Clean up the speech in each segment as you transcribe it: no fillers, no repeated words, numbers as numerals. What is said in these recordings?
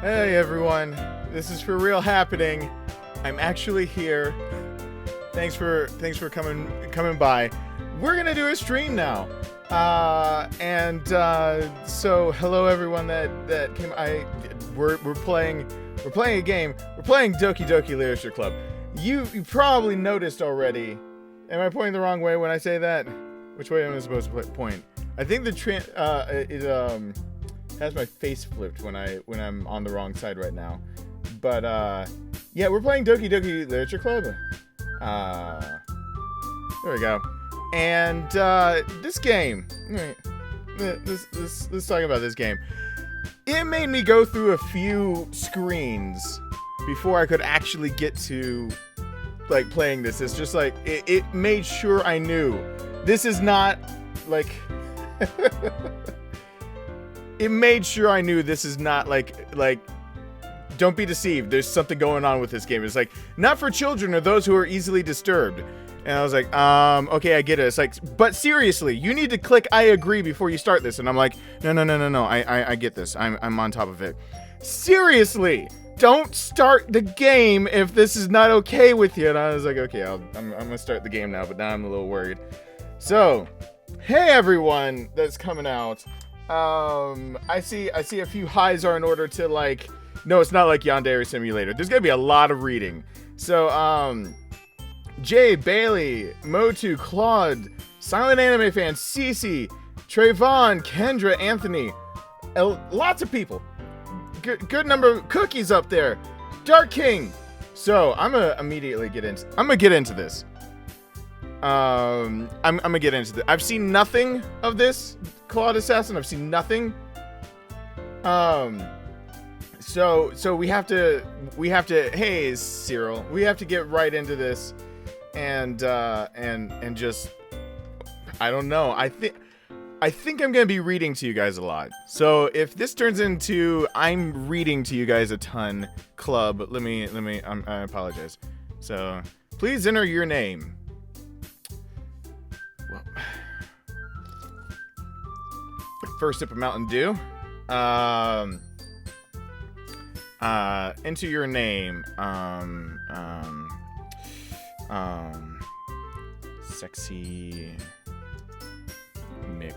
Hey everyone, this is for real happening. I'm actually here. Thanks for coming by. We're gonna do a stream now. So hello everyone that came. We're playing a game. We're playing Doki Doki Literature Club. You probably noticed already. Am I pointing the wrong way when I say that? Which way am I supposed to point? I think the has my face flipped when I'm on the wrong side right now. But yeah, we're playing Doki Doki Literature Club. There we go. And this game, let's talk about this game. It made me go through a few screens before I could actually get to like playing this. It's just like it made sure I knew this is not like it made sure I knew this is not like don't be deceived, there's something going on with this game. It's like not for children or those who are easily disturbed. And I was like, okay, I get it. It's like, but seriously, you need to click I agree before you start this. And I'm like, no, I get this. I'm on top of it. Seriously, don't start the game if this is not okay with you. And I was like, okay, I'm gonna start the game now, but now I'm a little worried. So, hey everyone that's coming out. I see a few highs are in order to like, no, it's not like Yandere Simulator. There's gonna be a lot of reading. So, Jay, Bailey, Motu, Claude, Silent Anime Fan, Cece, Trayvon, Kendra, Anthony, lots of people. Good number of cookies up there. Dark King. So I'm gonna immediately get into this. I'm gonna get into this. I've seen nothing of this Claude Assassin. I've seen nothing. So we have to. Hey, Cyril. We have to get right into this. And just, I don't know. I think I'm gonna be reading to you guys a lot. So if this turns into I'm reading to you guys a ton club, I apologize. So please enter your name. Well, first sip of Mountain Dew. Enter your name. Sexy Mick.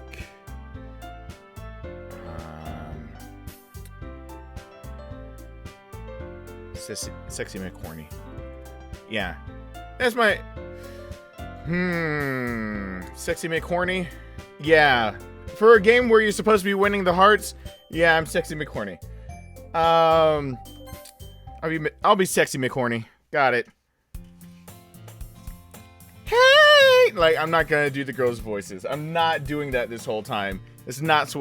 Sexy Mick horny. Yeah. That's my Sexy Mick horny? Yeah. For a game where you're supposed to be winning the hearts, yeah, I'm Sexy Mick horny. I'll be Sexy Mick horny. Got it. Hey! Like, I'm not gonna do the girls' voices. I'm not doing that this whole time. It's not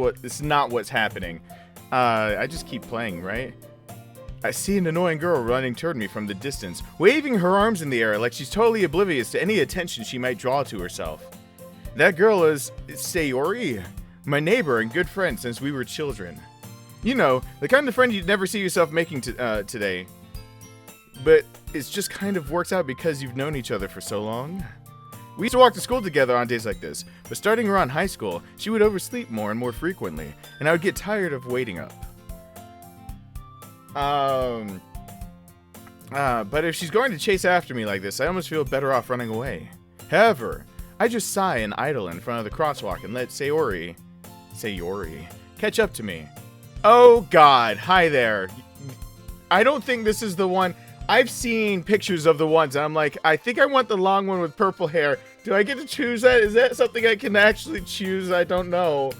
what's happening. I just keep playing, right? I see an annoying girl running toward me from the distance, waving her arms in the air like she's totally oblivious to any attention she might draw to herself. That girl is Sayori, my neighbor and good friend since we were children. You know, the kind of friend you'd never see yourself making today. But it just kind of works out because you've known each other for so long. We used to walk to school together on days like this, but starting around high school, she would oversleep more and more frequently, and I would get tired of waiting up. But if she's going to chase after me like this, I almost feel better off running away. However, I just sigh and idle in front of the crosswalk and let Sayori, catch up to me. Oh god, hi there. I don't think this is the one. I've seen pictures of the ones, and I'm like, I think I want the long one with purple hair. Do I get to choose that? Is that something I can actually choose? I don't know.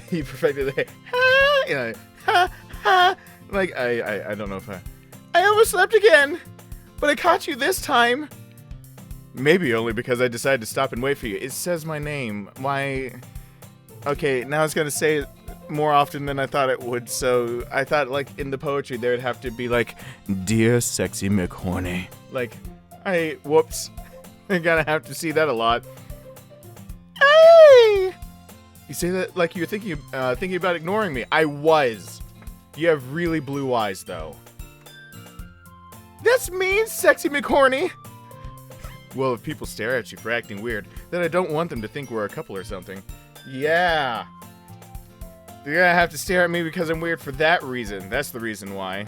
He perfected the ha, you know, ha, ha. Like, I don't know if I overslept again, but I caught you this time. Maybe only because I decided to stop and wait for you. It says my name. Why? Okay, now it's gonna say it more often than I thought it would, so I thought, like, in the poetry there would have to be, like, Dear Sexy McHorny. Like, whoops. I'm gonna have to see that a lot. Hey! You say that like you're thinking about ignoring me. I was. You have really blue eyes, though. That's mean, Sexy McHorny! Well, if people stare at you for acting weird, then I don't want them to think we're a couple or something. Yeah. You're gonna have to stare at me because I'm weird for that reason. That's the reason why.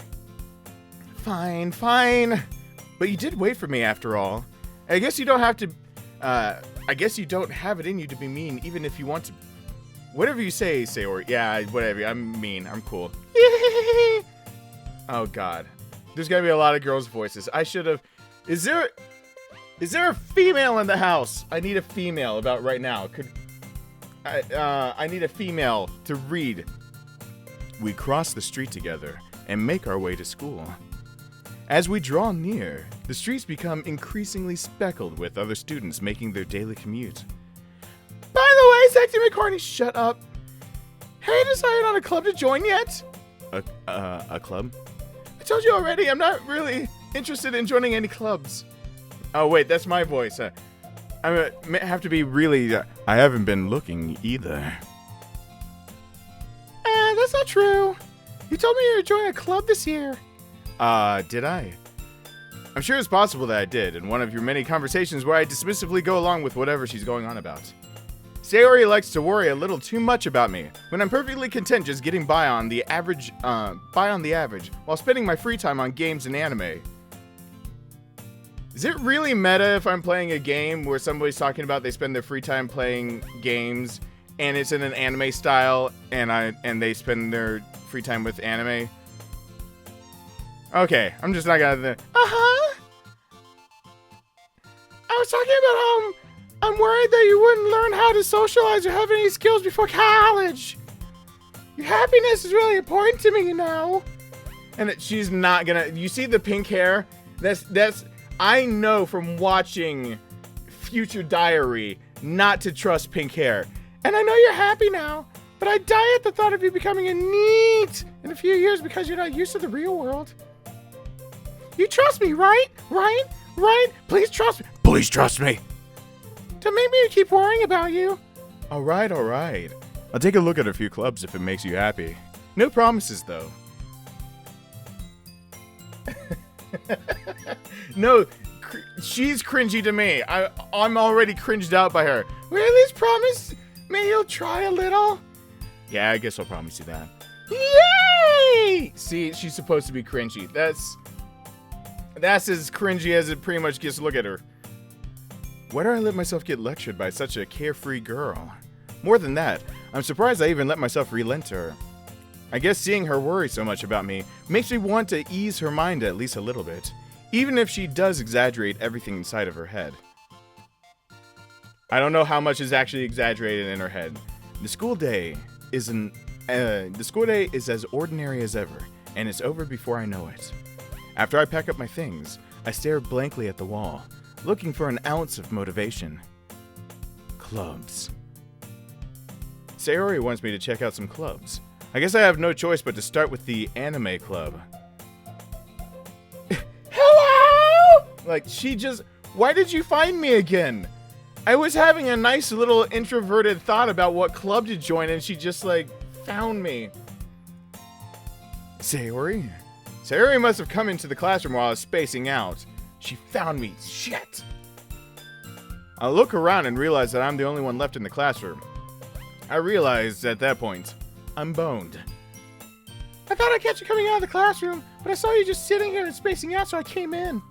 Fine, fine. But you did wait for me after all. I guess you don't have to, I guess you don't have it in you to be mean even if you want to. Whatever you say, Sayori. Yeah, whatever. I'm mean. I'm cool. Oh, God. There's gotta be a lot of girls' voices. I should have... Is there a female in the house? I need a female about right now. I need a female to read. We cross the street together and make our way to school. As we draw near, the streets become increasingly speckled with other students making their daily commute. By the way, Sexy McCartney, shut up. Have you decided on a club to join yet? A club? I told you already, I'm not really interested in joining any clubs. Oh, wait, that's my voice. I have to be really... I haven't been looking either. That's not true. You told me you were joining a club this year. Did I? I'm sure it's possible that I did, in one of your many conversations where I dismissively go along with whatever she's going on about. Sayori likes to worry a little too much about me, when I'm perfectly content just getting by on the average, while spending my free time on games and anime. Is it really meta if I'm playing a game where somebody's talking about they spend their free time playing games, and it's in an anime style, and they spend their free time with anime? Okay, I'm just not gonna... I was talking about I'm worried that you wouldn't learn how to socialize or have any skills before college. Your happiness is really important to me, you know. And that she's not gonna... You see the pink hair? That's... I know from watching Future Diary not to trust pink hair. And I know you're happy now, but I die at the thought of you becoming a NEET in a few years because you're not used to the real world. You trust me, right? Right? Please trust me. Please trust me. Don't make me keep worrying about you. All right. I'll take a look at a few clubs if it makes you happy. No promises, though. No, she's cringy to me. I'm already cringed out by her. Will you at least promise me you'll try a little? Yeah, I guess I'll promise you that. Yay! See, she's supposed to be cringy. That's as cringy as it pretty much gets. Look at her. Why do I let myself get lectured by such a carefree girl? More than that, I'm surprised I even let myself relent to her. I guess seeing her worry so much about me makes me want to ease her mind at least a little bit, even if she does exaggerate everything inside of her head. I don't know how much is actually exaggerated in her head. The school day is as ordinary as ever, and it's over before I know it. After I pack up my things, I stare blankly at the wall, looking for an ounce of motivation. Clubs. Sayori wants me to check out some clubs. I guess I have no choice but to start with the anime club. Hello? Like, why did you find me again? I was having a nice little introverted thought about what club to join, and she just, found me. Sayori? Sayori must have come into the classroom while I was spacing out. She found me. Shit. I look around and realize that I'm the only one left in the classroom. I realized at that point, I'm boned. I thought I'd catch you coming out of the classroom, but I saw you just sitting here and spacing out, so I came in.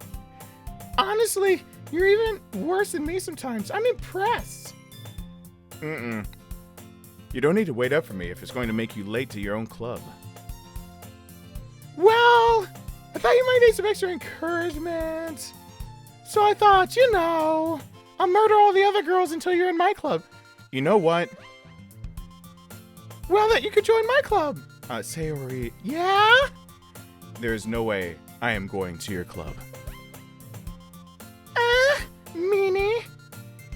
Honestly, you're even worse than me sometimes. I'm impressed. You don't need to wait up for me if it's going to make you late to your own club. Well, I thought you might need some extra encouragement. So I thought, I'll murder all the other girls until you're in my club. You know what? Well, that you could join my club. Sayori, yeah? There's no way I am going to your club. Meanie.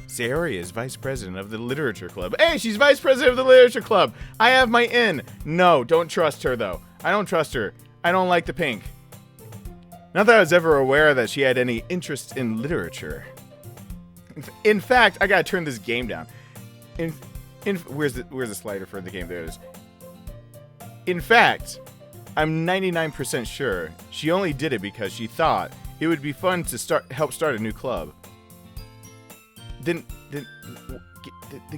Sayori is vice president of the literature club. Hey, she's vice president of the literature club. I have my in. No, don't trust her, though. I don't trust her. I don't like the pink. Not that I was ever aware that she had any interest in literature. In fact, I gotta turn this game down. Where's the slider for the game? There it is. In fact, I'm 99% sure she only did it because she thought it would be fun to help start a new club. Then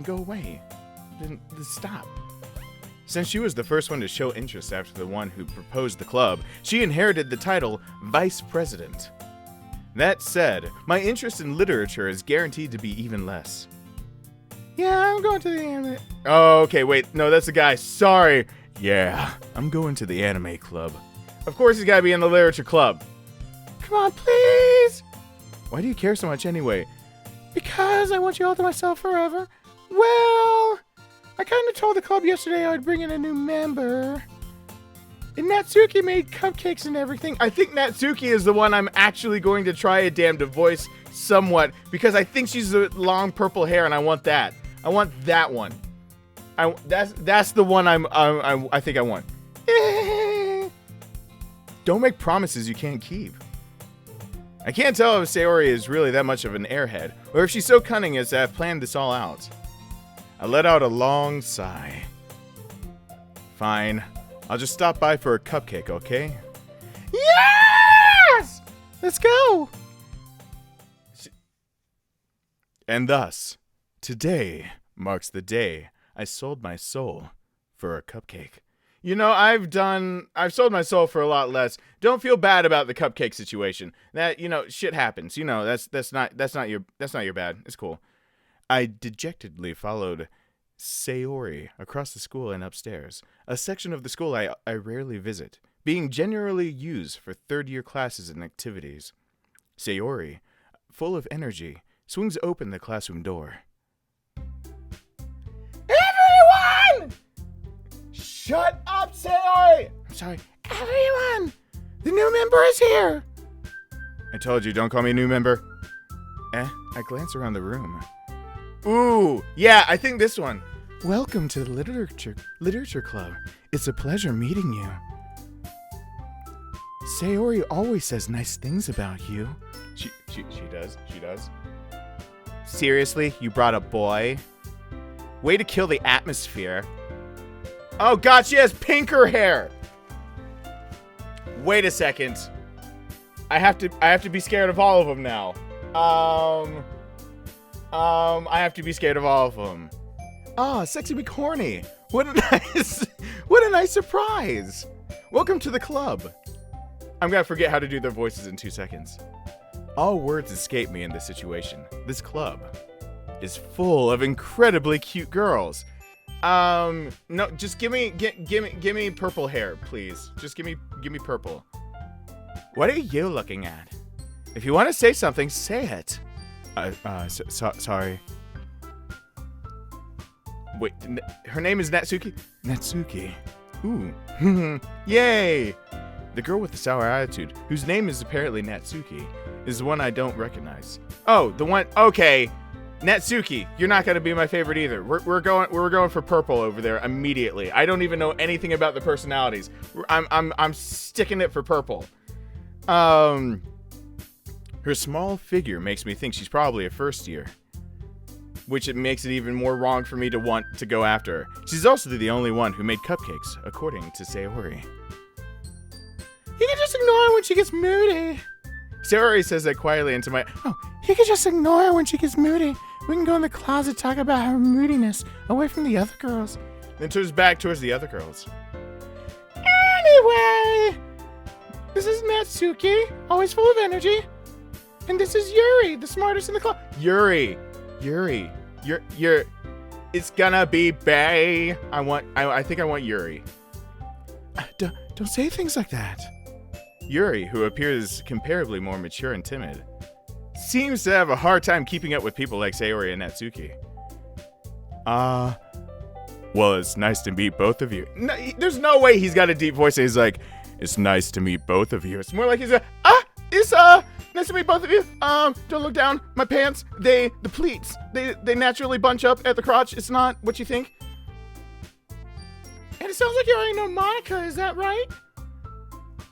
go away. Then stop. Since she was the first one to show interest after the one who proposed the club, she inherited the title Vice President. That said, my interest in literature is guaranteed to be even less. Yeah, I'm going to the anime. Oh, okay, wait. No, that's the guy. Sorry. Yeah, I'm going to the anime club. Of course he's got to be in the literature club. Come on, please. Why do you care so much anyway? Because I want you all to myself forever. Well, I kind of told the club yesterday I'd bring in a new member. And Natsuki made cupcakes and everything. I think Natsuki is the one I'm actually going to try a damn to voice somewhat, because I think she's the long purple hair and I want that. I want that one. That's the one I think I want. Don't make promises you can't keep. I can't tell if Sayori is really that much of an airhead, or if she's so cunning as to have planned this all out. I let out a long sigh. Fine. I'll just stop by for a cupcake, okay? Yes! Let's go! And thus, today marks the day I sold my soul for a cupcake. You know, I've sold my soul for a lot less. Don't feel bad about the cupcake situation. That, you know, shit happens. You know, that's not your bad. It's cool. I dejectedly followed Sayori across the school and upstairs, a section of the school I rarely visit, being generally used for third-year classes and activities. Sayori, full of energy, swings open the classroom door. Everyone! Shut up, Sayori! I'm sorry. Everyone! The new member is here! I told you, don't call me new member. I glance around the room. Ooh, yeah, I think this one. Welcome to the literature club. It's a pleasure meeting you. Sayori always says nice things about you. She does. Seriously, you brought a boy? Way to kill the atmosphere. Oh god, she has pinker hair. Wait a second. I have to be scared of all of them now. I have to be scared of all of them. Ah, sexy McHorny. What a nice surprise. Welcome to the club. I'm gonna forget how to do their voices in 2 seconds. All words escape me in this situation. This club is full of incredibly cute girls. No, just give me purple hair, please. Just give me purple. What are you looking at? If you want to say something, say it. Sorry. Wait, her name is Natsuki? Natsuki. Ooh. Yay! The girl with the sour attitude, whose name is apparently Natsuki, is the one I don't recognize. Oh, the one, okay. Natsuki, you're not gonna be my favorite either. We're going for purple over there immediately. I don't even know anything about the personalities. I'm sticking it for purple. Her small figure makes me think she's probably a first year, which it makes it even more wrong for me to want to go after her. She's also the only one who made cupcakes, according to Sayori. You can just ignore her when she gets moody. Sayori says that quietly into my... Oh, you can just ignore her when she gets moody. We can go in the closet, talk about her moodiness, away from the other girls. Then turns back towards the other girls. Anyway, this is Natsuki, always full of energy. And this is Yuri, the smartest in the club. Yuri, you're... It's gonna be Bay. I think I want Yuri. Don't say things like that. Yuri, who appears comparably more mature and timid, seems to have a hard time keeping up with people like Sayori and Natsuki. Well, it's nice to meet both of you. No, there's no way he's got a deep voice and he's like, it's nice to meet both of you. It's more like he's it's nice to meet both of you. Don't look down. My pants, the pleats, they naturally bunch up at the crotch. It's not what you think. And it sounds like you already know Monica, is that right?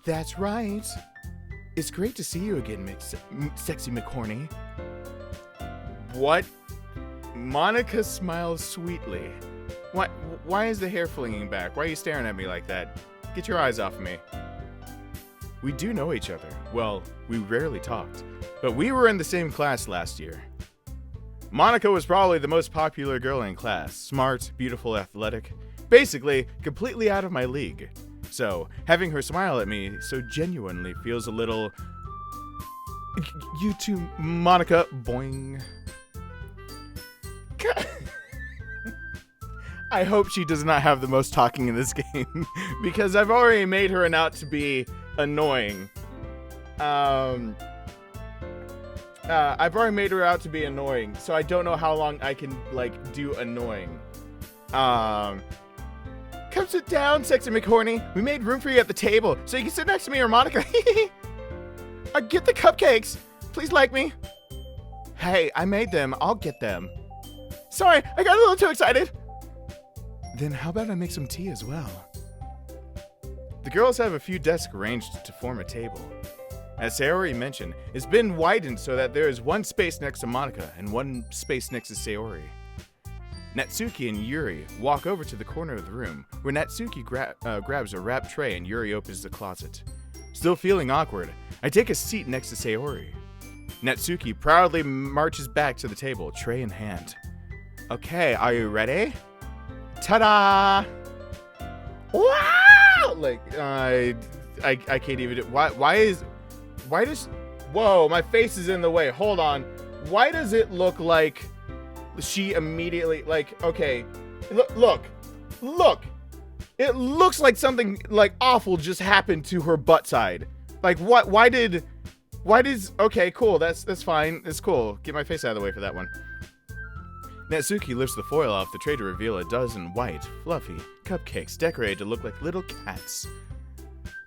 That's right. It's great to see you again, sexy McHorny. What? Monica smiles sweetly. Why is the hair flinging back? Why are you staring at me like that? Get your eyes off me. We do know each other. Well, we rarely talked, but we were in the same class last year. Monica was probably the most popular girl in class. Smart, beautiful, athletic, Basically, completely out of my league. So, having her smile at me so genuinely feels a little... You too, Monica. Boing. I hope she does not have the most talking in this game, because I've already made her out to be annoying. I've already made her out to be annoying, so I don't know how long I can, like, do annoying. Come sit down, sexy McHorny. We made room for you at the table, so you can sit next to me or Monica. Get the cupcakes. Please like me. Hey, I made them. I'll get them. Sorry, I got a little too excited. Then how about I make some tea as well? The girls have a few desks arranged to form a table. As Sayori mentioned, it's been widened so that there is one space next to Monica and one space next to Sayori. Natsuki and Yuri walk over to the corner of the room, where Natsuki grabs a wrapped tray and Yuri opens the closet. Still feeling awkward, I take a seat next to Sayori. Natsuki proudly marches back to the table, tray in hand. Okay, are you ready? Ta-da! Wow! Like, I can't even do. Why does? Whoa, my face is in the way. Hold on. Why does it look like she immediately, like, okay, look. It looks like something like awful just happened to her butt side. Like, what? Why does? Okay, cool. That's fine. It's cool. Get my face out of the way for that one. Natsuki lifts the foil off the tray to reveal a dozen white, fluffy cupcakes decorated to look like little cats.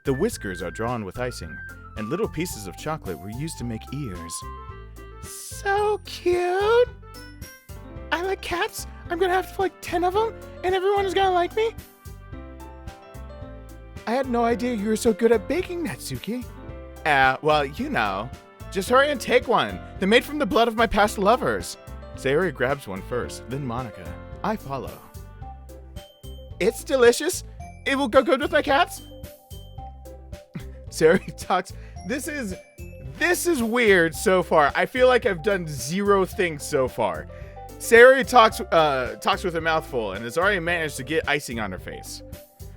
The whiskers are drawn with icing, and little pieces of chocolate were used to make ears. So cute! I like cats. I'm gonna have like 10 of them, and everyone is gonna like me. I had no idea you were so good at baking, Natsuki. Well, you know. Just hurry and take one. They're made from the blood of my past lovers. Sayori grabs one first, then Monica. I follow. It's delicious. It will go good with my cats. Sayori talks. This is weird so far. I feel like I've done 0 things so far. Sayori talks with a mouthful and has already managed to get icing on her face.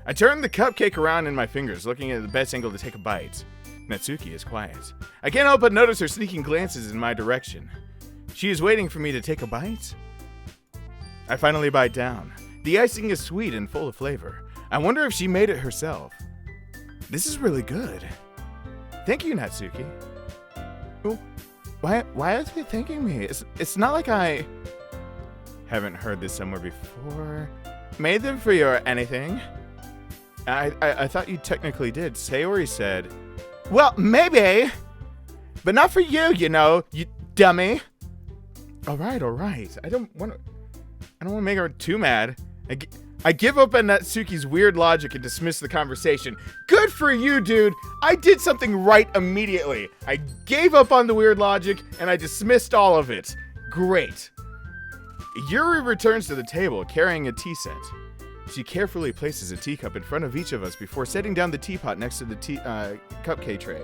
I turn the cupcake around in my fingers, looking at the best angle to take a bite. Natsuki is quiet. I can't help but notice her sneaking glances in my direction. She is waiting for me to take a bite. I finally bite down. The icing is sweet and full of flavor. I wonder if she made it herself. This is really good. Thank you, Natsuki. Oh, why is he thanking me? It's not like I haven't heard this somewhere before. Made them for you or anything? I thought you technically did. Sayori said, well, maybe, but not for you, you know, you dummy. All right. I don't want to make her too mad. I give up on Natsuki's weird logic and dismiss the conversation. Good for you, dude. I did something right immediately. I gave up on the weird logic and I dismissed all of it. Great. Yuri returns to the table carrying a tea set. She carefully places a teacup in front of each of us before setting down the teapot next to the cupcake tray.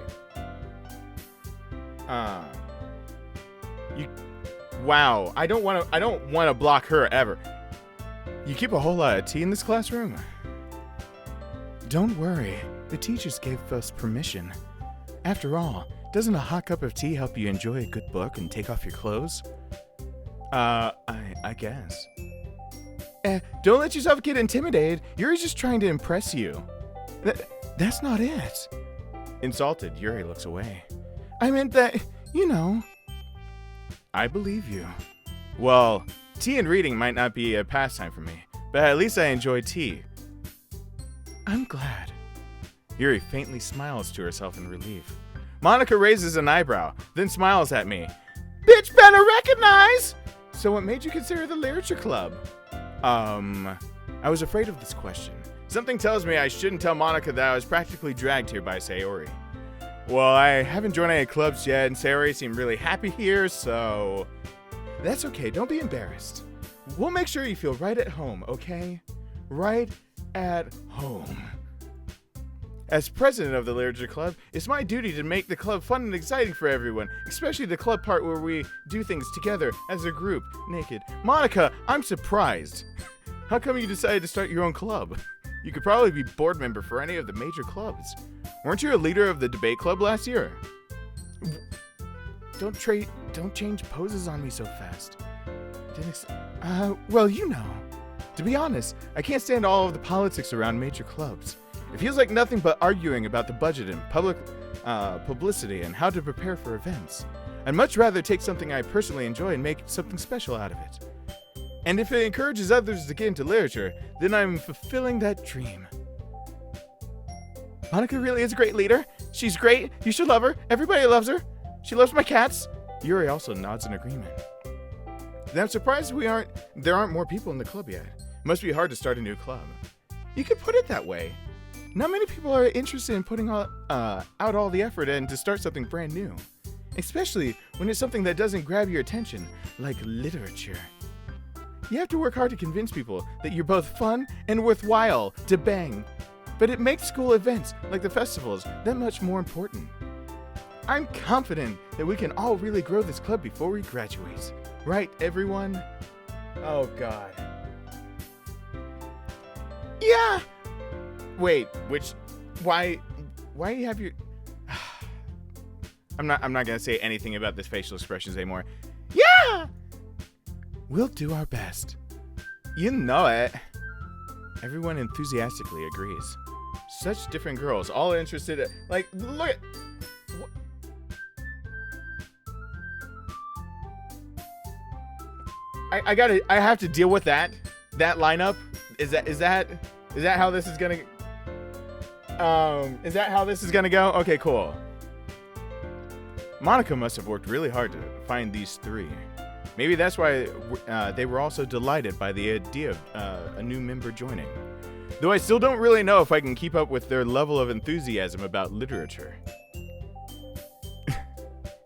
Wow, I don't want to block her ever. You keep a whole lot of tea in this classroom? Don't worry, the teachers gave us permission. After all, doesn't a hot cup of tea help you enjoy a good book and take off your clothes? I guess. Don't let yourself get intimidated. Yuri's just trying to impress you. That's not it. Insulted, Yuri looks away. I meant that, you know. I believe you. Well, tea and reading might not be a pastime for me, but at least I enjoy tea. I'm glad. Yuri faintly smiles to herself in relief. Monica raises an eyebrow, then smiles at me. Bitch better recognize! So what made you consider the literature club? I was afraid of this question. Something tells me I shouldn't tell Monica that I was practically dragged here by Sayori. Well, I haven't joined any clubs yet, and Sayori seemed really happy here, so... That's okay, don't be embarrassed. We'll make sure you feel right at home, okay? Right at home. As president of the Literature Club, it's my duty to make the club fun and exciting for everyone, especially the club part where we do things together as a group, naked. Monica, I'm surprised. How come you decided to start your own club? You could probably be board member for any of the major clubs. Weren't you a leader of the debate club last year? Don't change poses on me so fast. Well, you know. To be honest, I can't stand all of the politics around major clubs. It feels like nothing but arguing about the budget and public publicity and how to prepare for events. I'd much rather take something I personally enjoy and make something special out of it. And if it encourages others to get into literature, then I'm fulfilling that dream. Monica really is a great leader. She's great. You should love her. Everybody loves her. She loves my cats. Yuri also nods in agreement. Then I'm surprised there aren't more people in the club yet. It must be hard to start a new club. You could put it that way. Not many people are interested in putting out all the effort and to start something brand new. Especially when it's something that doesn't grab your attention, like literature. You have to work hard to convince people that you're both fun and worthwhile to bang. But it makes school events, like the festivals, that much more important. I'm confident that we can all really grow this club before we graduate. Right, everyone? Oh, God. Yeah! Wait, why you have your... I'm not gonna say anything about this facial expressions anymore. Yeah! We'll do our best. You know it. Everyone enthusiastically agrees. Such different girls, all interested in, like, look at... I have to deal with that lineup. Is that how this is gonna go? Okay, cool. Monica must have worked really hard to find these three. Maybe that's why they were also delighted by the idea of a new member joining. Though I still don't really know if I can keep up with their level of enthusiasm about literature.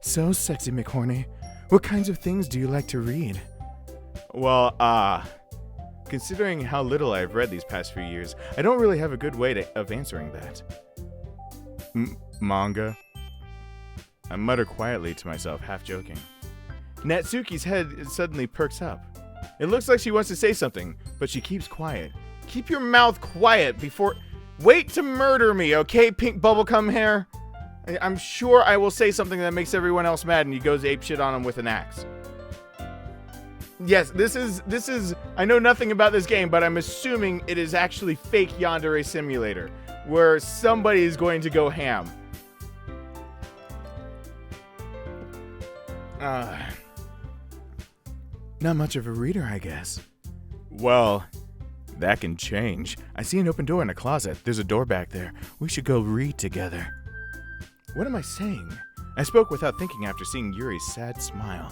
So, Sexy McHorny, what kinds of things do you like to read? Well, considering how little I've read these past few years, I don't really have a good way of answering that. Manga? I mutter quietly to myself, half joking. Natsuki's head suddenly perks up. It looks like she wants to say something, but she keeps quiet. Keep your mouth quiet before... Wait to murder me, okay, pink bubblegum hair? I'm sure I will say something that makes everyone else mad and he goes apeshit on him with an axe. Yes, this is... I know nothing about this game, but I'm assuming it is actually fake Yandere Simulator, where somebody is going to go ham. Not much of a reader, I guess. Well, that can change. I see an open door in a closet. There's a door back there. We should go read together. What am I saying? I spoke without thinking after seeing Yuri's sad smile.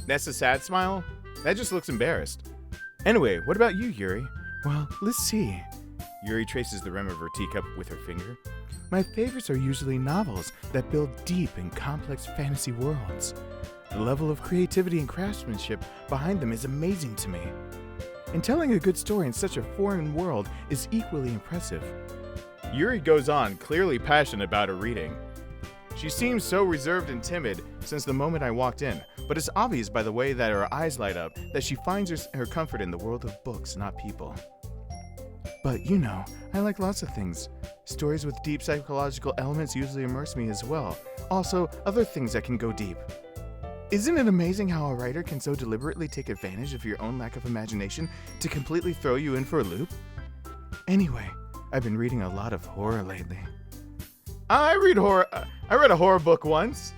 That's a sad smile? That just looks embarrassed. Anyway, what about you, Yuri? Well, let's see. Yuri traces the rim of her teacup with her finger. My favorites are usually novels that build deep and complex fantasy worlds. The level of creativity and craftsmanship behind them is amazing to me. And telling a good story in such a foreign world is equally impressive. Yuri goes on, clearly passionate about her reading. She seems so reserved and timid since the moment I walked in, but it's obvious by the way that her eyes light up that she finds her comfort in the world of books, not people. But, you know, I like lots of things. Stories with deep psychological elements usually immerse me as well. Also, other things that can go deep. Isn't it amazing how a writer can so deliberately take advantage of your own lack of imagination to completely throw you in for a loop? Anyway, I've been reading a lot of horror lately. I read horror. I read a horror book once.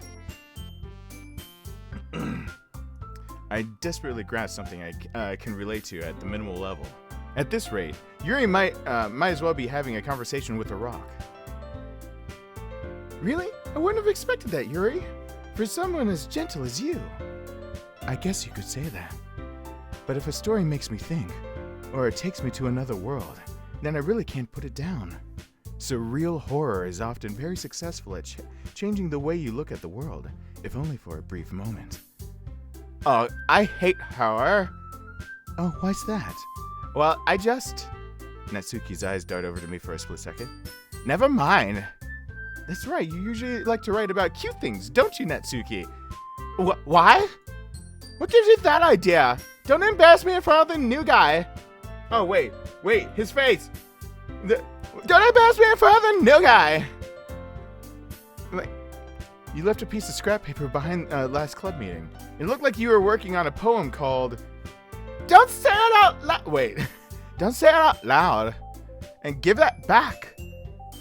I desperately grasp something I can relate to at the minimal level. At this rate, Yuri might as well be having a conversation with a rock. Really? I wouldn't have expected that, Yuri. For someone as gentle as you. I guess you could say that. But if a story makes me think, or it takes me to another world, then I really can't put it down. Surreal horror is often very successful at changing the way you look at the world, if only for a brief moment. Oh, I hate horror. Oh, why's that? Well, Natsuki's eyes dart over to me for a split second. Never mind. That's right, you usually like to write about cute things, don't you, Natsuki? Why? What gives you that idea? Don't embarrass me in front of the new guy. Oh, wait, his face. Don't embarrass me in front of the new guy. Like, you left a piece of scrap paper behind last club meeting. It looked like you were working on a poem called Don't Say It Out Loud. Wait, don't say it out loud. And give that back.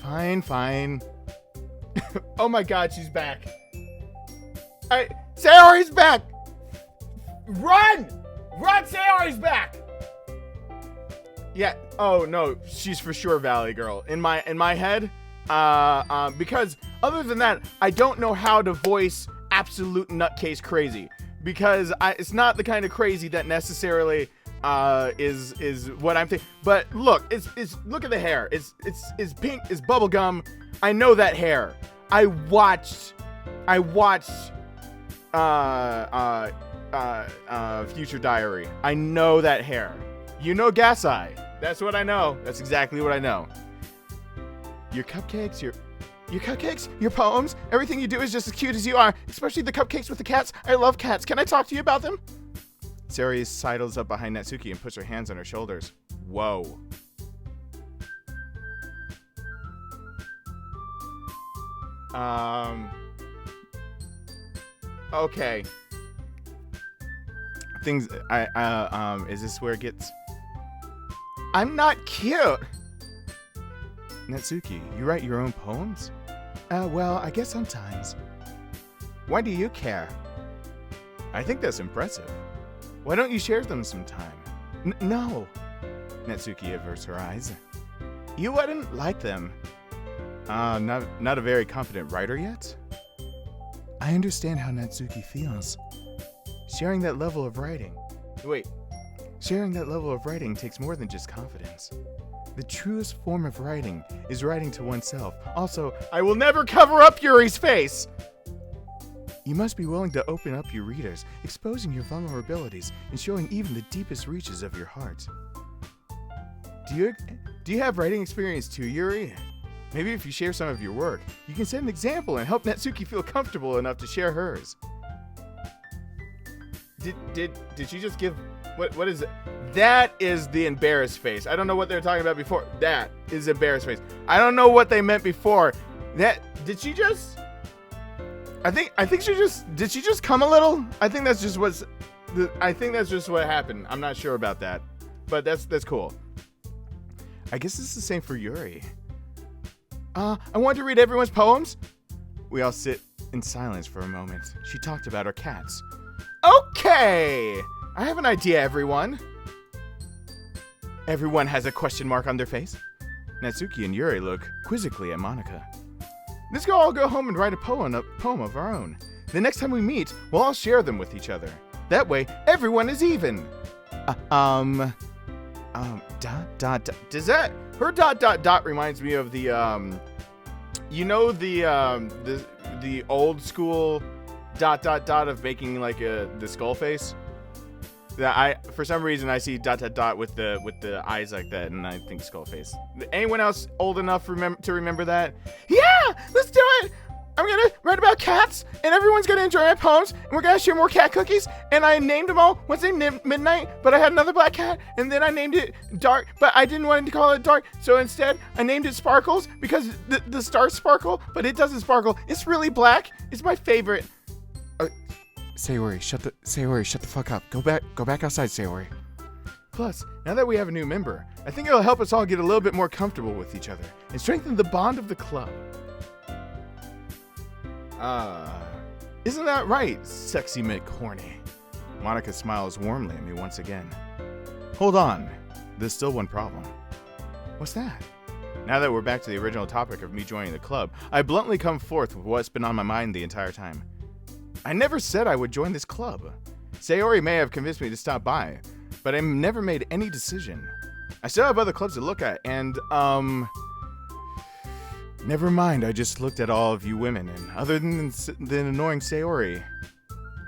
Fine. Oh my God, she's back. Alright, Sayori's back. Run, Sayori's back. Yeah. Oh no, she's for sure Valley Girl. In my head, because other than that, I don't know how to voice absolute nutcase crazy, because it's not the kind of crazy that necessarily is what I'm thinking. But look, look at the hair. It's pink. It's bubblegum. I know that hair. I watched Future Diary. I know that hair. You know Gas Eye. That's what I know. That's exactly what I know. Your cupcakes, your poems, everything you do is just as cute as you are, especially the cupcakes with the cats. I love cats. Can I talk to you about them? Sayori sidles up behind Natsuki and puts her hands on her shoulders. Whoa. Okay. Things, is this where it gets... I'm not cute! Natsuki, you write your own poems? Well, I guess sometimes. Why do you care? I think that's impressive. Why don't you share them sometime? No. Natsuki averts her eyes. You wouldn't like them. Not a very confident writer yet? I understand how Natsuki feels. Sharing that level of writing takes more than just confidence. The truest form of writing is writing to oneself. Also, I will never cover up Yuri's face! You must be willing to open up your readers, exposing your vulnerabilities and showing even the deepest reaches of your heart. Do you have writing experience too, Yuri? Maybe if you share some of your work, you can set an example and help Natsuki feel comfortable enough to share hers. Did she just give... What is it? That is the embarrassed face. I don't know what they were talking about before. That is embarrassed face. I don't know what they meant before. Did she just... I think she just... Did she just come a little? I think that's just what happened. I'm not sure about that. But that's cool. I guess it's the same for Yuri. I want to read everyone's poems. We all sit in silence for a moment. She talked about her cats. Okay! I have an idea, everyone. Everyone has a question mark on their face. Natsuki and Yuri look quizzically at Monica. Let's all go home and write a poem of our own. The next time we meet, we'll all share them with each other. That way, everyone is even. Does that... Her ... reminds me of the, you know, the old school ... of making like the skull face? That for some reason I see ... with the eyes like that, and I think skull face. Anyone else old enough to remember that? Yeah, let's do it. I'm gonna write about cats, and everyone's gonna enjoy my poems, and we're gonna share more cat cookies. And I named them all Wednesday Midnight, but I had another black cat, and then I named it Dark, but I didn't want to call it Dark, so instead I named it Sparkles because the stars sparkle, but it doesn't sparkle. It's really black. It's my favorite. Sayori, shut the fuck up. Go back outside, Sayori. Plus, now that we have a new member, I think it'll help us all get a little bit more comfortable with each other and strengthen the bond of the club. Isn't that right, sexy McHorny? Monica smiles warmly at me once again. Hold on, there's still one problem. What's that? Now that we're back to the original topic of me joining the club, I bluntly come forth with what's been on my mind the entire time. I never said I would join this club. Sayori may have convinced me to stop by, but I never made any decision. I still have other clubs to look at, and, never mind, I just looked at all of you women, and other than annoying Sayori,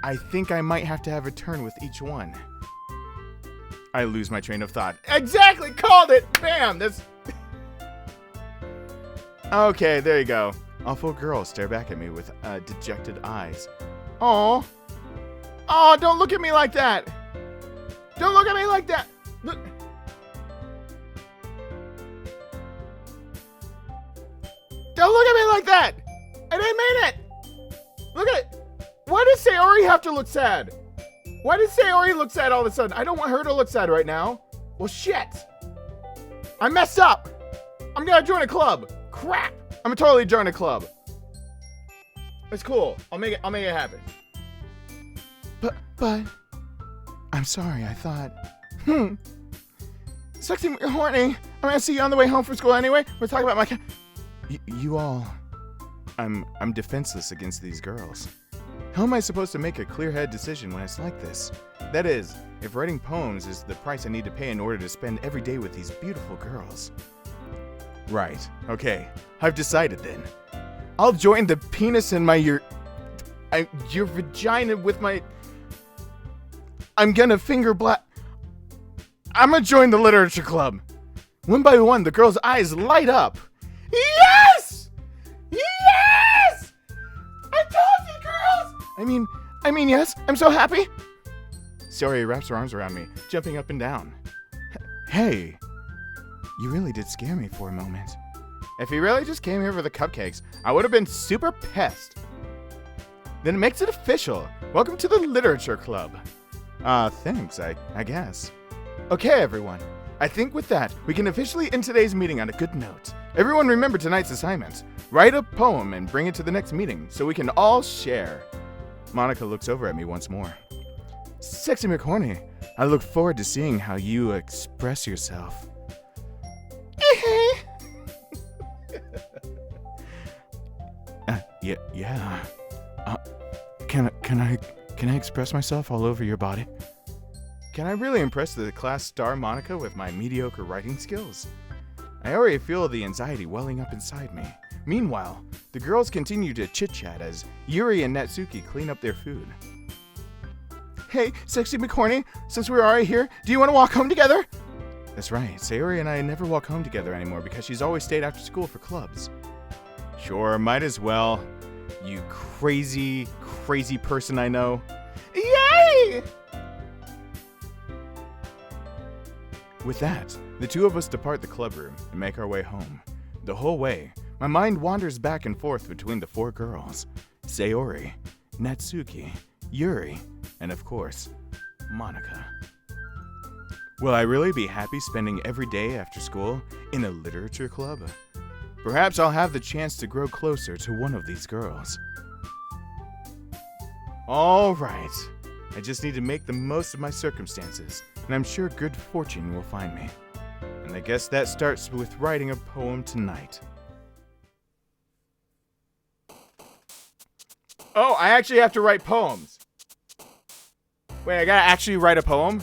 I think I might have to have a turn with each one. I lose my train of thought. Exactly! Called it! Bam! That's... Okay, there you go. Awful girls stare back at me with dejected eyes. Aw. Aw, don't look at me like that! Don't look at me like that! Look. like that? I didn't mean it. Look at it. Why does Sayori have to look sad? Why does Sayori look sad all of a sudden? I don't want her to look sad right now. Well, shit. I messed up. I'm gonna join a club. Crap. I'm gonna totally join a club. It's cool. I'll make it happen. But I'm sorry. I thought, sexy, horny. I'm gonna see you on the way home from school anyway. We're talking about my you all. I'm defenseless against these girls. How am I supposed to make a clear-headed decision when it's like this? That is, if writing poems is the price I need to pay in order to spend every day with these beautiful girls. Right. Okay. I've decided then. I'll join the penis in my your vagina with my. I'm gonna finger blast. I'm gonna join the literature club. One by one, the girls' eyes light up. Yes! Yes! I told you, girls! I mean, yes. I'm so happy. Sayori wraps her arms around me, jumping up and down. Hey, you really did scare me for a moment. If he really just came here for the cupcakes, I would have been super pissed. Then it makes it official. Welcome to the literature club. Thanks, I guess. Okay, everyone. I think with that, we can officially end today's meeting on a good note. Everyone remember tonight's assignment. Write a poem and bring it to the next meeting so we can all share. Monica looks over at me once more. Sexy McHorny, I look forward to seeing how you express yourself. Yeah. Can I express myself all over your body? Can I really impress the class star Monica with my mediocre writing skills? I already feel the anxiety welling up inside me. Meanwhile, the girls continue to chit-chat as Yuri and Natsuki clean up their food. Hey, Sexy McHorny, since we're already here, do you want to walk home together? That's right, Sayori and I never walk home together anymore because she's always stayed after school for clubs. Sure, might as well. You crazy, crazy person I know. Yay! With that, the two of us depart the club room and make our way home. The whole way, my mind wanders back and forth between the four girls. Sayori, Natsuki, Yuri, and of course, Monica. Will I really be happy spending every day after school in a literature club? Perhaps I'll have the chance to grow closer to one of these girls. All right, I just need to make the most of my circumstances, and I'm sure good fortune will find me. And I guess that starts with writing a poem tonight. Oh, I actually have to write poems. Wait, I gotta actually write a poem?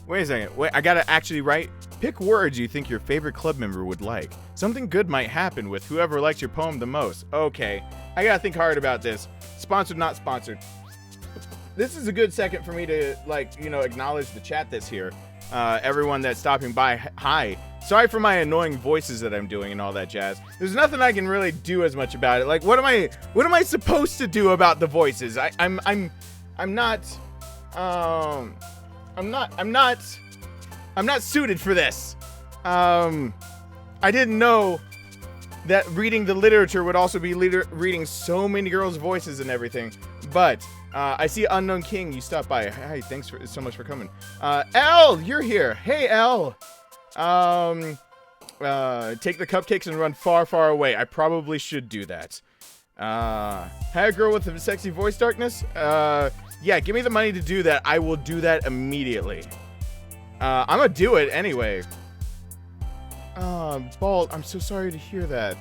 Wait a second. Wait, I gotta actually write? Pick words you think your favorite club member would like. Something good might happen with whoever likes your poem the most. Okay, I gotta think hard about this. Sponsored, not sponsored. This is a good second for me to, acknowledge the chat that's here. Everyone that's stopping by, hi. Sorry for my annoying voices that I'm doing and all that jazz. There's nothing I can really do as much about it. Like, what am I supposed to do about the voices? I'm not suited for this. I didn't know that reading the literature would also be reading so many girls' voices and everything. But I see Unknown King, you stopped by. Hi, thanks so much for coming. Elle, you're here. Hey, Elle. Take the cupcakes and run far, far away. I probably should do that. Hi, girl with a sexy voice, Darkness. Yeah, give me the money to do that. I will do that immediately. I'm gonna do it anyway. Bald, I'm so sorry to hear that.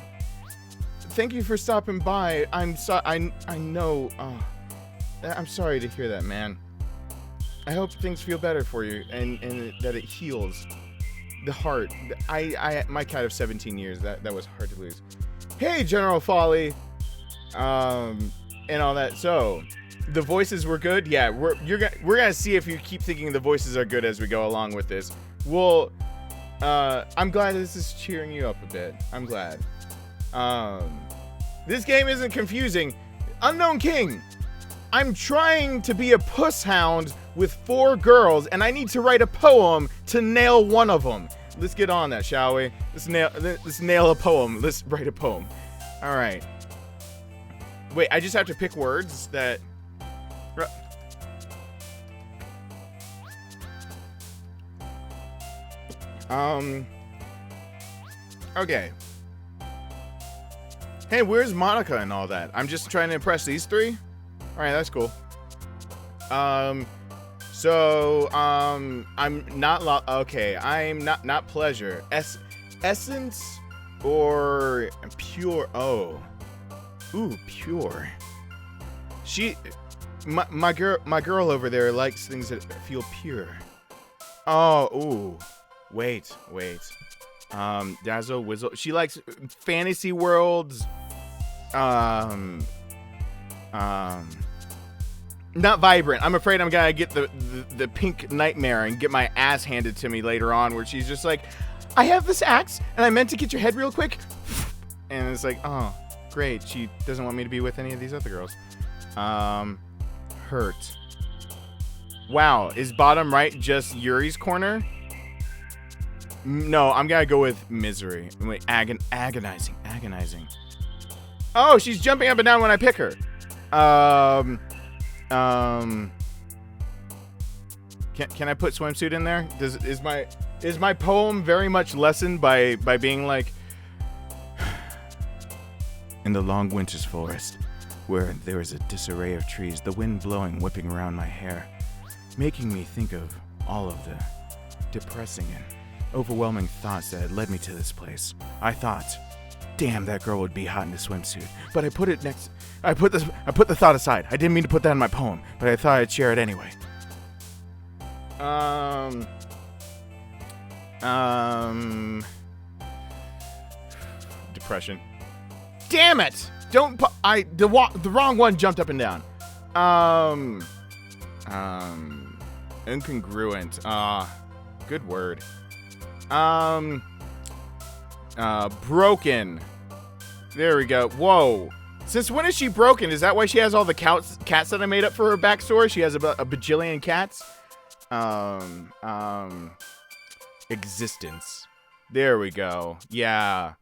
Thank you for stopping by. I know. I'm sorry to hear that, man. I hope things feel better for you and that it heals the heart. My cat of 17 years, that was hard to lose. Hey, General Folly, and all that. So, the voices were good. Yeah, we're gonna see if you keep thinking the voices are good as we go along with this. Well, I'm glad this is cheering you up a bit. I'm glad. This game isn't confusing. Unknown King, I'm trying to be a puss hound with 4 girls, and I need to write a poem to nail one of them. Let's get on that, shall we? Let's nail a poem. Let's write a poem. All right. Wait, I just have to pick words that... Okay. Hey, where's Monica and all that? I'm just trying to impress these three? Alright, that's cool. I'm not pleasure. Essence or pure? Oh. Ooh, pure. My girl over there likes things that feel pure. Oh, ooh. Wait. Dazzle, Whizzle. She likes fantasy worlds. Not vibrant. I'm afraid I'm gonna get the pink nightmare and get my ass handed to me later on, where she's just like, I have this axe and I meant to get your head real quick. And it's like, oh, great. She doesn't want me to be with any of these other girls. Hurt. Wow, is bottom right just Yuri's corner? No, I'm gonna go with misery. Wait, agonizing. Oh, she's jumping up and down when I pick her. Can I put swimsuit in there? Is my poem very much lessened by being like, in the long winter's forest, where there is a disarray of trees, the wind blowing, whipping around my hair, making me think of all of the depressing and overwhelming thoughts that had led me to this place. I thought, damn, that girl would be hot in a swimsuit. But I put the thought aside. I didn't mean to put that in my poem, but I thought I'd share it anyway. Depression. Damn it! The wrong one jumped up and down. Incongruent. Good word. Broken. There we go. Whoa. Since when is she broken? Is that why she has all the cats that I made up for her backstory? She has a bajillion cats. Existence. There we go. Yeah.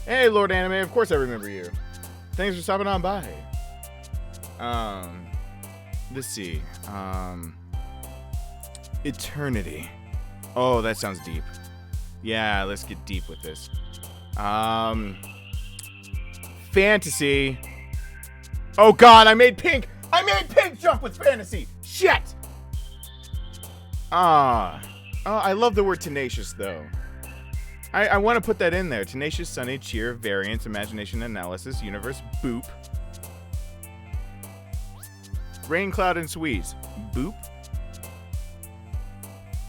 Hey, Lord Anime. Of course I remember you. Thanks for stopping on by. Let's see. Eternity. Oh, that sounds deep. Yeah, let's get deep with this. Fantasy. Oh God, I made pink jump with fantasy. Shit. I love the word tenacious though. I want to put that in there. Tenacious, sunny, cheer, variance, imagination, analysis, universe, boop. Rain, cloud, and squeeze. Boop.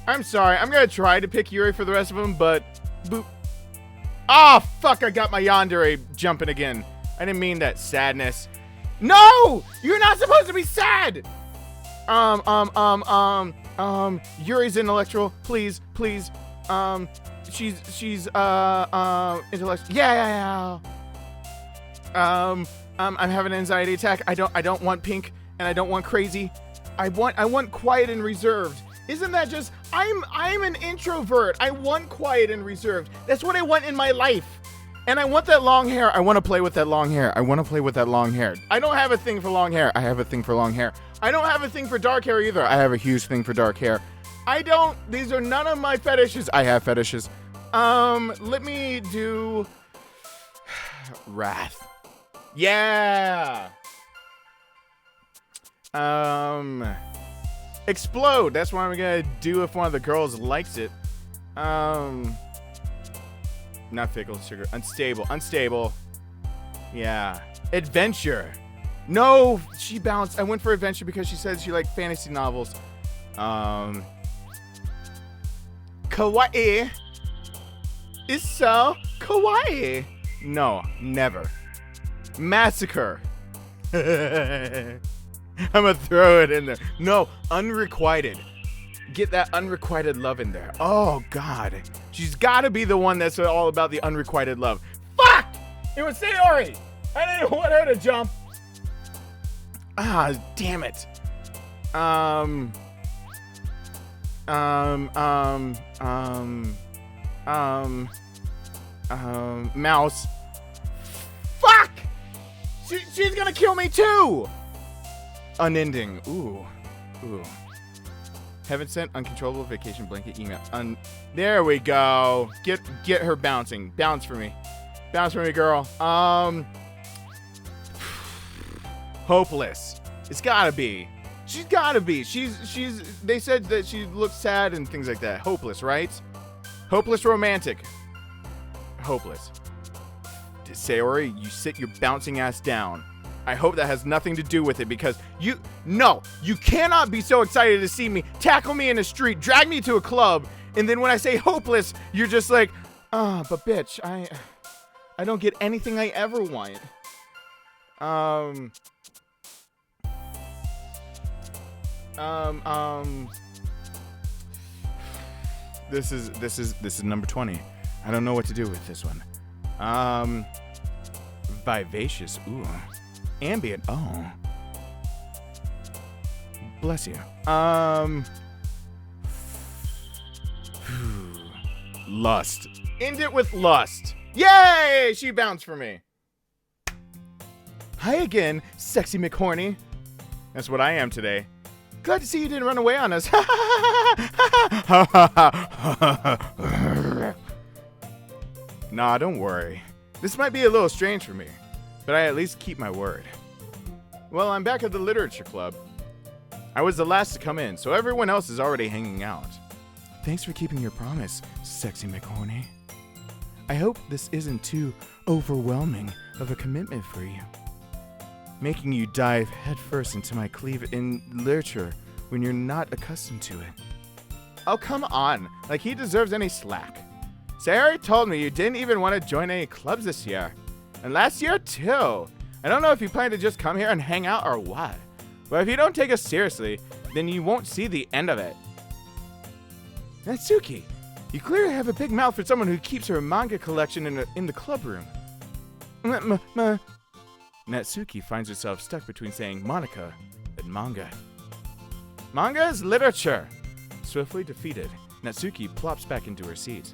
I'm sorry. I'm going to try to pick Yuri for the rest of them, but boop. Oh, fuck. I got my yandere jumping again. I didn't mean that. Sadness. No! You're not supposed to be sad! Yuri's intellectual. Please. She's intellectual. Yeah. I'm having an anxiety attack. I don't want pink. And I don't want crazy. I want quiet and reserved. Isn't that just... I'm an introvert. I want quiet and reserved. That's what I want in my life. And I want that long hair. I want to play with that long hair. I want to play with that long hair. I don't have a thing for long hair. I have a thing for long hair. I don't have a thing for dark hair either. I have a huge thing for dark hair. These are none of my fetishes. I have fetishes. Let me do... Wrath. Yeah! Explode. That's what I'm gonna do if one of the girls likes it. Not fickle, sugar. Unstable. Yeah. Adventure. No, she bounced. I went for adventure because she said she liked fantasy novels. Kawaii. It's so kawaii. No, never. Massacre. I'm gonna throw it in there. No, unrequited. Get that unrequited love in there. Oh, God. She's gotta be the one that's all about the unrequited love. Fuck! It was Sayori! I didn't want her to jump. Ah, damn it. Mouse. Fuck! She's gonna kill me too! Unending. Ooh. Heaven sent uncontrollable vacation blanket email. There we go. Get her bouncing. Bounce for me. Bounce for me, girl. Hopeless. It's gotta be. She's gotta be. They said that she looks sad and things like that. Hopeless, right? Hopeless romantic. Hopeless. Sayori, you sit your bouncing ass down. I hope that has nothing to do with it because you cannot be so excited to see me, tackle me in the street, drag me to a club, and then when I say hopeless, you're just like, but bitch, I don't get anything I ever want. This is number 20. I don't know what to do with this one. Vivacious. Ooh. Ambient. Oh. Bless you. Lust. End it with lust. Yay! She bounced for me. Hi again, sexy McHorny. That's what I am today. Glad to see you didn't run away on us. Nah, don't worry. This might be a little strange for me, but I at least keep my word. Well, I'm back at the literature club. I was the last to come in, so everyone else is already hanging out. Thanks for keeping your promise, sexy McHorny. I hope this isn't too overwhelming of a commitment for you. Making you dive headfirst into my cleave in literature when you're not accustomed to it. Oh, come on. Like he deserves any slack. Sayori told me you didn't even want to join any clubs this year. And last year, too. I don't know if you plan to just come here and hang out or what. But if you don't take us seriously, then you won't see the end of it. Natsuki, you clearly have a big mouth for someone who keeps her manga collection in the club room. Natsuki finds herself stuck between saying Monica and manga. Manga is literature. Swiftly defeated, Natsuki plops back into her seat.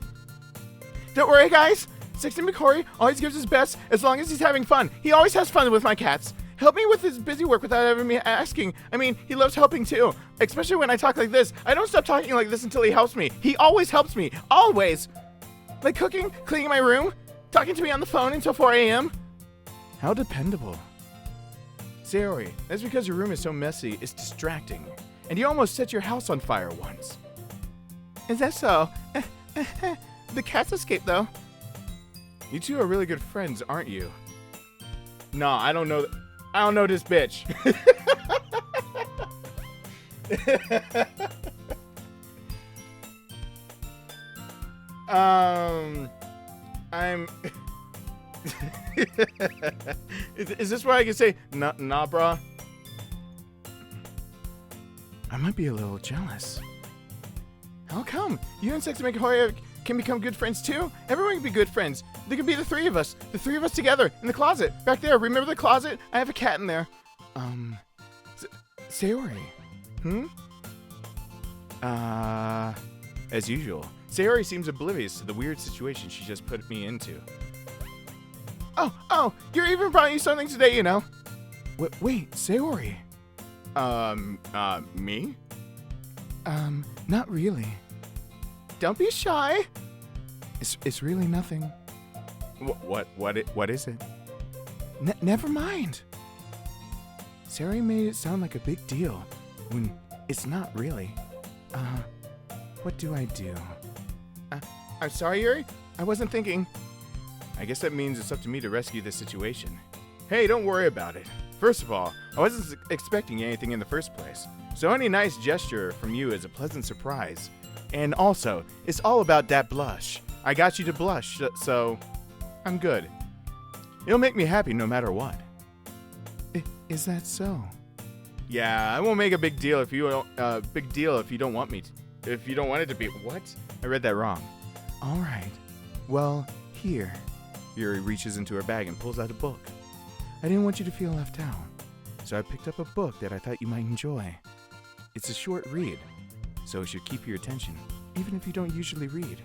Don't worry, guys. Sexy McCory always gives his best as long as he's having fun. He always has fun with my cats. Help me with his busy work without ever me asking. I mean, he loves helping too. Especially when I talk like this. I don't stop talking like this until he helps me. He always helps me. Always. Like cooking, cleaning my room, talking to me on the phone until 4 a.m. How dependable. Sayori, that's because your room is so messy, it's distracting. And you almost set your house on fire once. Is that so? The cats escaped, though. You two are really good friends, aren't you? No, I don't know. I don't know this bitch. I'm. Is this where I can say nah, brah? I might be a little jealous. How come? You and Sexy McCoy can become good friends too? Everyone can be good friends. There can be the three of us. The three of us together in the closet. Back there. Remember the closet? I have a cat in there. Sayori. As usual, Sayori seems oblivious to the weird situation she just put me into. Oh, you're even brought you something today, you know. Wait, Sayori. Me? Not really. Don't be shy. It's really nothing. What is it? Never mind. Sayori made it sound like a big deal when it's not really. What do I do? I'm sorry, Yuri. I wasn't thinking. I guess that means it's up to me to rescue this situation. Hey, don't worry about it. First of all, I wasn't expecting anything in the first place, so any nice gesture from you is a pleasant surprise. And also, it's all about that blush. I got you to blush, so I'm good. It'll make me happy no matter what. Is that so? Yeah, I won't make a big deal if you don't want me to. If you don't want it to be. What? I read that wrong. All right. Well, here. Yuri reaches into her bag and pulls out a book. I didn't want you to feel left out, so I picked up a book that I thought you might enjoy. It's a short read, so it should keep your attention, even if you don't usually read.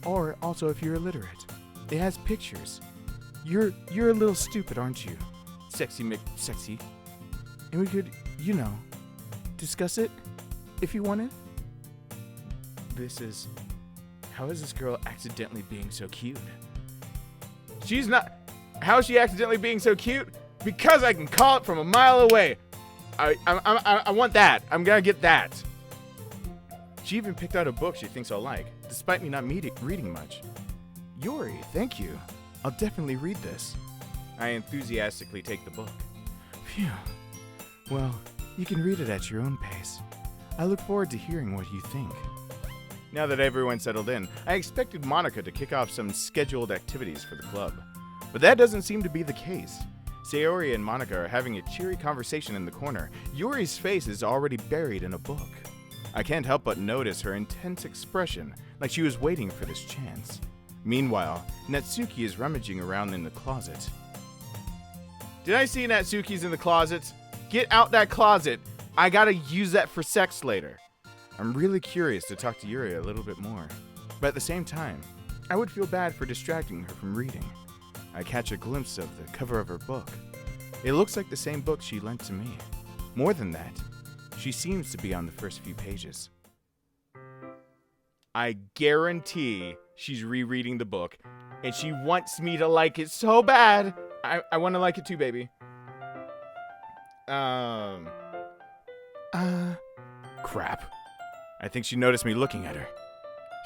Or also if you're illiterate. It has pictures. You're a little stupid, aren't you? Sexy McSexy. And we could, discuss it if you wanted. How is this girl accidentally being so cute? She's not. How is she accidentally being so cute? Because I can call it from a mile away. I want that. I'm gonna get that. She even picked out a book she thinks I'll like, despite me not reading much. Yuri, thank you. I'll definitely read this. I enthusiastically take the book. Phew. Well, you can read it at your own pace. I look forward to hearing what you think. Now that everyone's settled in, I expected Monica to kick off some scheduled activities for the club. But that doesn't seem to be the case. Sayori and Monica are having a cheery conversation in the corner. Yuri's face is already buried in a book. I can't help but notice her intense expression, like she was waiting for this chance. Meanwhile, Natsuki is rummaging around in the closet. Did I see Natsuki's in the closet? Get out that closet! I gotta use that for sex later. I'm really curious to talk to Yuri a little bit more, but at the same time, I would feel bad for distracting her from reading. I catch a glimpse of the cover of her book. It looks like the same book she lent to me. More than that, she seems to be on the first few pages. I guarantee she's rereading the book, and she wants me to like it so bad. I want to like it too, baby. Crap. I think she noticed me looking at her.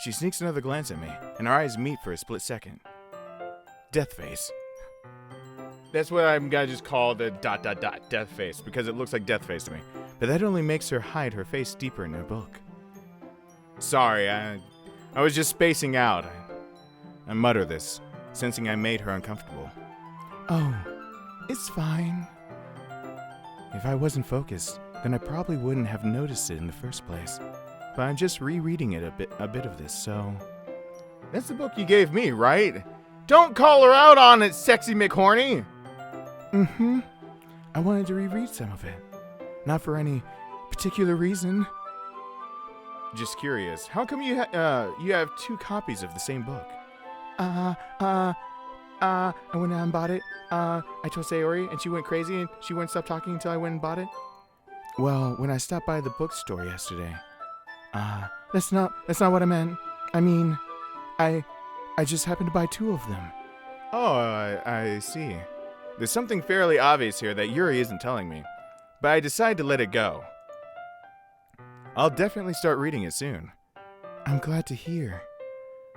She sneaks another glance at me, and our eyes meet for a split second. Death face. That's what I'm gonna just call the ... death face, because it looks like death face to me. But that only makes her hide her face deeper in her book. Sorry, I was just spacing out. I mutter this, sensing I made her uncomfortable. Oh, it's fine. If I wasn't focused, then I probably wouldn't have noticed it in the first place. But I'm just rereading it a bit of this, so... That's the book you gave me, right? Don't call her out on it, sexy McHorny! Mm-hmm. I wanted to reread some of it. Not for any particular reason. Just curious, how come you have two copies of the same book? I went out and bought it. I told Sayori, and she went crazy, and she wouldn't stop talking until I went and bought it. Well, when I stopped by the bookstore yesterday... That's not what I meant. I mean, I just happened to buy two of them. Oh, I see. There's something fairly obvious here that Yuri isn't telling me, but I decide to let it go. I'll definitely start reading it soon. I'm glad to hear.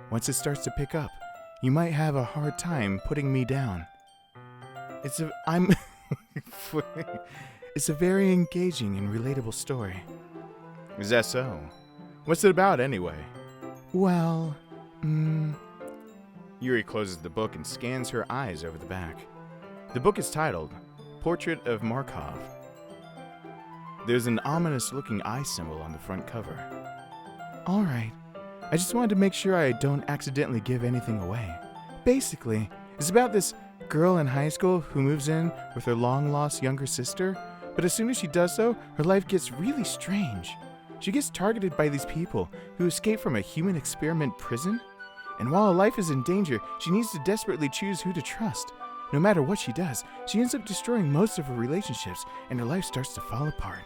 Once it starts to pick up, you might have a hard time putting me down. It's a very engaging and relatable story. Is that so? What's it about, anyway? Well, Yuri closes the book and scans her eyes over the back. The book is titled, Portrait of Markov. There's an ominous-looking eye symbol on the front cover. Alright, I just wanted to make sure I don't accidentally give anything away. Basically, it's about this girl in high school who moves in with her long-lost younger sister, but as soon as she does so, her life gets really strange. She gets targeted by these people who escape from a human experiment prison, and while her life is in danger, she needs to desperately choose who to trust. No matter what she does, she ends up destroying most of her relationships, and her life starts to fall apart.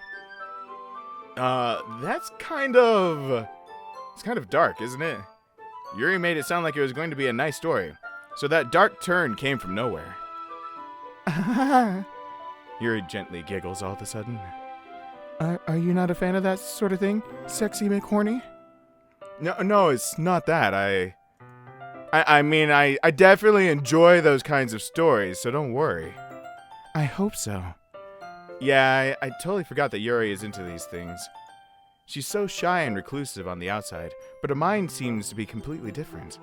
It's kind of dark, isn't it? Yuri made it sound like it was going to be a nice story, so that dark turn came from nowhere. Yuri gently giggles all of a sudden. Are you not a fan of that sort of thing, sexy McHorny? No, it's not that. I mean, I definitely enjoy those kinds of stories, so don't worry. I hope so. Yeah, I totally forgot that Yuri is into these things. She's so shy and reclusive on the outside, but her mind seems to be completely different.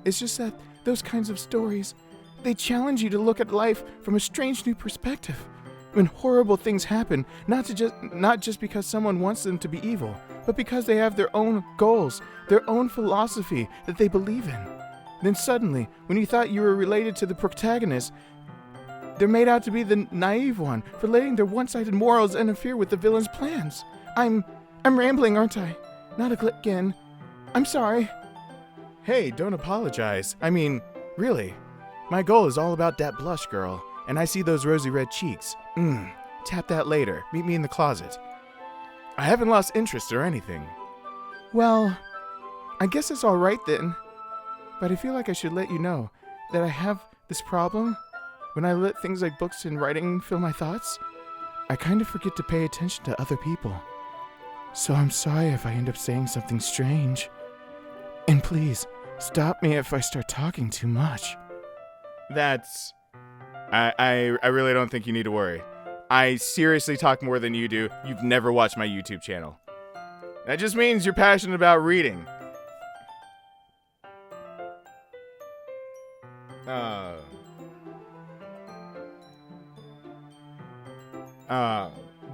It's just that those kinds of stories, they challenge you to look at life from a strange new perspective. When horrible things happen, not just because someone wants them to be evil, but because they have their own goals, their own philosophy that they believe in. Then suddenly, when you thought you were related to the protagonist, they're made out to be the naive one for letting their one-sided morals interfere with the villain's plans. I'm rambling, aren't I? Not again. I'm sorry. Hey, don't apologize. I mean, really. My goal is all about that blush, girl. And I see those rosy red cheeks. Tap that later. Meet me in the closet. I haven't lost interest or anything. Well, I guess it's alright then. But I feel like I should let you know that I have this problem. When I let things like books and writing fill my thoughts, I kind of forget to pay attention to other people. So I'm sorry if I end up saying something strange. And please, stop me if I start talking too much. That's... I really don't think you need to worry. I seriously talk more than you do. You've never watched my YouTube channel. That just means you're passionate about reading.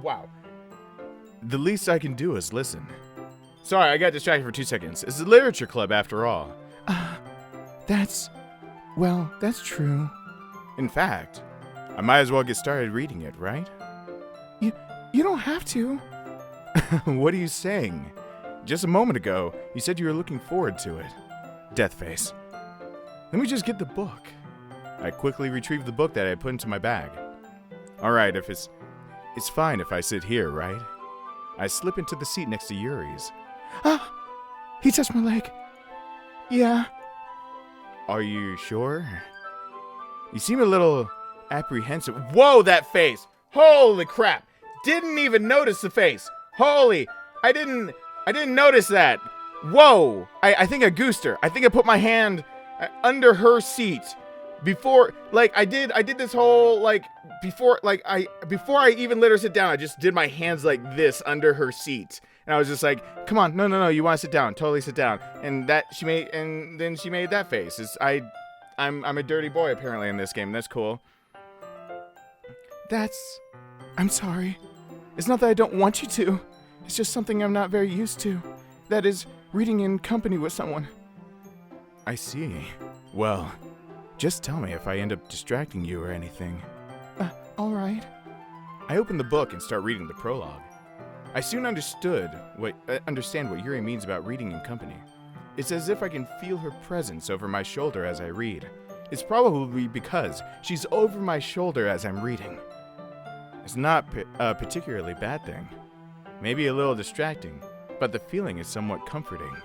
Wow. The least I can do is listen. Sorry, I got distracted for 2 seconds. It's a literature club after all. That's true. In fact, I might as well get started reading it, right? You don't have to. What are you saying? Just a moment ago, you said you were looking forward to it. Deathface. Let me just get the book. I quickly retrieved the book that I had put into my bag. Alright, if it's fine if I sit here, right? I slip into the seat next to Yuri's. He touched my leg. Yeah. Are you sure? You seem a little apprehensive. Whoa, that face! Holy crap! Didn't even notice the face. Holy, I didn't notice that. Whoa! I think I goosed her. I think I put my hand under her seat before, like, I did this whole, like, before I even let her sit down, I just did my hands like this under her seat. And I was just like, come on, no, you want to sit down, totally sit down. And then she made that face. I'm a dirty boy apparently in this game. That's cool. I'm sorry. It's not that I don't want you to. It's just something I'm not very used to. That is, reading in company with someone. I see. Well, just tell me if I end up distracting you or anything. Alright. I open the book and start reading the prologue. I soon understand what Yuri means about reading in company. It's as if I can feel her presence over my shoulder as I read. It's probably because she's over my shoulder as I'm reading. It's not a particularly bad thing. Maybe a little distracting, but the feeling is somewhat comforting.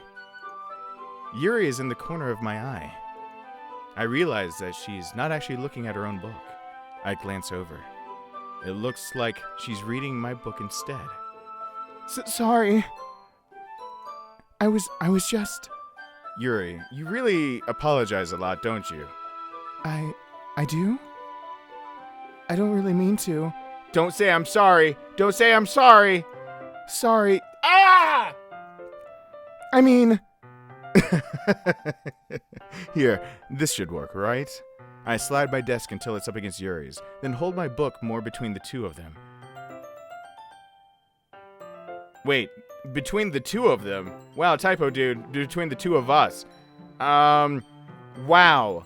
Yuri is in the corner of my eye. I realize that she's not actually looking at her own book. I glance over. It looks like she's reading my book instead. Sorry. I was just... Yuri, you really apologize a lot, don't you? I do? I don't really mean to. Don't say I'm sorry. Don't say I'm sorry. Sorry. Ah! I mean... Here, this should work, right? I slide my desk until it's up against Yuri's, then hold my book more between the two of them. Wait, between the two of them? Wow, typo, dude. Between the two of us. Wow.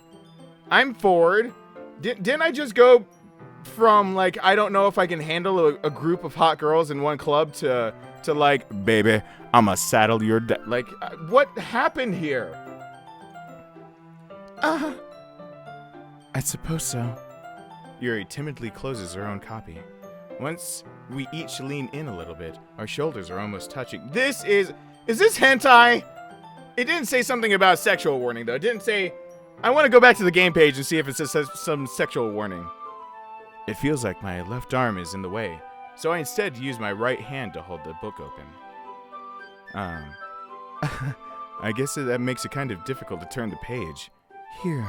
I'm forward. Didn't I just go from, like, I don't know if I can handle a group of hot girls in one club to like, baby, I'ma saddle your like, what happened here? I suppose so. Yuri timidly closes her own copy. Once we each lean in a little bit, our shoulders are almost touching. Is this hentai? It didn't say something about sexual warning, though. It didn't say... I want to go back to the game page and see if it says some sexual warning. It feels like my left arm is in the way, so I instead use my right hand to hold the book open. I guess that makes it kind of difficult to turn the page. Here.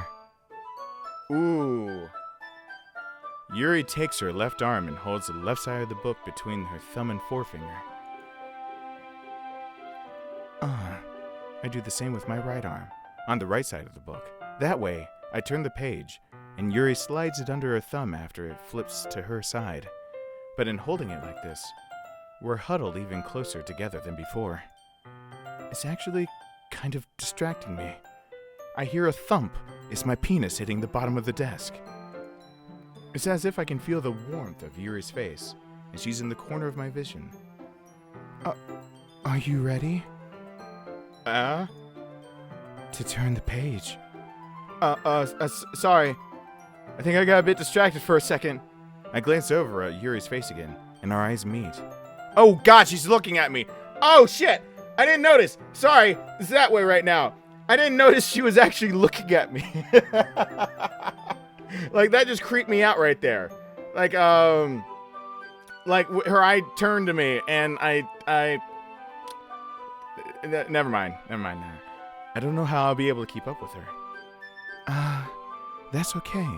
Ooh. Yuri takes her left arm and holds the left side of the book between her thumb and forefinger. I do the same with my right arm, on the right side of the book. That way, I turn the page, and Yuri slides it under her thumb after it flips to her side. But in holding it like this, we're huddled even closer together than before. It's actually kind of distracting me. I hear a thump as my penis hitting the bottom of the desk. It's as if I can feel the warmth of Yuri's face, and she's in the corner of my vision. Are you ready? to turn the page. Sorry. I think I got a bit distracted for a second. I glance over at Yuri's face again, and our eyes meet. Oh God, she's looking at me. Oh shit! I didn't notice. Sorry, it's that way right now. I didn't notice she was actually looking at me. Like, that just creeped me out right there. Like, her eye turned to me, and never mind. I don't know how I'll be able to keep up with her. That's okay.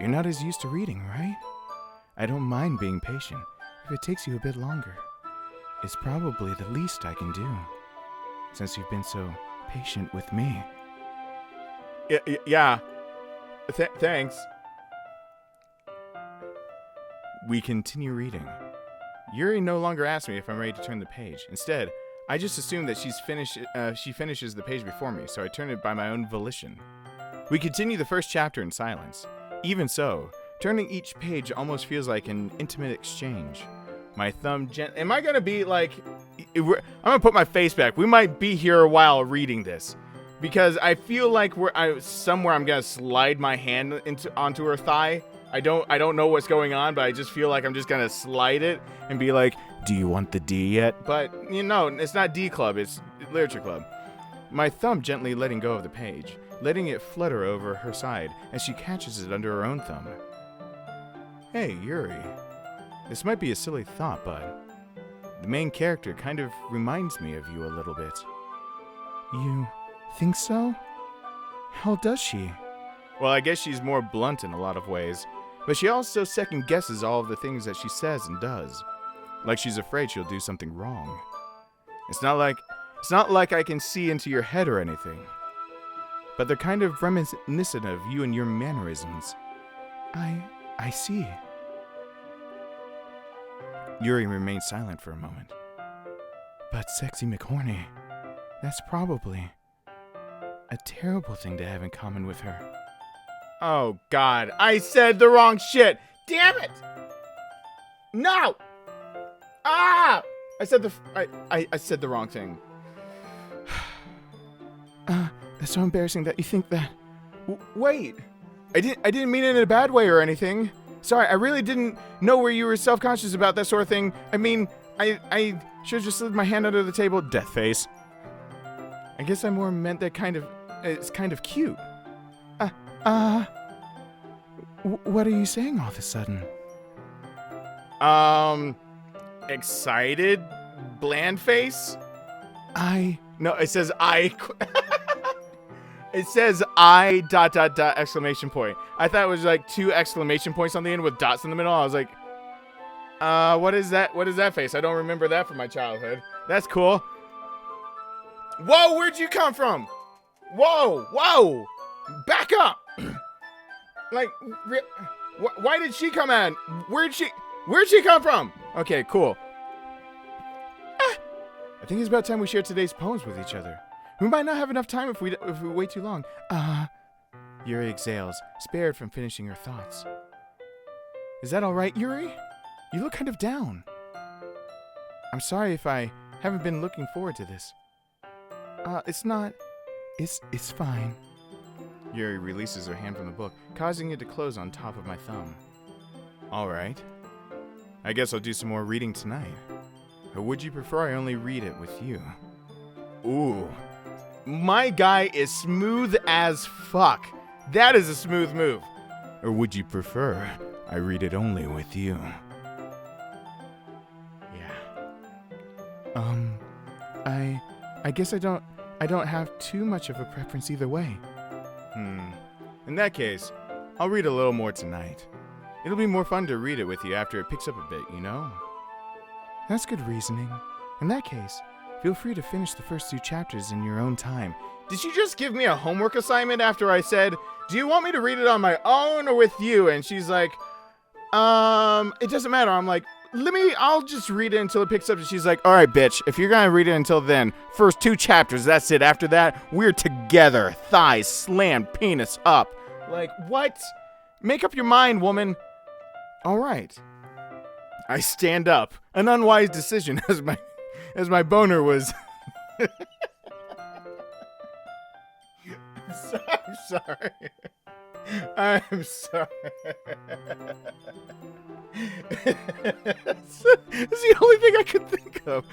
You're not as used to reading, right? I don't mind being patient if it takes you a bit longer. It's probably the least I can do, since you've been so patient with me. Yeah. Thanks. We continue reading. Yuri no longer asks me if I'm ready to turn the page. Instead, I just assume that she finishes the page before me, so I turn it by my own volition. We continue the first chapter in silence. Even so, turning each page almost feels like an intimate exchange. My thumb am I gonna be like... I'm gonna put my face back. We might be here a while reading this. Because I feel like somewhere I'm gonna slide my hand onto her thigh. I don't know what's going on, but I just feel like I'm just gonna slide it and be like, "Do you want the D yet?" But it's not D Club, it's Literature Club. My thumb gently letting go of the page, letting it flutter over her side as she catches it under her own thumb. Hey, Yuri. This might be a silly thought, but the main character kind of reminds me of you a little bit. You think so? How does she? Well, I guess she's more blunt in a lot of ways, but she also second guesses all of the things that she says and does. Like she's afraid she'll do something wrong. It's not like I can see into your head or anything, but they're kind of reminiscent of you and your mannerisms. I see. Yuri remains silent for a moment. But Sexy McHorny, that's probably a terrible thing to have in common with her. Oh God, I said the wrong shit. Damn it! No! Ah! I said the wrong thing. That's so embarrassing that you think that. Wait. I didn't mean it in a bad way or anything. Sorry, I really didn't know where you were self-conscious about that sort of thing. I mean, I should have just slid my hand under the table. Death face. I guess I more meant that it's kind of cute. What are you saying all of a sudden? Excited? Bland face? No, it says it says I ... exclamation point. I thought it was like 2 exclamation points on the end with dots in the middle. I was like, what is that? What is that face? I don't remember that from my childhood. That's cool. Whoa, where'd you come from? Whoa, back up. Like, why did she come in? Where'd she come from? Okay, cool. I think it's about time we share today's poems with each other. We might not have enough time if we wait too long. Yuri exhales, spared from finishing her thoughts. Is that all right, Yuri? You look kind of down. I'm sorry if I haven't been looking forward to this. It's not. It's fine. Yuri releases her hand from the book, causing it to close on top of my thumb. All right. I guess I'll do some more reading tonight. Or would you prefer I only read it with you? Ooh. My guy is smooth as fuck. That is a smooth move. Or would you prefer I read it only with you? Yeah. I guess I don't have too much of a preference either way. In that case, I'll read a little more tonight. It'll be more fun to read it with you after it picks up a bit, you know? That's good reasoning. In that case, feel free to finish the first 2 chapters in your own time. Did you just give me a homework assignment after I said, do you want me to read it on my own or with you? And she's like, it doesn't matter. I'm like, I'll just read it until it picks up. And she's like, all right, bitch, if you're gonna read it until then, first 2 chapters, that's it. After that, we're together. Thighs slammed, penis up. Like, what? Make up your mind, woman. All right. I stand up. An unwise decision as my boner was I'm sorry. I'm sorry. That's the only thing I could think of.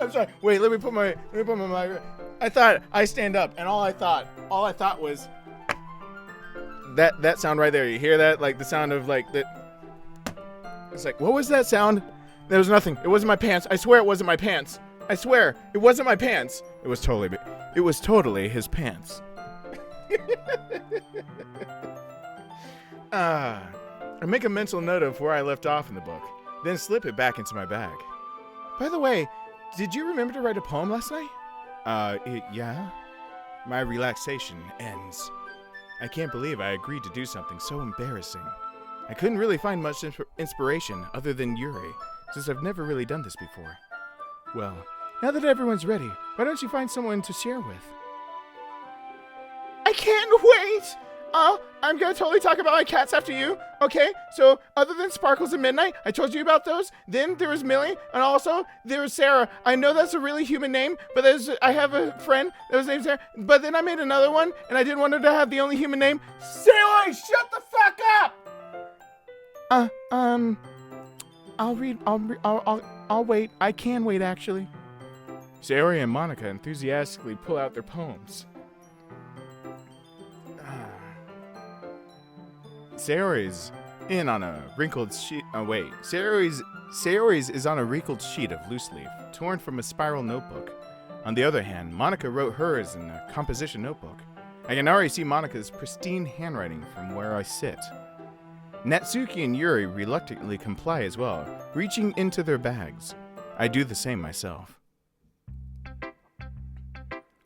I'm sorry. Wait, let me put my mic. I thought I stand up, and all I thought was that sound right there. You hear that? Like the sound of like that. It's like, what was that sound? There was nothing. It wasn't my pants. I swear it wasn't my pants. I swear it wasn't my pants. It was totally his pants. I make a mental note of where I left off in the book, then slip it back into my bag. By the way, did you remember to write a poem last night? Yeah. My relaxation ends. I can't believe I agreed to do something so embarrassing. I couldn't really find much inspiration other than Yuri, since I've never really done this before. Well, now that everyone's ready, why don't you find someone to share with? I can't wait! I'm gonna totally talk about my cats after you, okay? So, other than Sparkles and Midnight, I told you about those. Then there was Millie, and also there was Sarah. I know that's a really human name, but I have a friend that was named Sarah. But then I made another one, and I didn't want her to have the only human name. Sarah, shut the fuck up! I'll wait. I can wait, actually. Sayori and Monica enthusiastically pull out their poems. Sayori's in on a wrinkled sheet. Sayori's is on a wrinkled sheet of loose leaf, torn from a spiral notebook. On the other hand, Monica wrote hers in a composition notebook. I can already see Monica's pristine handwriting from where I sit. Natsuki and Yuri reluctantly comply as well, reaching into their bags. I do the same myself.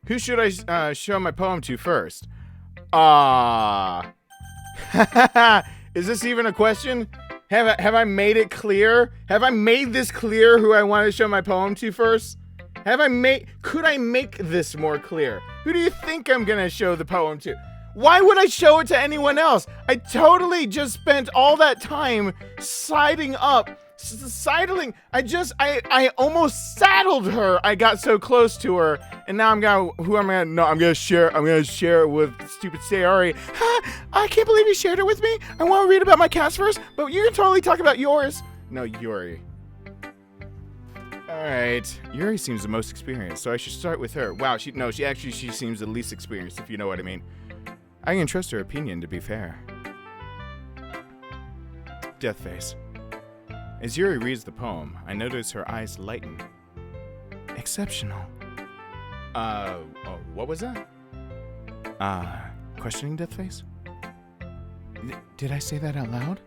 Who should I show my poem to first? Is this even a question? Have I made it clear? Have I made this clear who I want to show my poem to first? Could I make this more clear? Who do you think I'm gonna show the poem to? Why would I show it to anyone else? I totally just spent all that time sidling. I almost saddled her. I got so close to her, and now I'm gonna share it with stupid Sayori. I can't believe you shared it with me. I want to read about my cats first, but you can totally talk about yours. No, Yuri. All right, Yuri seems the most experienced, so I should start with her. Wow, she seems the least experienced, if you know what I mean. I can trust her opinion, to be fair. Deathface. As Yuri reads the poem, I notice her eyes lighten. Exceptional. What was that? Questioning Deathface? Did I say that out loud?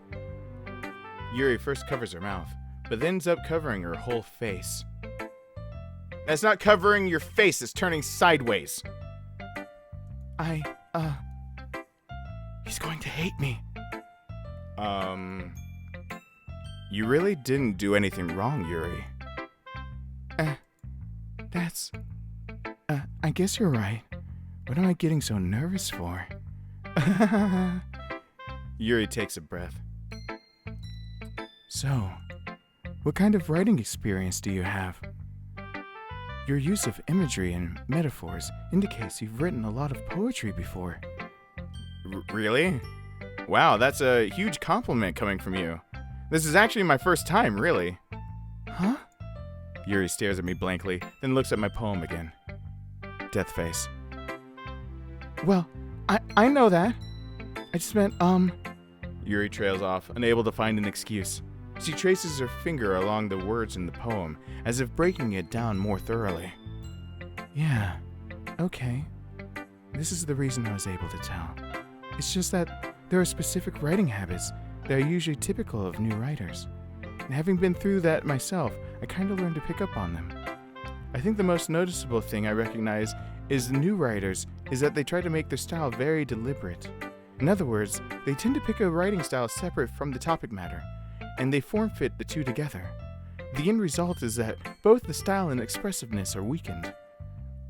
Yuri first covers her mouth, but then ends up covering her whole face. That's not covering your face, it's turning sideways. He's going to hate me. You really didn't do anything wrong, Yuri. I guess you're right. What am I getting so nervous for? Yuri takes a breath. So, what kind of writing experience do you have? Your use of imagery and metaphors indicates you've written a lot of poetry before. Really? Wow, that's a huge compliment coming from you. This is actually my first time, really. Huh? Yuri stares at me blankly, then looks at my poem again. Deathface. Well, I know that. I just meant, Yuri trails off, unable to find an excuse. She traces her finger along the words in the poem, as if breaking it down more thoroughly. Yeah, okay. This is the reason I was able to tell. It's just that there are specific writing habits that are usually typical of new writers. And having been through that myself, I kind of learned to pick up on them. I think the most noticeable thing I recognize is the new writers is that they try to make their style very deliberate. In other words, they tend to pick a writing style separate from the topic matter, and they form-fit the two together. The end result is that both the style and expressiveness are weakened.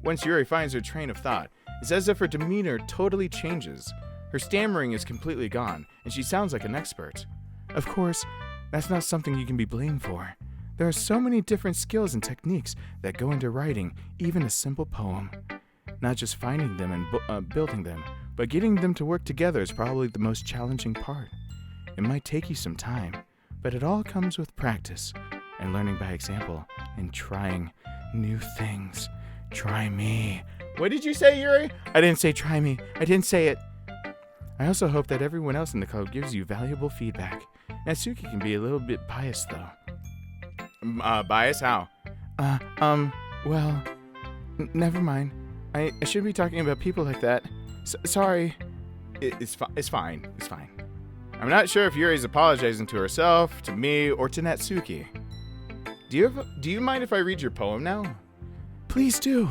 Once Yuri finds her train of thought, it's as if her demeanor totally changes. Her stammering is completely gone, and she sounds like an expert. Of course, that's not something you can be blamed for. There are so many different skills and techniques that go into writing even a simple poem. Not just finding them and building them, but getting them to work together is probably the most challenging part. It might take you some time, but it all comes with practice and learning by example and trying new things. Try me. What did you say, Yuri? I didn't say try me. I didn't say it. I also hope that everyone else in the club gives you valuable feedback. Natsuki can be a little bit biased, though. Bias? How? Well, never mind. I shouldn't be talking about people like that. Sorry. It's fine. It's fine. I'm not sure if Yuri's apologizing to herself, to me, or to Natsuki. Do you mind if I read your poem now? Please do.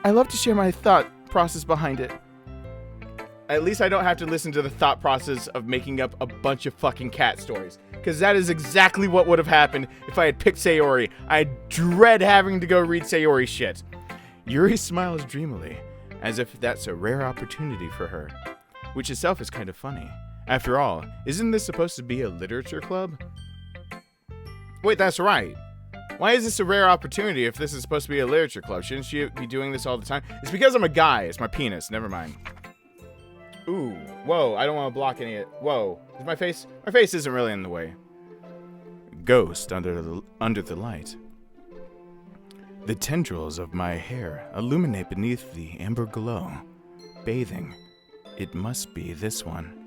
I love to share my thought process behind it. At least I don't have to listen to the thought process of making up a bunch of fucking cat stories. Because that is exactly what would have happened if I had picked Sayori. I dread having to go read Sayori shit. Yuri smiles dreamily, as if that's a rare opportunity for her, which itself is kind of funny. After all, isn't this supposed to be a literature club? Wait, that's right. Why is this a rare opportunity if this is supposed to be a literature club? Shouldn't you be doing this all the time? It's because I'm a guy. It's my penis. Never mind. Ooh. Whoa. I don't want to block any of it. Whoa. Is my face isn't really in the way. Ghost under the light. The tendrils of my hair illuminate beneath the amber glow. Bathing. It must be this one.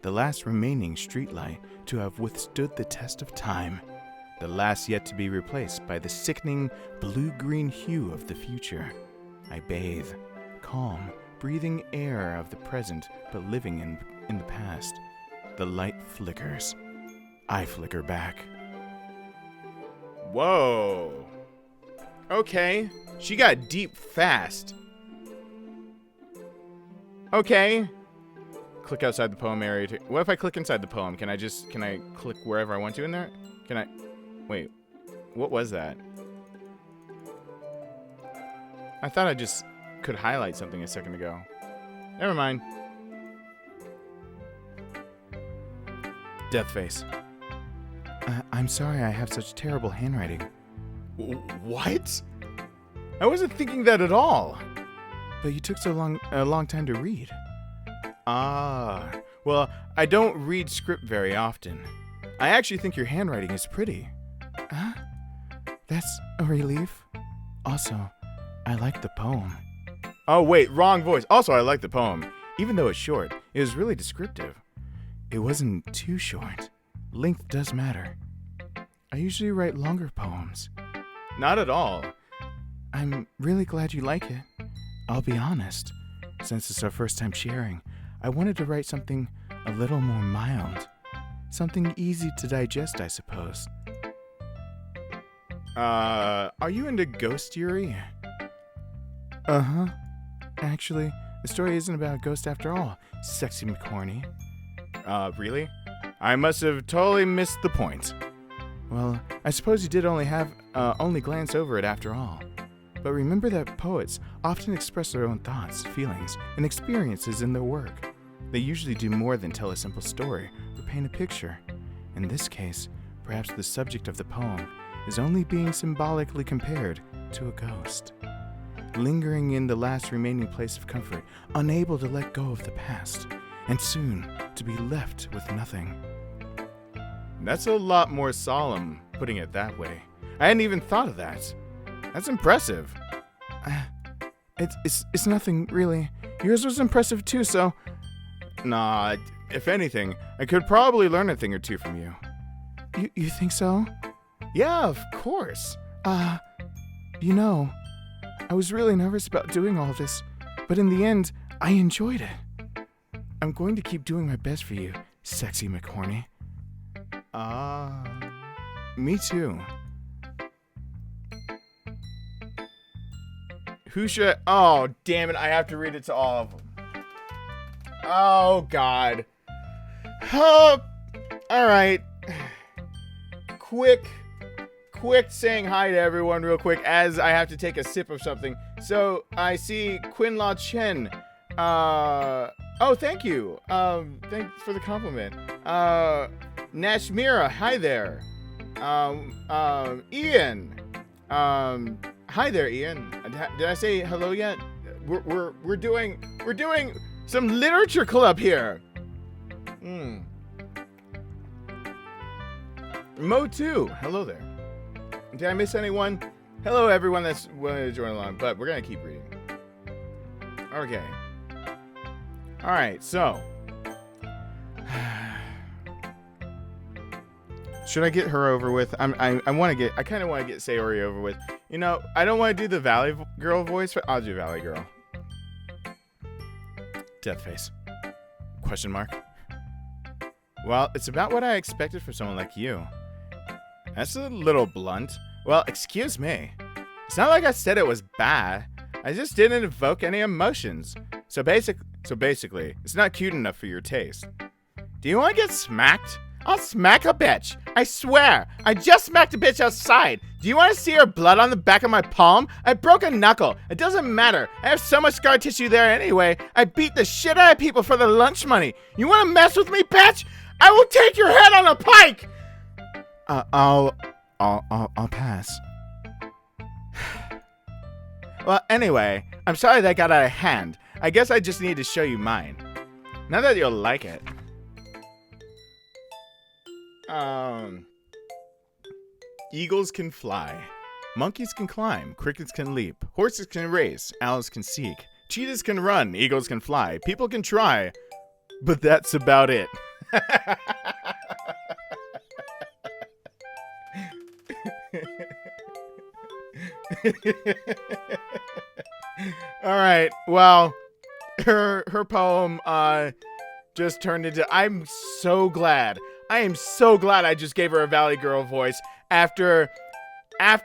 The last remaining streetlight to have withstood the test of time. The last yet to be replaced by the sickening blue-green hue of the future. I bathe, calm, breathing air of the present but living in the past. The light flickers. I flicker back. Whoa. Okay. She got deep fast. Okay. Click outside the poem area. What if I click inside the poem? Can I click wherever I want to in there? Can I? Wait. What was that? I thought I just could highlight something a second ago. Never mind. Death face. I'm sorry I have such terrible handwriting. What? I wasn't thinking that at all. But you took a long time to read. Ah. Well, I don't read script very often. I actually think your handwriting is pretty. Huh? That's a relief. Also, I like the poem. Oh, wait, wrong voice. Also, I like the poem. Even though it's short, it was really descriptive. It wasn't too short. Length does matter. I usually write longer poems. Not at all. I'm really glad you like it. I'll be honest. Since it's our first time sharing, I wanted to write something a little more mild. Something easy to digest, I suppose. Are you into Ghost Yuri? Uh-huh. Actually, the story isn't about a ghost after all, sexy McCorney. Really? I must have totally missed the point. Well, I suppose you did only glance over it after all. But remember that poets often express their own thoughts, feelings, and experiences in their work. They usually do more than tell a simple story or paint a picture. In this case, perhaps the subject of the poem is only being symbolically compared to a ghost. Lingering in the last remaining place of comfort, unable to let go of the past, and soon to be left with nothing. That's a lot more solemn, putting it that way. I hadn't even thought of that. That's impressive. It's nothing, really. Yours was impressive too, so... Nah, if anything, I could probably learn a thing or two from you. You think so? Yeah, of course. You know, I was really nervous about doing all this, but in the end, I enjoyed it. I'm going to keep doing my best for you, sexy McCorney. Me too. Who should... Oh, damn it, I have to read it to all of them. Oh, God. Oh, alright. Quick saying hi to everyone real quick as I have to take a sip of something. So, I see Quinn La Chen. Oh, thank you. Thanks for the compliment. Nashmira, hi there. Ian. Hi there, Ian. Did I say hello yet? We're doing some literature club here. Mo too. Hello there. Did I miss anyone? Hello, everyone that's willing to join along, but we're gonna keep reading. Okay. All right. So, should I get her over with? I kind of want to get Sayori over with. You know, I don't want to do the Valley Girl voice, but I'll do Valley Girl. Death face. Question mark. Well, it's about what I expected from someone like you. That's a little blunt. Well, excuse me. It's not like I said it was bad. I just didn't evoke any emotions. So basically, it's not cute enough for your taste. Do you want to get smacked? I'll smack a bitch. I swear. I just smacked a bitch outside. Do you want to see her blood on the back of my palm? I broke a knuckle. It doesn't matter. I have so much scar tissue there anyway. I beat the shit out of people for their lunch money. You want to mess with me, bitch? I will take your head on a pike. I'll pass. Well, anyway, I'm sorry that got out of hand. I guess I just need to show you mine. Now that you'll like it. Eagles can fly. Monkeys can climb. Crickets can leap. Horses can race. Owls can seek. Cheetahs can run. Eagles can fly. People can try. But that's about it. All right. Well, her poem just turned into. I am so glad I just gave her a Valley Girl voice after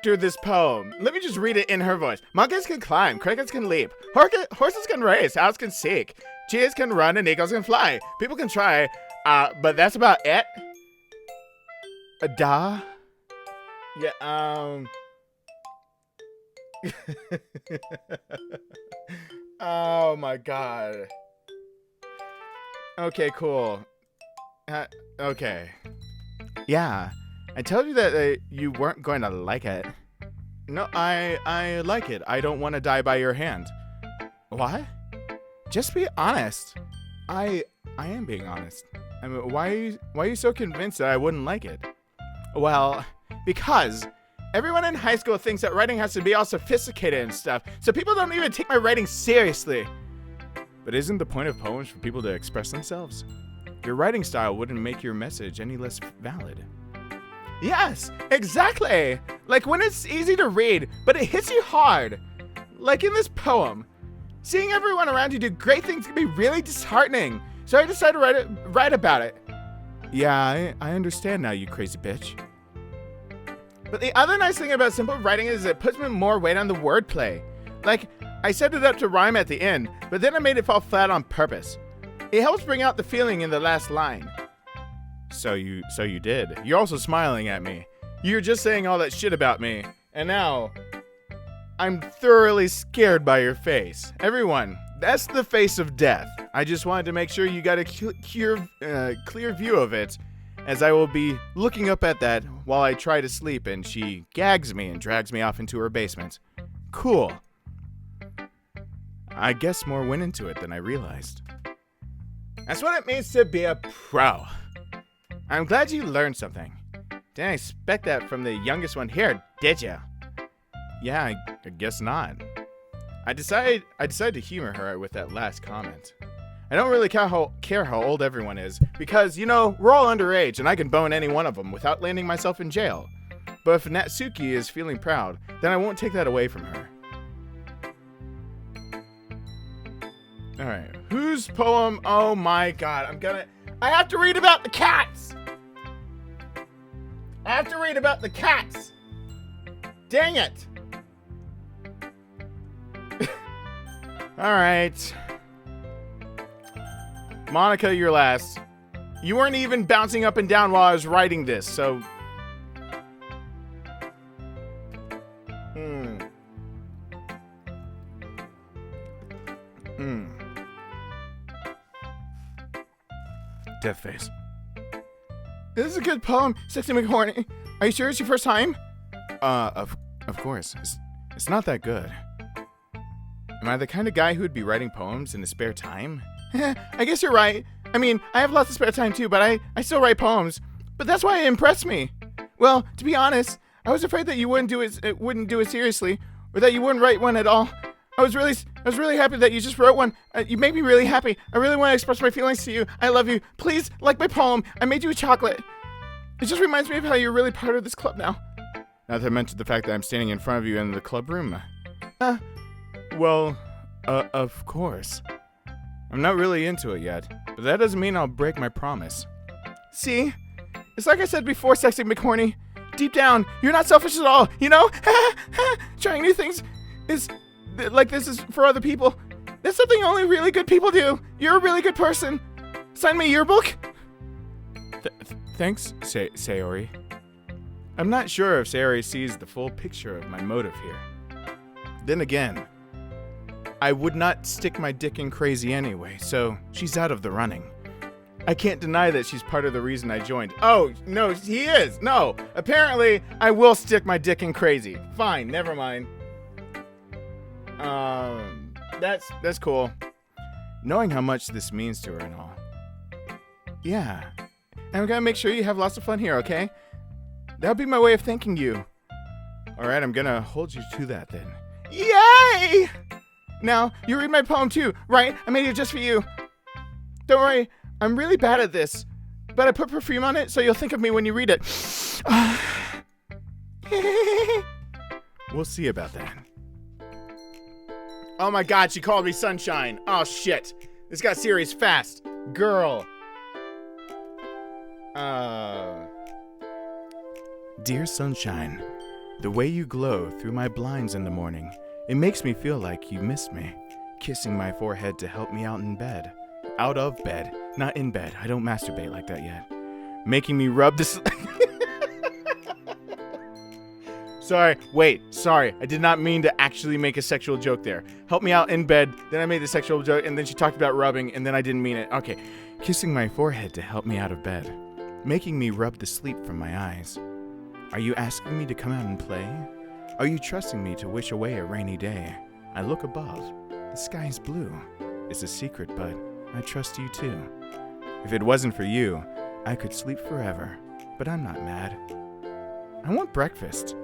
this poem. Let me just read it in her voice. Monkeys can climb, crickets can leap, horses can race, owls can seek, cheetahs can run, and eagles can fly. People can try, but that's about it. Yeah. Oh my god. Okay, cool. Okay. Yeah. I told you that you weren't going to like it. No, I like it. I don't want to die by your hand. What? Just be honest. I am being honest. I mean, why are you so convinced that I wouldn't like it? Well, because everyone in high school thinks that writing has to be all sophisticated and stuff, so people don't even take my writing seriously. But isn't the point of poems for people to express themselves? Your writing style wouldn't make your message any less valid. Yes, exactly! Like when it's easy to read, but it hits you hard. Like in this poem. Seeing everyone around you do great things can be really disheartening, so I decided to write about it. Yeah, I understand now, you crazy bitch. But the other nice thing about simple writing is it puts me more weight on the wordplay. Like, I set it up to rhyme at the end, but then I made it fall flat on purpose. It helps bring out the feeling in the last line. So you did. You're also smiling at me. You're just saying all that shit about me, and now I'm thoroughly scared by your face. Everyone, that's the face of death. I just wanted to make sure you got a clear view of it, as I will be looking up at that while I try to sleep and she gags me and drags me off into her basement. Cool. I guess more went into it than I realized. That's what it means to be a pro. I'm glad you learned something. Didn't expect that from the youngest one here, did you? Yeah, I guess not. I decided to humor her with that last comment. I don't really care how old everyone is, because, you know, we're all underage and I can bone any one of them without landing myself in jail. But if Natsuki is feeling proud, then I won't take that away from her. Alright, whose poem? Oh my god, I have to read about the cats! I have to read about the cats! Dang it! Alright. Monica, you're last. You weren't even bouncing up and down while I was writing this, so... Death face. This is a good poem, Sexy McHorny. Are you sure it's your first time? Of course. It's not that good. Am I the kind of guy who would be writing poems in his spare time? I guess you're right. I mean, I have lots of spare time too, but I still write poems. But that's why it impressed me. Well, to be honest, I was afraid that you wouldn't do it seriously, or that you wouldn't write one at all. I was really happy that you just wrote one. You make me really happy. I really want to express my feelings to you. I love you. Please, like my poem. I made you a chocolate. It just reminds me of how you're really part of this club now. Not to mention the fact that I'm standing in front of you in the club room. Well, of course. I'm not really into it yet, but that doesn't mean I'll break my promise. See? It's like I said before, Sexy McHorny. Deep down, you're not selfish at all, you know? Trying new things is like this is for other people. That's something only really good people do. You're a really good person. Sign my yearbook. Thanks, Sayori. I'm not sure if Sayori sees the full picture of my motive here. Then again, I would not stick my dick in crazy anyway, so she's out of the running. I can't deny that she's part of the reason I joined. Oh, no, he is. No, apparently I will stick my dick in crazy. Fine, never mind. That's cool. Knowing how much this means to her and all. Yeah, and I'm gonna make sure you have lots of fun here, okay? That'll be my way of thanking you. Alright, I'm gonna hold you to that then. Yay! Now, you read my poem too, right? I made it just for you. Don't worry, I'm really bad at this, but I put perfume on it so you'll think of me when you read it. We'll see about that. Oh my god, she called me Sunshine. Oh shit. This got serious fast. Girl. Dear Sunshine, the way you glow through my blinds in the morning, it makes me feel like you miss me. Kissing my forehead to help me out in bed. Out of bed, not in bed. I don't masturbate like that yet. Making me rub this... Sorry. I did not mean to actually make a sexual joke there. Help me out in bed, then I made the sexual joke, and then she talked about rubbing, and then I didn't mean it. Okay. Kissing my forehead to help me out of bed. Making me rub the sleep from my eyes. Are you asking me to come out and play? Are you trusting me to wish away a rainy day? I look above. The sky is blue. It's a secret, but I trust you too. If it wasn't for you, I could sleep forever, but I'm not mad. I want breakfast.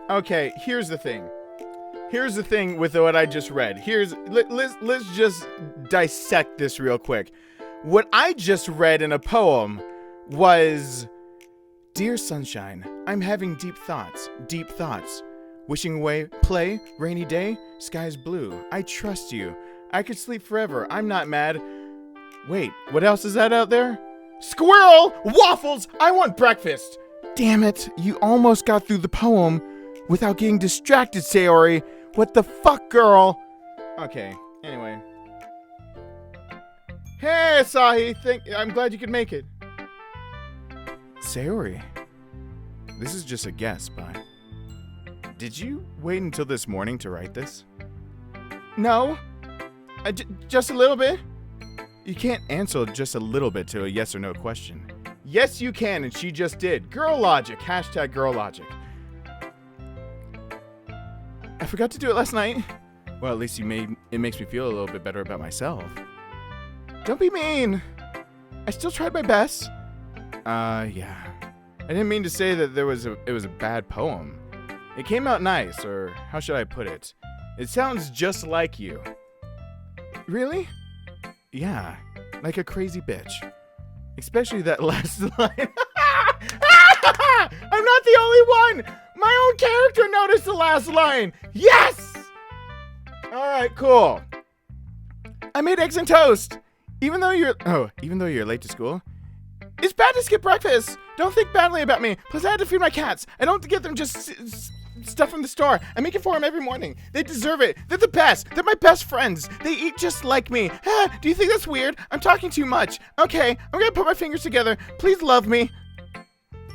Okay, here's the thing. Here's the thing with what I just read. Let's just dissect this real quick. What I just read in a poem was, Dear Sunshine, I'm having deep thoughts. Wishing away, play, rainy day, sky's blue. I trust you. I could sleep forever. I'm not mad. Wait, what else is that out there? Squirrel! Waffles! I want breakfast! Damn it, you almost got through the poem without getting distracted, Sayori. What the fuck, girl? Okay, anyway. Hey, Asahi, I'm glad you could make it. Sayori, this is just a guess, but did you wait until this morning to write this? No, just a little bit. You can't answer just a little bit to a yes or no question. Yes, you can, and she just did. Girl logic. Hashtag girl logic. I forgot to do it last night. Well, at least it makes me feel a little bit better about myself. Don't be mean. I still tried my best. Yeah. I didn't mean to say that it was a bad poem. It came out nice, or how should I put it? It sounds just like you. Really? Yeah, like a crazy bitch. Especially that last line. I'm not the only one! My own character noticed the last line! Yes! Alright, cool. I made eggs and toast. Even though you're late to school? It's bad to skip breakfast. Don't think badly about me. Plus, I had to feed my cats. I don't get them just stuff from the store. I make it for them every morning. They deserve it. They're the best. They're my best friends. They eat just like me. Do you think that's weird? I'm talking too much. Okay, I'm gonna put my fingers together. Please love me.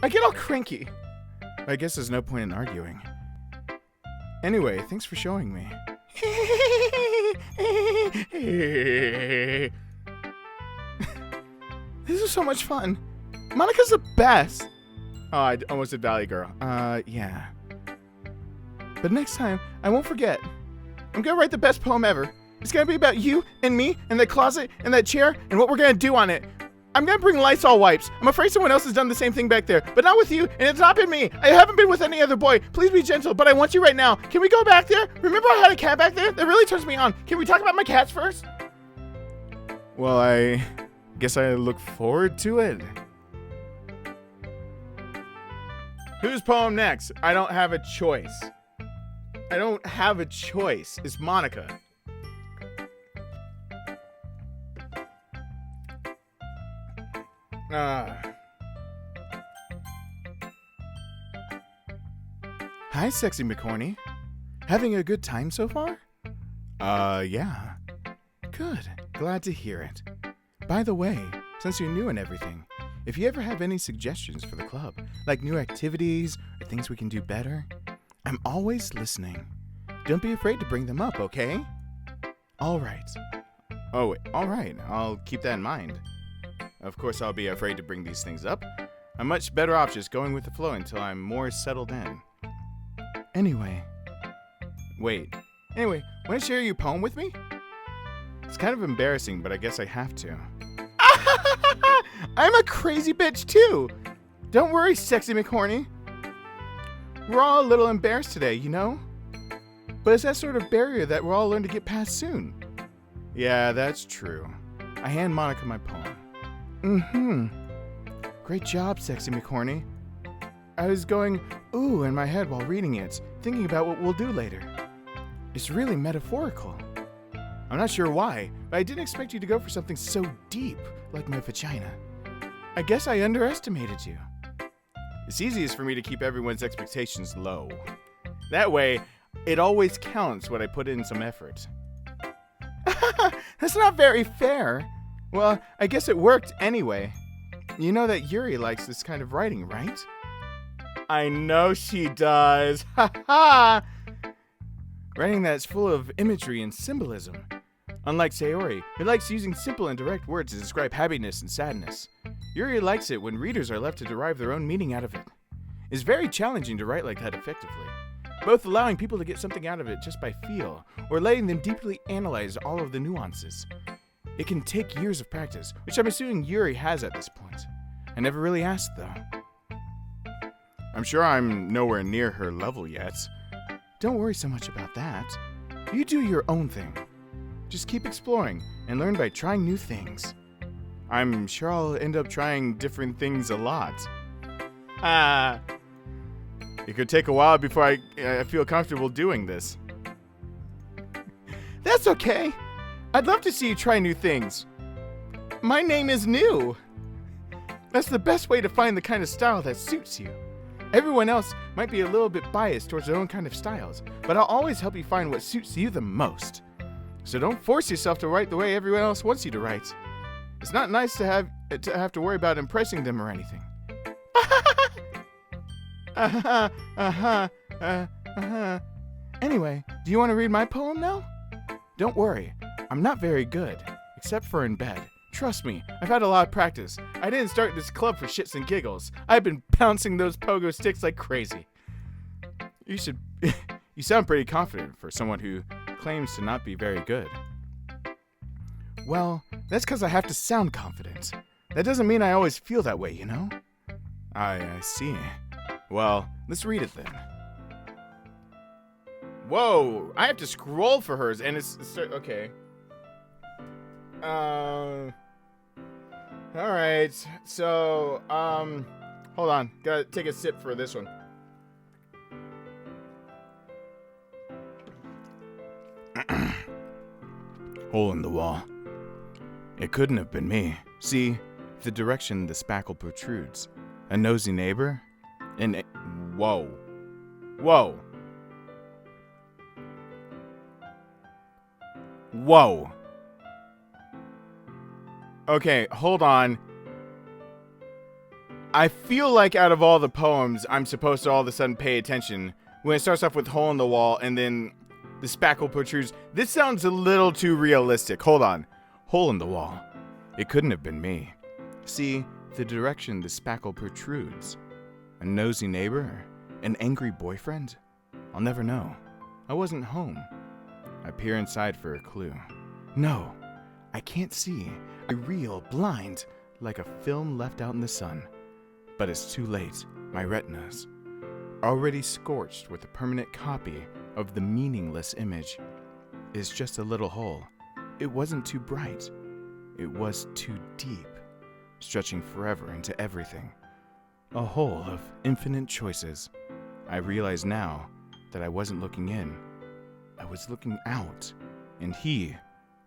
I get all cranky. I guess there's no point in arguing. Anyway, thanks for showing me. This is so much fun. Monica's the best. Oh, I almost did Valley Girl. Yeah. But next time, I won't forget. I'm gonna write the best poem ever. It's gonna be about you and me and that closet and that chair and what we're gonna do on it. I'm gonna bring Lysol wipes. I'm afraid someone else has done the same thing back there, but not with you, and it's not been me. I haven't been with any other boy. Please be gentle, but I want you right now. Can we go back there? Remember I had a cat back there? That really turns me on. Can we talk about my cats first? Well, I guess I look forward to it. Whose poem next? I don't have a choice. I don't have a choice. It's Monica. Hi, Sexy McCorney. Having a good time so far? Yeah. Good. Glad to hear it. By the way, since you're new and everything, if you ever have any suggestions for the club, like new activities or things we can do better, I'm always listening. Don't be afraid to bring them up, okay? All right. Oh, wait. All right. I'll keep that in mind. Of course, I'll be afraid to bring these things up. I'm much better off just going with the flow until I'm more settled in. Anyway, want to share your poem with me? It's kind of embarrassing, but I guess I have to. I'm a crazy bitch too. Don't worry, Sexy McCorney. We're all a little embarrassed today, you know? But it's that sort of barrier that we'll all learn to get past soon. Yeah, that's true. I hand Monica my poem. Great job, Sexy McCorney. I was going, ooh, in my head while reading it, thinking about what we'll do later. It's really metaphorical. I'm not sure why, but I didn't expect you to go for something so deep, like my vagina. I guess I underestimated you. It's easiest for me to keep everyone's expectations low. That way, it always counts when I put in some effort. That's not very fair. Well, I guess it worked anyway. You know that Yuri likes this kind of writing, right? I know she does. Ha ha! Writing that's full of imagery and symbolism. Unlike Sayori, who likes using simple and direct words to describe happiness and sadness, Yuri likes it when readers are left to derive their own meaning out of it. It's very challenging to write like that effectively, both allowing people to get something out of it just by feel, or letting them deeply analyze all of the nuances. It can take years of practice, which I'm assuming Yuri has at this point. I never really asked, though. I'm sure I'm nowhere near her level yet. Don't worry so much about that. You do your own thing. Just keep exploring and learn by trying new things. I'm sure I'll end up trying different things a lot. It could take a while before I feel comfortable doing this. That's okay. I'd love to see you try new things. My name is New. That's the best way to find the kind of style that suits you. Everyone else might be a little bit biased towards their own kind of styles, but I'll always help you find what suits you the most. So don't force yourself to write the way everyone else wants you to write. It's not nice to have to worry about impressing them or anything. Anyway, do you want to read my poem now? Don't worry, I'm not very good, except for in bed. Trust me, I've had a lot of practice. I didn't start this club for shits and giggles. I've been bouncing those pogo sticks like crazy. You sound pretty confident for someone who claims to not be very good. Well, that's because I have to sound confident. That doesn't mean I always feel that way, you know? I see. Well, let's read it then. Whoa, I have to scroll for hers, and it's okay. All right. So, hold on. Gotta take a sip for this one. Hole in the wall. It couldn't have been me. See, the direction the spackle protrudes. A nosy neighbor? Whoa. Whoa. Whoa. Okay, hold on. I feel like out of all the poems, I'm supposed to all of a sudden pay attention when it starts off with hole in the wall and then the spackle protrudes. This sounds a little too realistic. Hold on. Hole in the wall. It couldn't have been me. See, the direction the spackle protrudes. A nosy neighbor? An angry boyfriend? I'll never know. I wasn't home. I peer inside for a clue. No, I can't see. I reel blind like a film left out in the sun. But it's too late. My retinas, already scorched with a permanent copy of the meaningless image, is just a little hole. It wasn't too bright. It was too deep, stretching forever into everything. A hole of infinite choices. I realize now that I wasn't looking in. I was looking out, and he,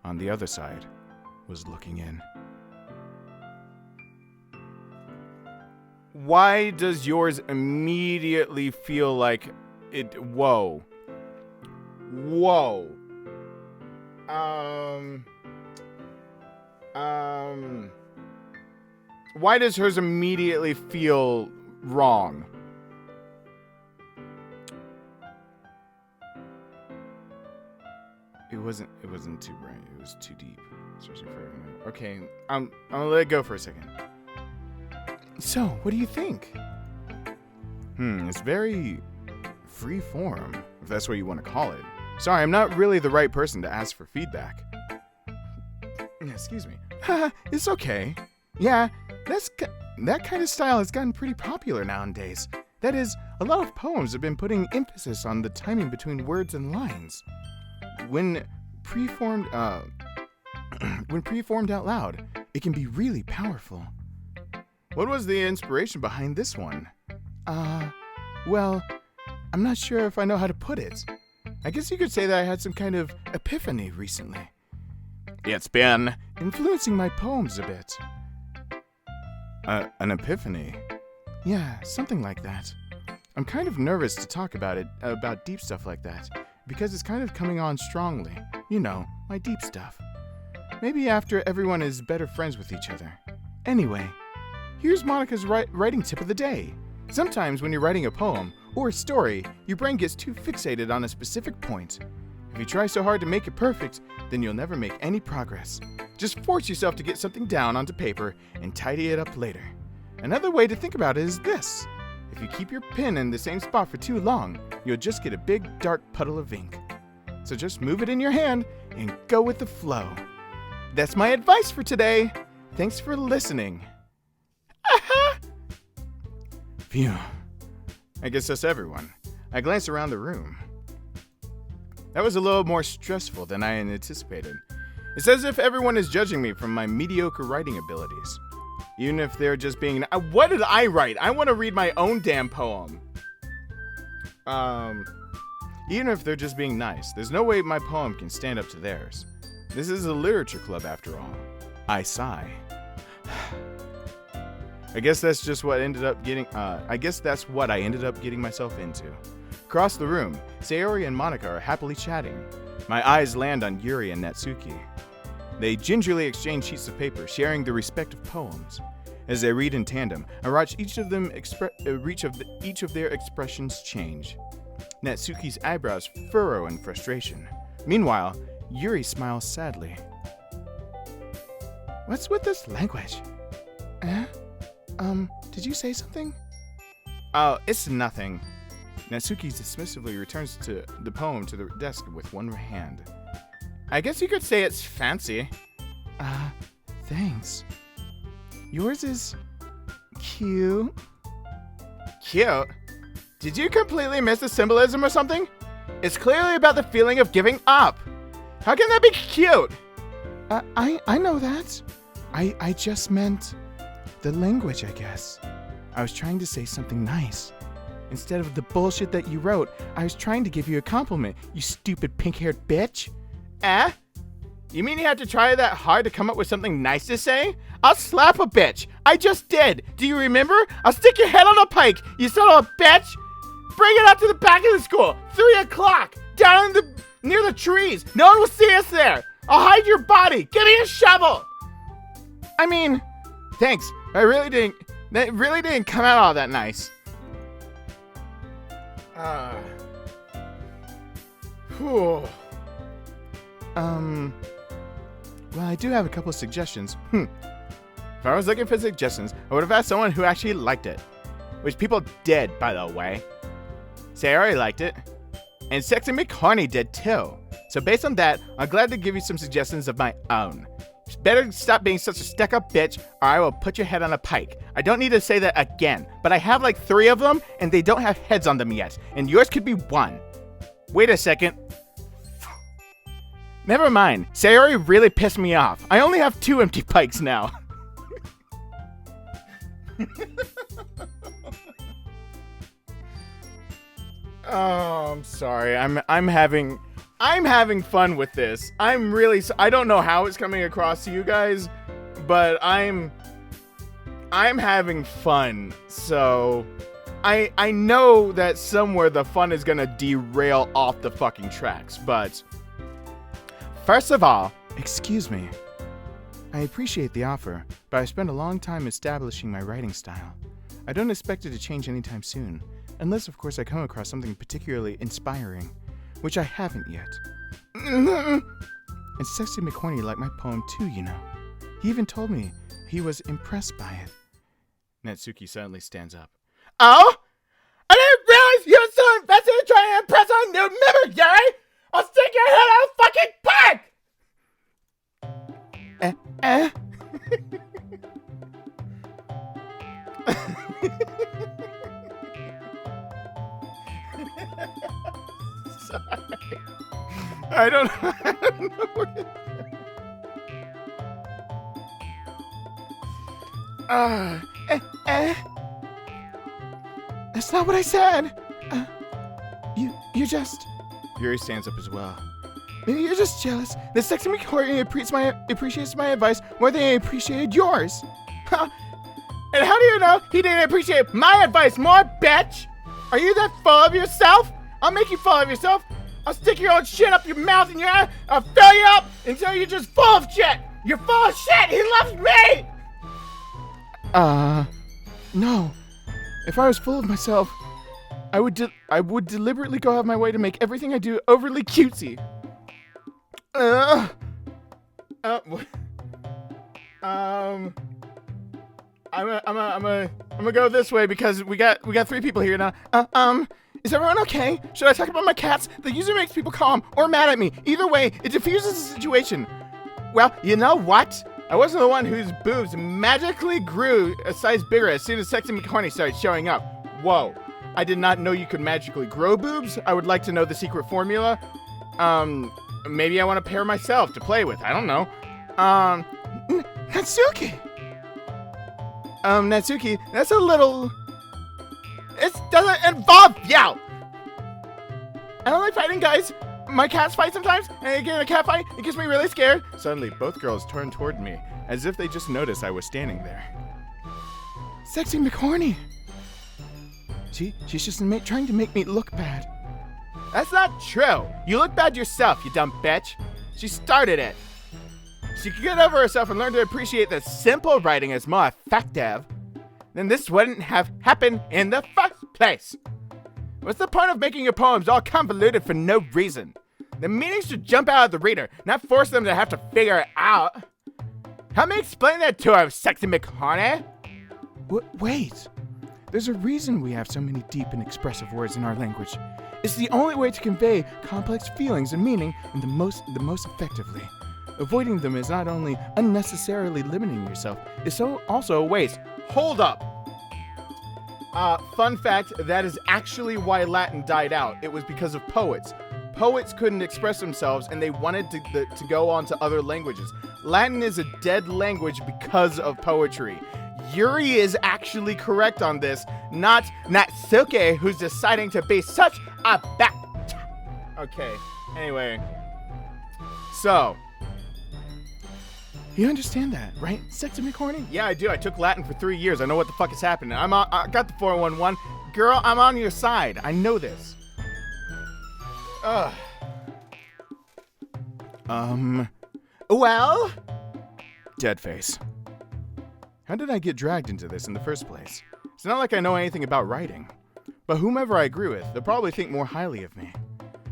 on the other side, was looking in. Why does yours immediately feel like it? Whoa. Why does hers immediately feel wrong? It wasn't too bright. It was too deep. Okay, I'm gonna let it go for a second. So, what do you think? It's very free form, if that's what you want to call it. Sorry, I'm not really the right person to ask for feedback. Excuse me. It's okay. Yeah, that kind of style has gotten pretty popular nowadays. That is, a lot of poems have been putting emphasis on the timing between words and lines. When preformed out loud, it can be really powerful. What was the inspiration behind this one? Well, I'm not sure if I know how to put it. I guess you could say that I had some kind of epiphany recently. It's been influencing my poems a bit. An epiphany? Yeah, something like that. I'm kind of nervous to talk about deep stuff like that, because it's kind of coming on strongly. You know, my deep stuff. Maybe after everyone is better friends with each other. Anyway, here's Monica's writing tip of the day. Sometimes when you're writing a poem or a story, your brain gets too fixated on a specific point. If you try so hard to make it perfect, then you'll never make any progress. Just force yourself to get something down onto paper and tidy it up later. Another way to think about it is this. If you keep your pen in the same spot for too long, you'll just get a big dark puddle of ink. So just move it in your hand and go with the flow. That's my advice for today. Thanks for listening. Phew. I guess that's everyone. I glanced around the room. That was a little more stressful than I had anticipated. It's as if everyone is judging me from my mediocre writing abilities. Even if they're just being... What did I write? I want to read my own damn poem. Even if they're just being nice, there's no way my poem can stand up to theirs. This is a literature club after all. I sigh. I guess that's what I ended up getting myself into. Across the room, Sayori and Monica are happily chatting. My eyes land on Yuri and Natsuki. They gingerly exchange sheets of paper, sharing their respective poems. As they read in tandem, I watch each of their expressions change. Natsuki's eyebrows furrow in frustration. Meanwhile, Yuri smiles sadly. What's with this language? Did you say something? Oh, it's nothing. Natsuki dismissively returns the poem to the desk with one hand. I guess you could say it's fancy. Thanks. Yours is cute. Cute? Did you completely miss the symbolism or something? It's clearly about the feeling of giving up. How can that be cute? I know that. I just meant the language, I guess. I was trying to say something nice. Instead of the bullshit that you wrote, I was trying to give you a compliment, you stupid pink-haired bitch. You mean you had to try that hard to come up with something nice to say? I'll slap a bitch. I just did. Do you remember? I'll stick your head on a pike, you son of a bitch. Bring it out to the back of the school. 3 o'clock. Down near the trees. No one will see us there. I'll hide your body. Give me a shovel. I mean, thanks. I really didn't That really didn't come out all that nice. Whew. Well, I do have a couple of suggestions. If I was looking for suggestions, I would have asked someone who actually liked it. Which people did, by the way. Sayori liked it. And Sexy McHorny did too. So based on that, I'm glad to give you some suggestions of my own. Better stop being such a stuck-up bitch, or I will put your head on a pike. I don't need to say that again, but I have like 3 of them, and they don't have heads on them yet. And yours could be 1. Wait a second. Never mind. Sayori really pissed me off. I only have 2 empty pikes now. Oh, I'm sorry. I'm having fun with this. I don't know how it's coming across to you guys, but I'm having fun. So I know that somewhere the fun is gonna derail off the fucking tracks, but first of all, excuse me. I appreciate the offer, but I spent a long time establishing my writing style. I don't expect it to change anytime soon, unless of course I come across something particularly inspiring, which I haven't yet. And Sexy McHorny liked my poem too, you know. He even told me he was impressed by it. Natsuki suddenly stands up. Oh? I didn't realize you were so invested in trying to impress on new member, Yuri! I'll stick your head out of fucking pipe! Sorry. I don't know what it is. That's not what I said. You just... Yuri stands up as well. Maybe you're just jealous that Sexy McHorny appreciates my advice more than he appreciated yours. Huh? And how do you know he didn't appreciate my advice more, bitch? Are you that full of yourself? I'll make you full of yourself. I'll stick your own shit up your mouth and your ass. I'll fill you up until you're just full of shit. You're full of shit. He loves me. No. If I was full of myself, I would deliberately go out of my way to make everything I do overly cutesy. I'm gonna go this way because we got 3 people here now. Is everyone okay? Should I talk about my cats? The user makes people calm or mad at me. Either way, it diffuses the situation. Well, you know what? I wasn't the one whose boobs magically grew a size bigger as soon as Sexy McHorny started showing up. Whoa. I did not know you could magically grow boobs. I would like to know the secret formula. Maybe I want to pair myself to play with. I don't know. Natsuki. Natsuki, that's a little... It doesn't involve you! I don't like fighting, guys. My cats fight sometimes, and I get in a cat fight, it gets me really scared. Suddenly, both girls turned toward me, as if they just noticed I was standing there. Sexy McHorny. She's just trying to make me look bad. That's not true. You look bad yourself, you dumb bitch. She started it. She could get over herself and learn to appreciate that simple writing is more effective. Then this wouldn't have happened in the first place. What's the point of making your poems all convoluted for no reason? The meanings should jump out of the reader, not force them to have to figure it out. Help me explain that to her, Sexy McHorny. Wait. There's a reason we have so many deep and expressive words in our language. It's the only way to convey complex feelings and meaning in the most effectively. Avoiding them is not only unnecessarily limiting yourself, it's also a waste. Hold up. Fun fact, that is actually why Latin died out. It was because of poets. Poets couldn't express themselves and they wanted to go on to other languages. Latin is a dead language because of poetry. Yuri is actually correct on this, not Natsuki, who's deciding to be such a bat. Okay, anyway. So, you understand that, right, Sexy McHorny? Yeah, I do. I took Latin for 3 years. I know what the fuck is happening. I got the 411. Girl, I'm on your side. I know this. Well? Dead face. How did I get dragged into this in the first place? It's not like I know anything about writing. But whomever I agree with, they'll probably think more highly of me.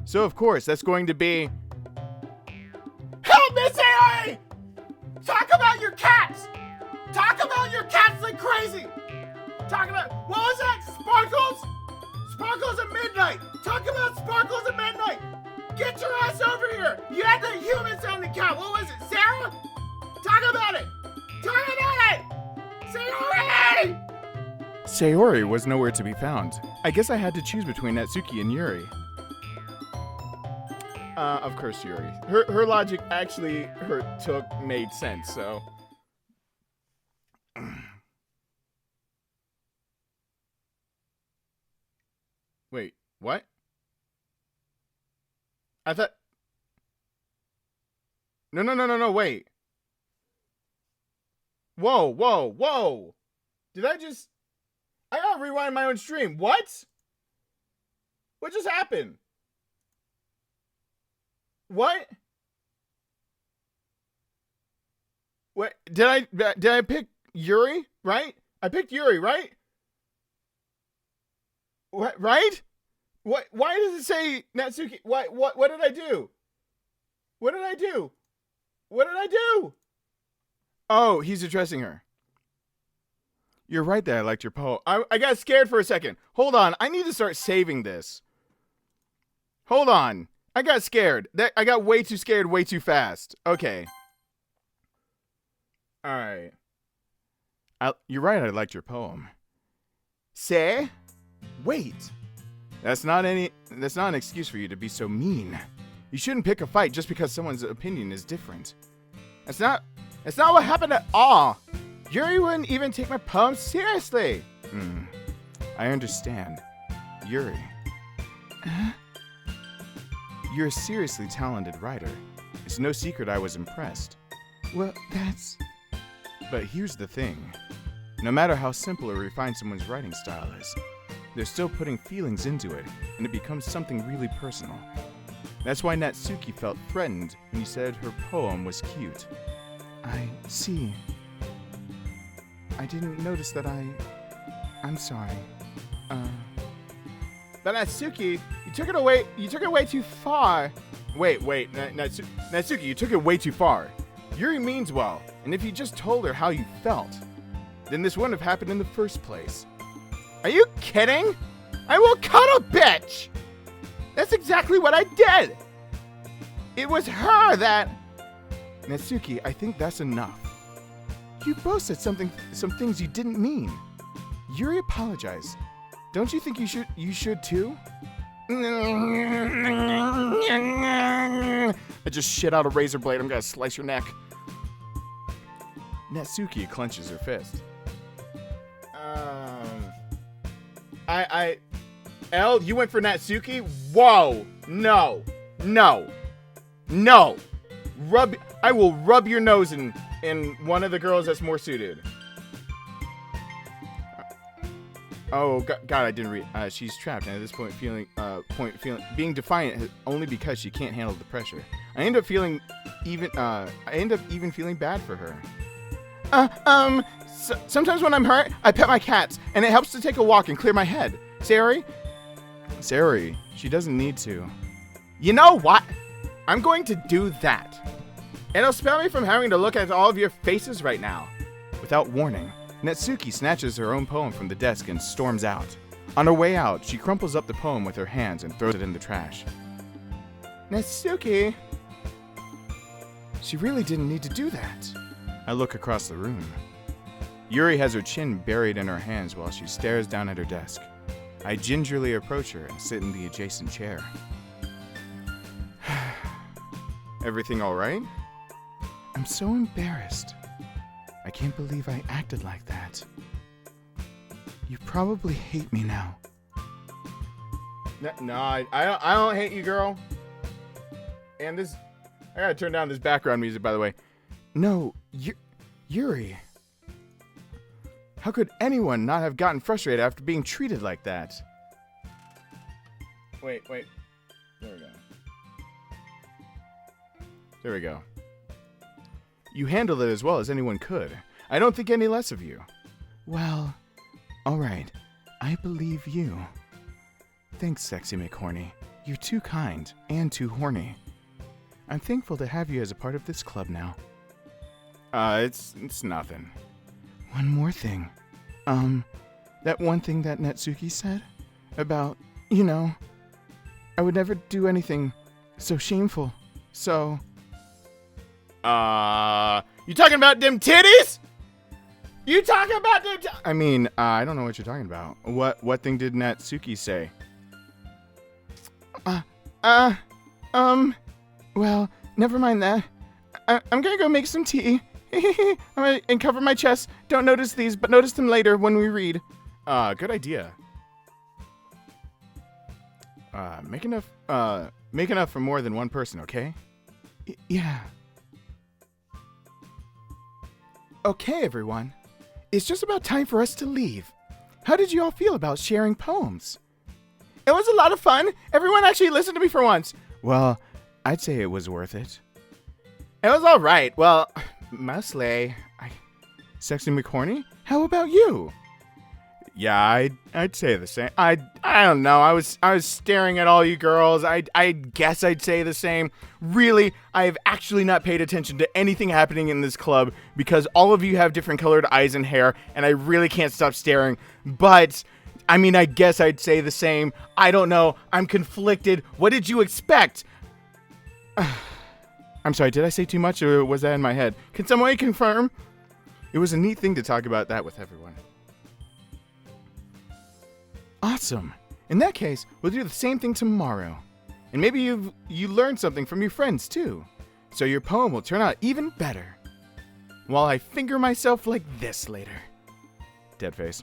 So of course, that's going to be... Help, Miss AI! Talk about your cats! Talk about your cats like crazy! Talk about... What was that? Sparkles? Sparkles at midnight! Talk about Sparkles at midnight! Get your ass over here! You had the human sounding cat! What was it? Sarah? Talk about it! Talk about it! Sayori! Sayori was nowhere to be found. I guess I had to choose between Natsuki and Yuri. Of course Yuri. Her logic actually made sense, so... Wait, what? I thought... No, wait. Whoa. Did I just... I gotta rewind my own stream. What? What just happened? What? What? Did I pick Yuri, right? I picked Yuri, right? What, right? What? Why does it say Natsuki? What did I do? What did I do? What did I do? Oh, he's addressing her. You're right that I liked your poem. I got scared for a second. Hold on. I need to start saving this. Hold on. I got scared. I got way too scared way too fast. Okay. All right. You're right. I liked your poem. Say? Wait. That's not an excuse for you to be so mean. You shouldn't pick a fight just because someone's opinion is different. That's not what happened at all. Yuri wouldn't even take my poem seriously. I understand. Yuri. You're a seriously talented writer. It's no secret I was impressed. Well, that's... But here's the thing. No matter how simple or refined someone's writing style is, they're still putting feelings into it, and it becomes something really personal. That's why Natsuki felt threatened when you said her poem was cute. I see. I didn't notice that I'm sorry. But Natsuki, you took it way too far. Wait, Natsuki, you took it way too far. Yuri means well, and if you just told her how you felt, then this wouldn't have happened in the first place. Are you kidding? I will cut a bitch! That's exactly what I did! It was her that... Natsuki, I think that's enough. You both said some things you didn't mean. Yuri apologized. Don't you think you should too? I just shit out a razor blade. I'm gonna slice your neck. Natsuki clenches her fist. Elle, you went for Natsuki? Whoa! No! I will rub your nose in one of the girls that's more suited. Oh God, I didn't read. She's trapped, and at this point, being defiant only because she can't handle the pressure. I end up even feeling bad for her. Sometimes when I'm hurt, I pet my cats, and it helps to take a walk and clear my head. Sayori, she doesn't need to. You know what? I'm going to do that. It'll spare me from having to look at all of your faces right now. Without warning, Natsuki snatches her own poem from the desk and storms out. On her way out, she crumples up the poem with her hands and throws it in the trash. Natsuki! She really didn't need to do that. I look across the room. Yuri has her chin buried in her hands while she stares down at her desk. I gingerly approach her and sit in the adjacent chair. Everything all right? I'm so embarrassed. I can't believe I acted like that. You probably hate me now. No, I don't hate you, girl. And this... I gotta turn down this background music, by the way. No, Yuri. How could anyone not have gotten frustrated after being treated like that? Wait. There we go. You handled it as well as anyone could. I don't think any less of you. Well, alright. I believe you. Thanks, Sexy McHorny. You're too kind and too horny. I'm thankful to have you as a part of this club now. It's nothing. One more thing. That one thing that Natsuki said about, I would never do anything so shameful. So... You talking about them titties? You talking about them I mean, I don't know what you're talking about. What thing did Natsuki say? Well, never mind that. I'm gonna go make some tea. And cover my chest. Don't notice these, but notice them later when we read. Good idea. Make enough for more than one person, okay? Yeah. Okay, everyone. It's just about time for us to leave. How did you all feel about sharing poems? It was a lot of fun. Everyone actually listened to me for once. Well, I'd say it was worth it. It was all right. Well, mostly. Sexy McHorny? How about you? Yeah, I'd say the same. I don't know. I was staring at all you girls. I guess I'd say the same. Really, I've actually not paid attention to anything happening in this club because all of you have different colored eyes and hair, and I really can't stop staring. But I mean, I guess I'd say the same. I don't know. I'm conflicted. What did you expect? I'm sorry, did I say too much or was that in my head? Can someone confirm? It was a neat thing to talk about that with everyone. Awesome. In that case, we'll do the same thing tomorrow. And maybe you learned something from your friends too. So your poem will turn out even better. While I finger myself like this later. Dead face.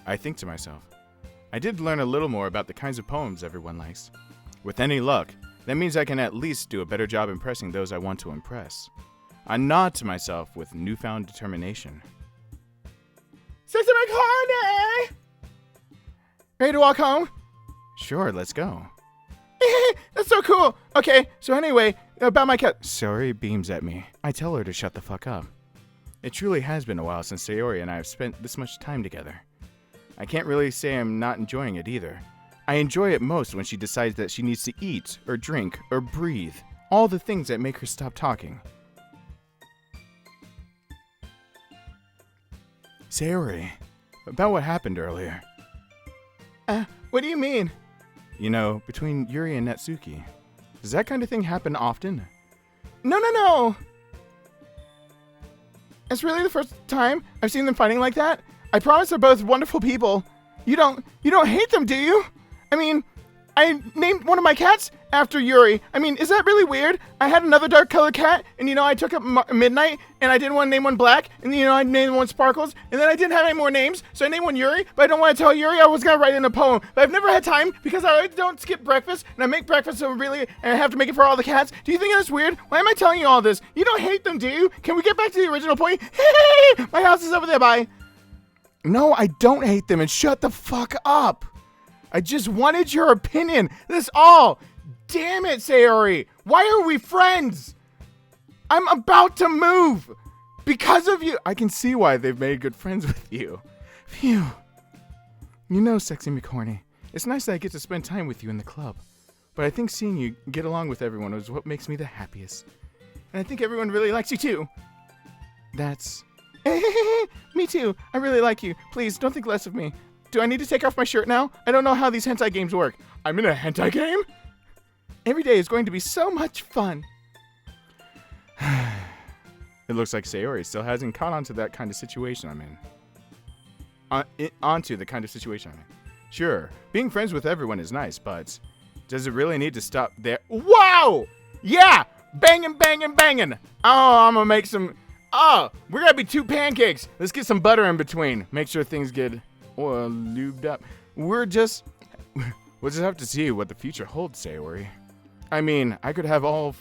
I think to myself, I did learn a little more about the kinds of poems everyone likes. With any luck, that means I can at least do a better job impressing those I want to impress. I nod to myself with newfound determination. Sister McHorny! Ready to walk home? Sure, let's go. That's so cool! Okay, so anyway, about my cat. Sayori beams at me. I tell her to shut the fuck up. It truly has been a while since Sayori and I have spent this much time together. I can't really say I'm not enjoying it either. I enjoy it most when she decides that she needs to eat, or drink, or breathe. All the things that make her stop talking. Sayori, about what happened earlier. What do you mean? You know, between Yuri and Natsuki. Does that kind of thing happen often? No. It's really the first time I've seen them fighting like that. I promise they're both wonderful people. You don't hate them, do you? I mean, I named one of my cats after Yuri. I mean, is that really weird? I had another dark colored cat, and I took up Midnight, and I didn't want to name one Black, and I named one Sparkles, and then I didn't have any more names, so I named one Yuri, but I don't want to tell Yuri I was going to write in a poem. But I've never had time because I don't skip breakfast, and I make breakfast and I have to make it for all the cats. Do you think that's weird? Why am I telling you all this? You don't hate them, do you? Can we get back to the original point? Hey, my house is over there, bye. No, I don't hate them, and shut the fuck up. I just wanted your opinion. That's all. Damn it, Sayori. Why are we friends? I'm about to move. Because of you. I can see why they've made good friends with you. Phew. You know, Sexy McHorny, it's nice that I get to spend time with you in the club. But I think seeing you get along with everyone is what makes me the happiest. And I think everyone really likes you too. That's... Me too. I really like you. Please, don't think less of me. Do I need to take off my shirt now? I don't know how these hentai games work. I'm in a hentai game? Every day is going to be so much fun. It looks like Sayori still hasn't caught on to that kind of situation I'm in. Onto the kind of situation I'm in. Sure, being friends with everyone is nice, but does it really need to stop there? Wow! Yeah! Banging, banging, banging! Oh, I'm gonna make some... Oh, we're gonna be 2 pancakes. Let's get some butter in between. Make sure things get... Well, lubed up. We'll just have to see what the future holds, Sayori. I mean, I could have 4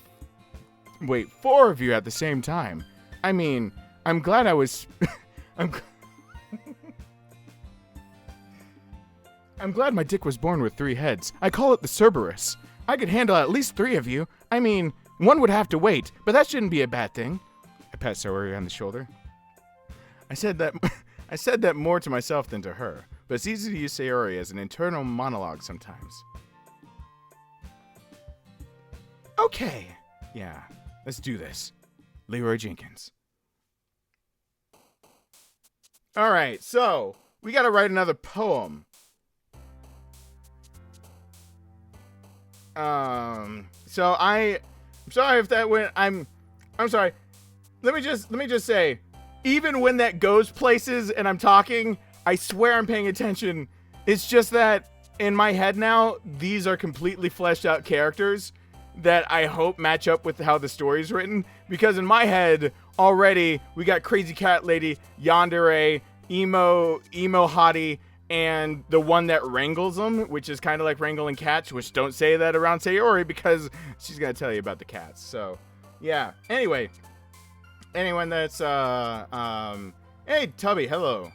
of you at the same time. I mean, I'm glad I was... I'm glad my dick was born with 3 heads. I call it the Cerberus. I could handle at least 3 of you. I mean, one would have to wait, but that shouldn't be a bad thing. I pat Sayori on the shoulder. I said that more to myself than to her, but it's easy to use Sayori as an internal monologue sometimes. Okay. Yeah, let's do this. Leroy Jenkins. All right, so we got to write another poem. So I'm sorry if that went. I'm sorry. Let me just say, even when that goes places and I'm talking, I swear I'm paying attention. It's just that in my head now, these are completely fleshed out characters that I hope match up with how the story's written. Because in my head, already, we got Crazy Cat Lady, Yandere, Emo Hottie, and the one that wrangles them, which is kind of like wrangling cats, which don't say that around Sayori because she's going to tell you about the cats. So, yeah. Anyway, anyone that's, hey, Tubby, hello.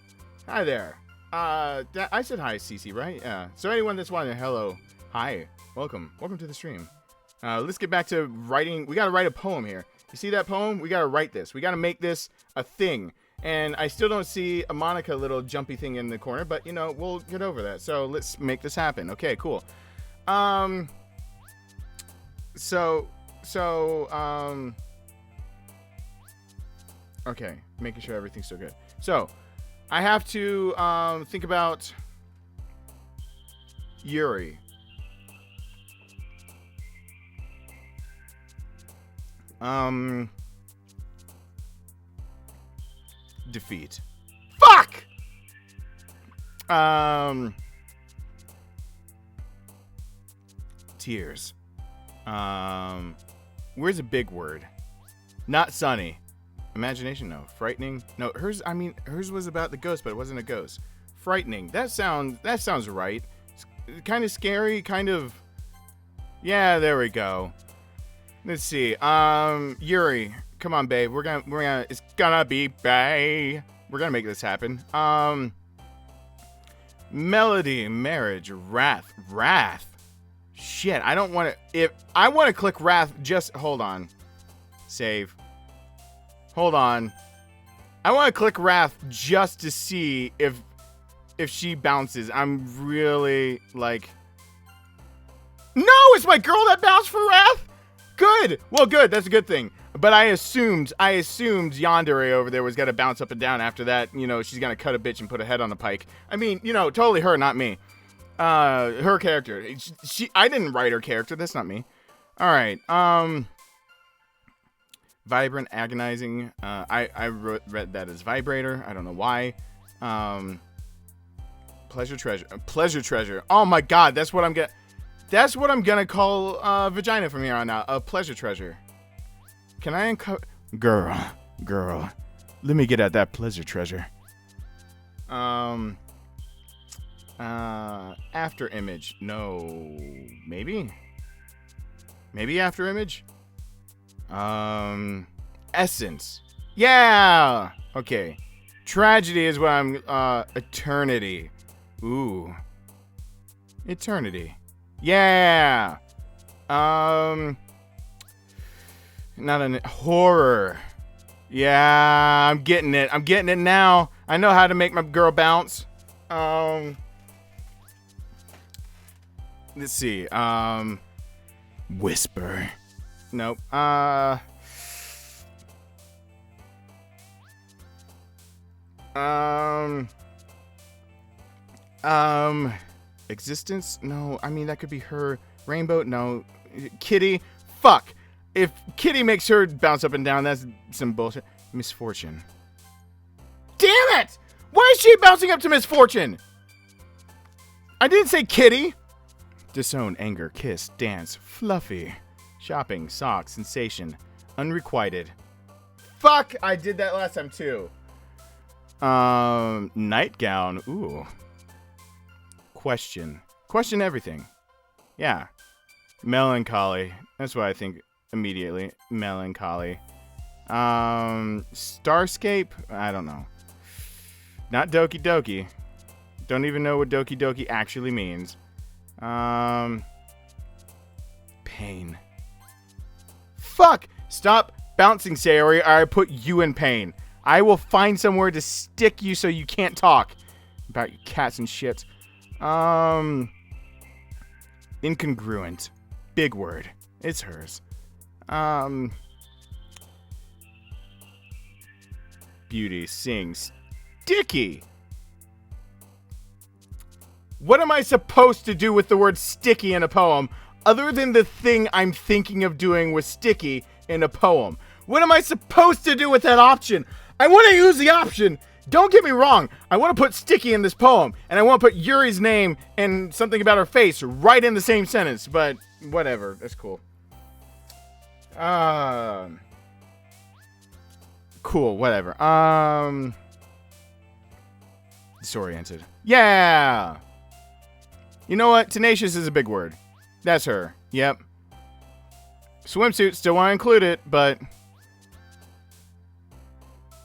Hi there. I said hi, Cece, right? Yeah. So anyone that's wondering, hello, hi, welcome to the stream. Let's get back to writing. We got to write a poem here. You see that poem? We got to write this. We got to make this a thing. And I still don't see a Monica little jumpy thing in the corner, but you know, we'll get over that. So let's make this happen. Okay, cool. Okay, making sure everything's still good. So I have to think about Yuri. Defeat. Fuck! Tears. Where's a big word? Not sunny. Imagination, no. Frightening. No, hers was about the ghost, but it wasn't a ghost. Frightening. That sounds right. It's kind of scary, kind of. Yeah, there we go. Let's see. Yuri, come on, babe. We're gonna. It's gonna be bae. We're gonna make this happen. Melody, marriage, wrath. Shit, I don't want to. If I want to click wrath, just hold on. Save. Hold on. I want to click wrath just to see if she bounces. I'm really like. No, it's my girl that bounced for wrath. Good. Well, good. That's a good thing. But I assumed Yandere over there was gonna bounce up and down after that. You know, she's gonna cut a bitch and put a head on the pike. I mean, you know, totally her, not me. Her character. I didn't write her character. That's not me. All right. Vibrant, agonizing. I read that as vibrator. I don't know why. Pleasure treasure. Oh my god, that's what I'm gonna call vagina from here on out. A pleasure treasure. Can I uncover? Girl, let me get at that pleasure treasure. After image. No, maybe after image. Essence. Yeah. Okay. Tragedy is what I'm. Eternity. Ooh. Eternity. Yeah. Not an horror. Yeah, I'm getting it. I'm getting it now. I know how to make my girl bounce. Let's see. Whisper. Nope. Existence? No, I mean that could be her. Rainbow? No. Kitty? Fuck. If Kitty makes her bounce up and down, that's some bullshit. Misfortune. Damn it! Why is she bouncing up to misfortune? I didn't say Kitty. Disown, anger, kiss, dance, fluffy. Shopping, sock, sensation, unrequited. Fuck! I did that last time too. Nightgown. Ooh. Question everything. Yeah. Melancholy. That's what I think immediately. Melancholy. Starscape? I don't know. Not Doki Doki. Don't even know what Doki Doki actually means. Pain. Fuck! Stop bouncing, Sayori, or I put you in pain. I will find somewhere to stick you so you can't talk about your cats and shit. Incongruent. Big word. It's hers. Beauty sings. Sticky. What am I supposed to do with the word sticky in a poem other than the thing I'm thinking of doing with sticky in a poem? What am I supposed to do with that option? I want to use the option. Don't get me wrong. I want to put sticky in this poem, and I want to put Yuri's name and something about her face right in the same sentence, but whatever. That's cool. Cool, whatever. Disoriented. Yeah! You know what? Tenacious is a big word. That's her. Yep. Swimsuit, still want to include it, but...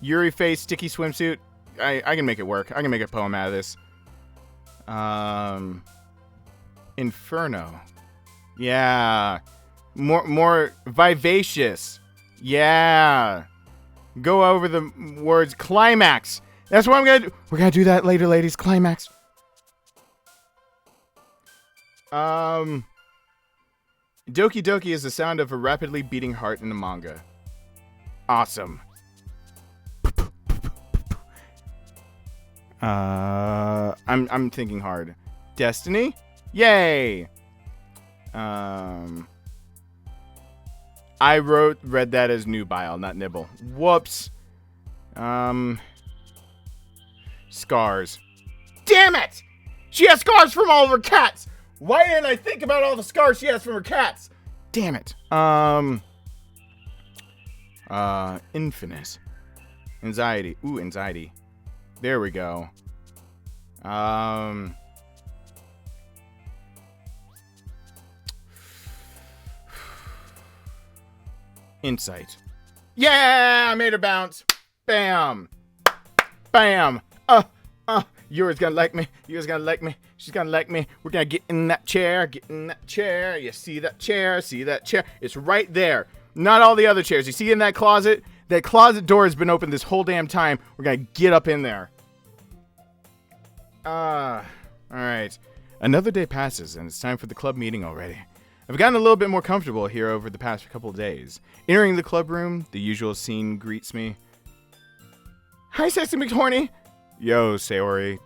Yuri face, sticky swimsuit. I can make it work. I can make a poem out of this. Inferno. Yeah. More vivacious. Yeah. Go over the words climax. That's what I'm gonna do. We're gonna do that later, ladies. Climax. Doki Doki is the sound of a rapidly beating heart in a manga. Awesome. I'm thinking hard. Destiny? Yay! I read that as nubile, not nibble. Whoops. Scars. Damn it! She has scars from all of her cats! Why didn't I think about all the scars she has from her cats? Damn it. Infinite. Anxiety. Ooh, anxiety. There we go. Insight. Yeah, I made her bounce. Bam. Bam. Yuri's gonna like me. Yuri's gonna like me. She's gonna like me. We're gonna get in that chair. Get in that chair. You see that chair? See that chair? It's right there. Not all the other chairs. You see in that closet? That closet door has been open this whole damn time. We're gonna get up in there. Alright. Another day passes, and it's time for the club meeting already. I've gotten a little bit more comfortable here over the past couple of days. Entering the club room, the usual scene greets me. Hi, Sexy McHorny. Yo, Sayori.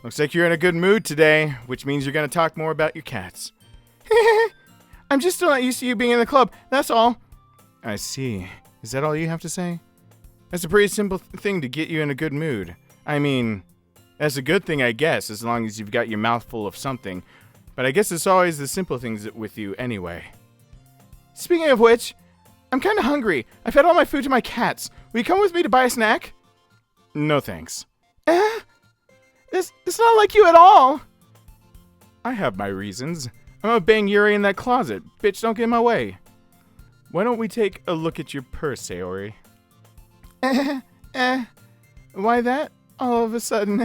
Looks like you're in a good mood today, which means you're gonna talk more about your cats. I'm just still not used to you being in the club, that's all. I see. Is that all you have to say? That's a pretty simple thing to get you in a good mood. I mean, that's a good thing, I guess, as long as you've got your mouth full of something. But I guess it's always the simple things with you anyway. Speaking of which, I'm kind of hungry. I fed all my food to my cats. Will you come with me to buy a snack? No thanks. It's not like you at all. I have my reasons. I'm gonna bang Yuri in that closet. Bitch, don't get in my way. Why don't we take a look at your purse, Sayori? Why that? All of a sudden.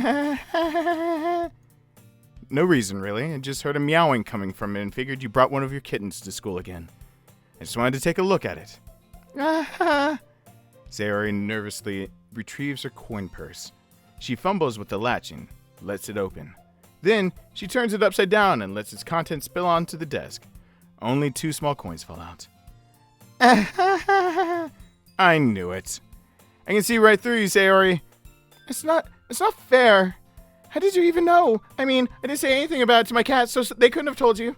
No reason, really. I just heard a meowing coming from it and figured you brought one of your kittens to school again. I just wanted to take a look at it. Sayori nervously retrieves her coin purse. She fumbles with the latch and lets it open. Then, she turns it upside down and lets its contents spill onto the desk. Only 2 small coins fall out. I knew it. I can see right through you, Sayori. It's not fair. How did you even know? I mean, I didn't say anything about it to my cats, so they couldn't have told you.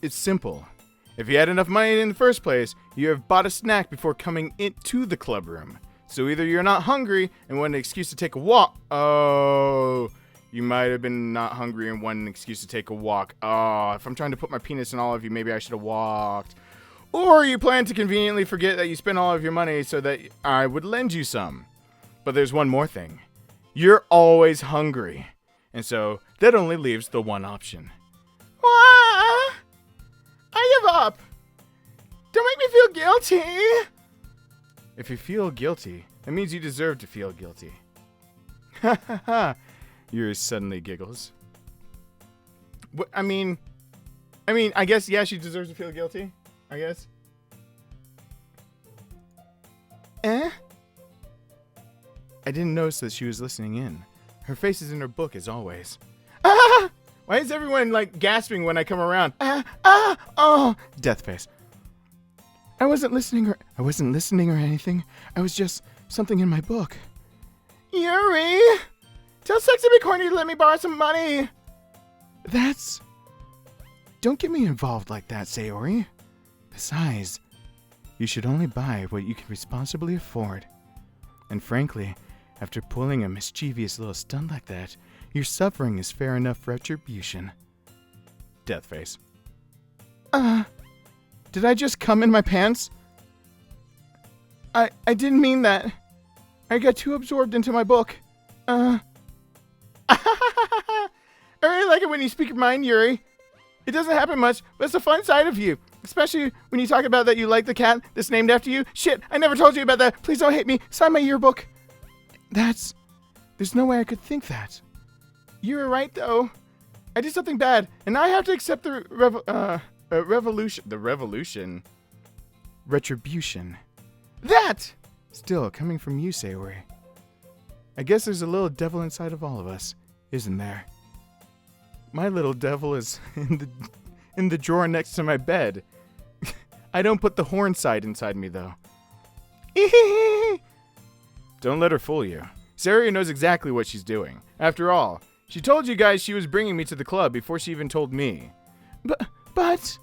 It's simple. If you had enough money in the first place, you have bought a snack before coming into the club room. So either you're not hungry and want an excuse to take a walk. Oh, you might have been not hungry and want an excuse to take a walk. Oh, if I'm trying to put my penis in all of you, maybe I should have walked. Or you plan to conveniently forget that you spent all of your money so that I would lend you some. But there's one more thing. You're always hungry. And so that only leaves the one option. I give up. Don't make me feel guilty. If you feel guilty, that means you deserve to feel guilty. Ha ha ha. Yuri suddenly giggles. I mean, I guess, yeah, she deserves to feel guilty. I guess. I didn't notice that she was listening in. Her face is in her book as always. Ah! Why is everyone like gasping when I come around? Oh! Death face. I wasn't listening or anything. I was just something in my book. Yuri! Tell Sexy McCorny to let me borrow some money. Don't get me involved like that, Sayori. Besides, you should only buy what you can responsibly afford. And frankly, after pulling a mischievous little stunt like that, your suffering is fair enough retribution. Death face. Did I just come in my pants? I didn't mean that. I got too absorbed into my book. I really like it when you speak your mind, Yuri. It doesn't happen much, but it's a fun side of you. Especially when you talk about that you like the cat that's named after you. Shit, I never told you about that. Please don't hate me. Sign my yearbook. There's no way I could think that. You were right, though. I did something bad, and now I have to accept the retribution. That! Still, coming from you, Sayori. I guess there's a little devil inside of all of us, isn't there? My little devil is in the drawer next to my bed. I don't put the horn side inside me, though. Don't let her fool you. Sayori knows exactly what she's doing. After all, she told you guys she was bringing me to the club before she even told me. But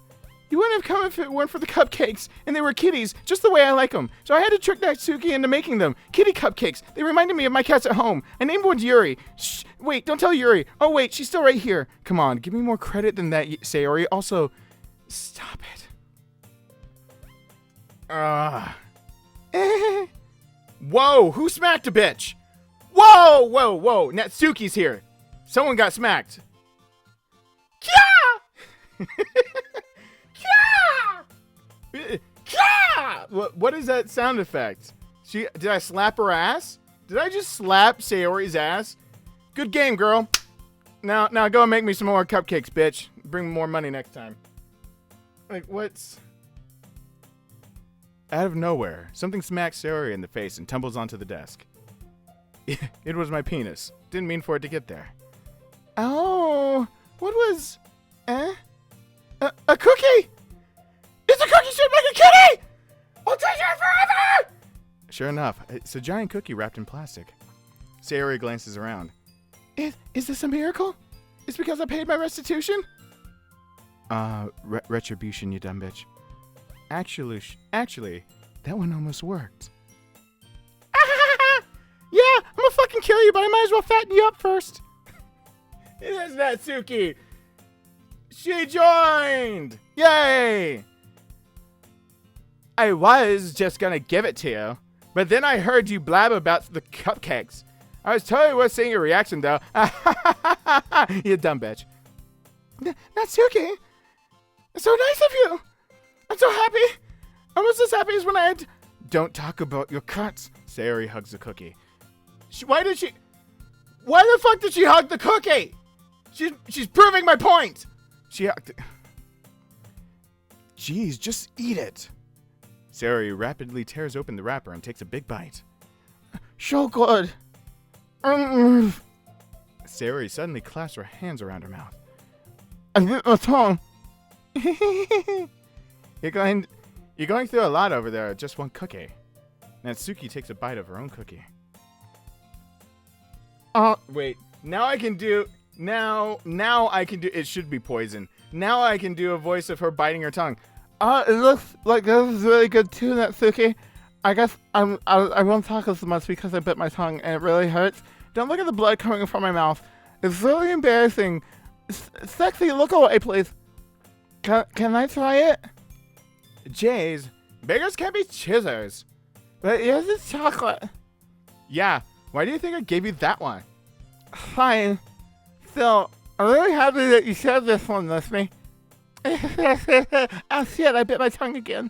you wouldn't have come if it weren't for the cupcakes, and they were kitties, just the way I like them. So I had to trick Natsuki into making them. Kitty cupcakes. They reminded me of my cats at home. I named one Yuri. Shh, wait, don't tell Yuri. Oh wait, she's still right here. Come on, give me more credit than that, Sayori. Also, stop it. Whoa, who smacked a bitch? Whoa, Natsuki's here. Someone got smacked. Kya! Kya! What is that sound effect? Did I slap her ass? Did I just slap Sayori's ass? Good game, girl. Now go and make me some more cupcakes, bitch. Bring more money next time. Like, what's... Out of nowhere, something smacks Sayori in the face and tumbles onto the desk. It was my penis. Didn't mean for it to get there. Oh, what was... A cookie? It's a cookie shaped like a kitty! I'll take it forever! Sure enough, it's a giant cookie wrapped in plastic. Sayori glances around. Is this a miracle? It's because I paid my restitution? Retribution, you dumb bitch. Actually, that one almost worked. Yeah, I'm gonna fucking kill you, but I might as well fatten you up first. It is Natsuki. She joined! Yay! I was just gonna give it to you, but then I heard you blab about the cupcakes. I was totally worth seeing your reaction, though. You dumb bitch. Natsuki, it's so nice of you. I'm so happy. Almost as happy as when I had... Don't talk about your cuts. Sayori hugs the cookie. Why the fuck did she hug the cookie? She's proving my point. She hugged it. Jeez, just eat it. Sayori rapidly tears open the wrapper and takes a big bite. So good. Sayori suddenly clasps her hands around her mouth. I bit my tongue. You're going through a lot over there with just one cookie. Natsuki takes a bite of her own cookie. Wait. Now I can do... It should be poison. Now I can do a voice of her biting her tongue. It looks like this is really good too, Natsuki. I guess I won't talk as much because I bit my tongue and it really hurts. Don't look at the blood coming from my mouth. It's really embarrassing. Sexy, look away, please. Can I try it? Jays, beggars can't be choosers. But here's this chocolate. Yeah, why do you think I gave you that one? Fine. Still, I'm really happy that you shared this one with me. Oh shit, I bit my tongue again.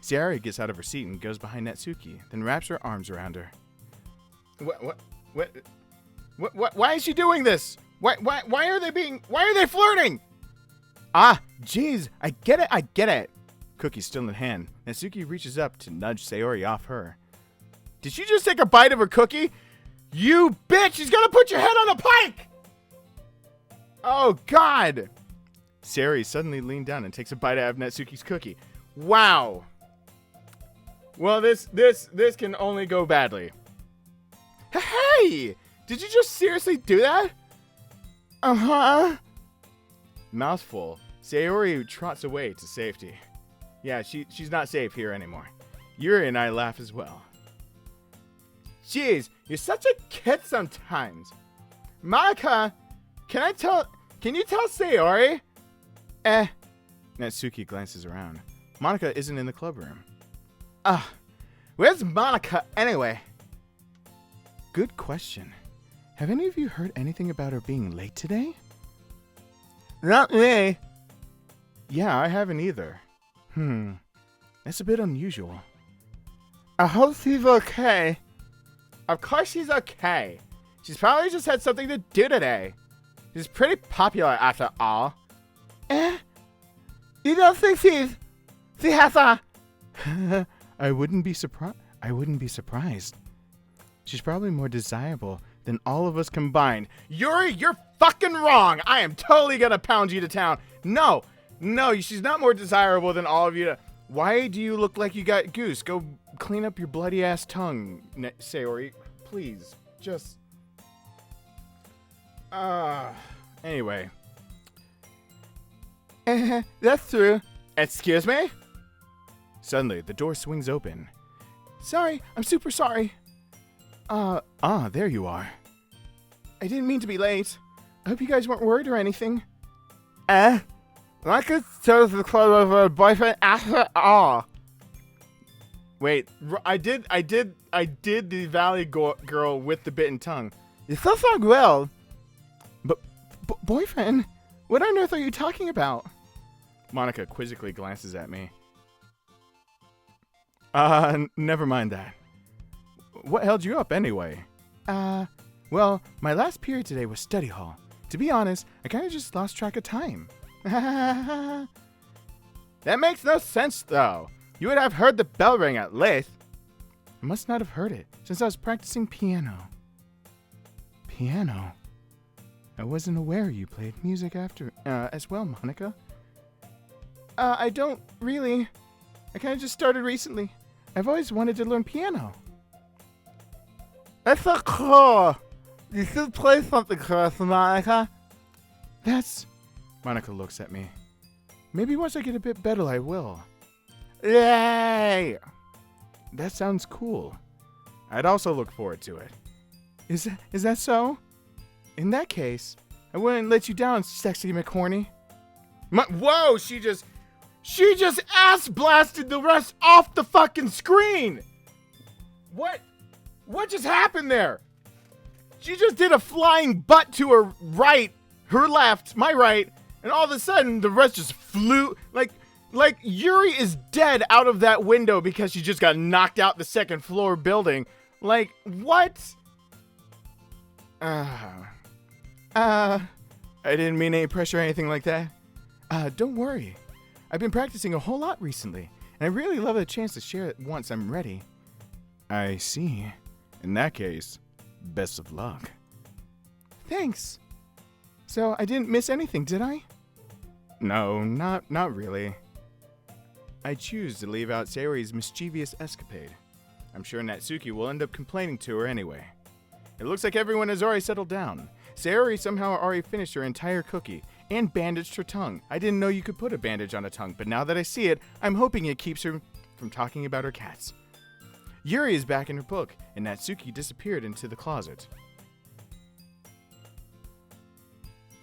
Sayori gets out of her seat and goes behind Natsuki, then wraps her arms around her. What? Why is she doing this? Why are they flirting? Ah, jeez, I get it. Cookie still in hand, Natsuki reaches up to nudge Sayori off her. Did she just take a bite of her cookie? You bitch! She's gonna put your head on a pike! Oh, God! Sayori suddenly leaned down and takes a bite out of Natsuki's cookie. Wow. Well, this can only go badly. Hey! Did you just seriously do that? Uh-huh. Mouthful, Sayori trots away to safety. Yeah, she's not safe here anymore. Yuri and I laugh as well. Jeez, you're such a kid sometimes. Monica, can you tell Sayori? Natsuki glances around. Monica isn't in the club room. Where's Monica anyway? Good question. Have any of you heard anything about her being late today? Not me. Yeah, I haven't either. That's a bit unusual. I hope she's okay. Of course she's okay. She's probably just had something to do today. She's pretty popular after all. You don't think she has a... I wouldn't be surprised. She's probably more desirable than all of us combined. Yuri, you're fucking wrong. I am totally gonna pound you to town. No, she's not more desirable than all of you. Why do you look like you got goose? Go clean up your bloody ass tongue, Sayori. Please, just... Anyway. That's true. Excuse me? Suddenly, the door swings open. Sorry, I'm super sorry. There you are. I didn't mean to be late. I hope you guys weren't worried or anything. Like it shows the clothes of a boyfriend after all. Wait, I did the Valley Girl with the bitten tongue. You still sound well. But, boyfriend? What on earth are you talking about? Monica quizzically glances at me. Never mind that. What held you up anyway? Well, my last period today was study hall. To be honest, I kind of just lost track of time. That makes no sense, though. You would have heard the bell ring at least. I must not have heard it, since I was practicing piano. Piano? I wasn't aware you played music after, as well, Monica. I don't really. I kind of just started recently. I've always wanted to learn piano. That's so cool. You should play something for us, Monica. Monica looks at me. Maybe once I get a bit better, I will. Yay! That sounds cool. I'd also look forward to it. Is that so? In that case, I wouldn't let you down, sexy McHorny. Whoa! She just ass blasted the rest off the fucking screen. What just happened there? She just did a flying butt to her right, her left, my right, and all of a sudden the rest just flew like Yuri is dead out of that window because she just got knocked out the second floor building. Like, what? I didn't mean any pressure or anything like that. Don't worry. I've been practicing a whole lot recently, and I really love the chance to share it once I'm ready. I see. In that case, best of luck. Thanks. So I didn't miss anything, did I? No, not really. I choose to leave out Sayori's mischievous escapade. I'm sure Natsuki will end up complaining to her anyway. It looks like everyone has already settled down. Sayori somehow already finished her entire cookie and bandaged her tongue. I didn't know you could put a bandage on a tongue, but now that I see it, I'm hoping it keeps her from talking about her cats. Yuri is back in her book, and Natsuki disappeared into the closet.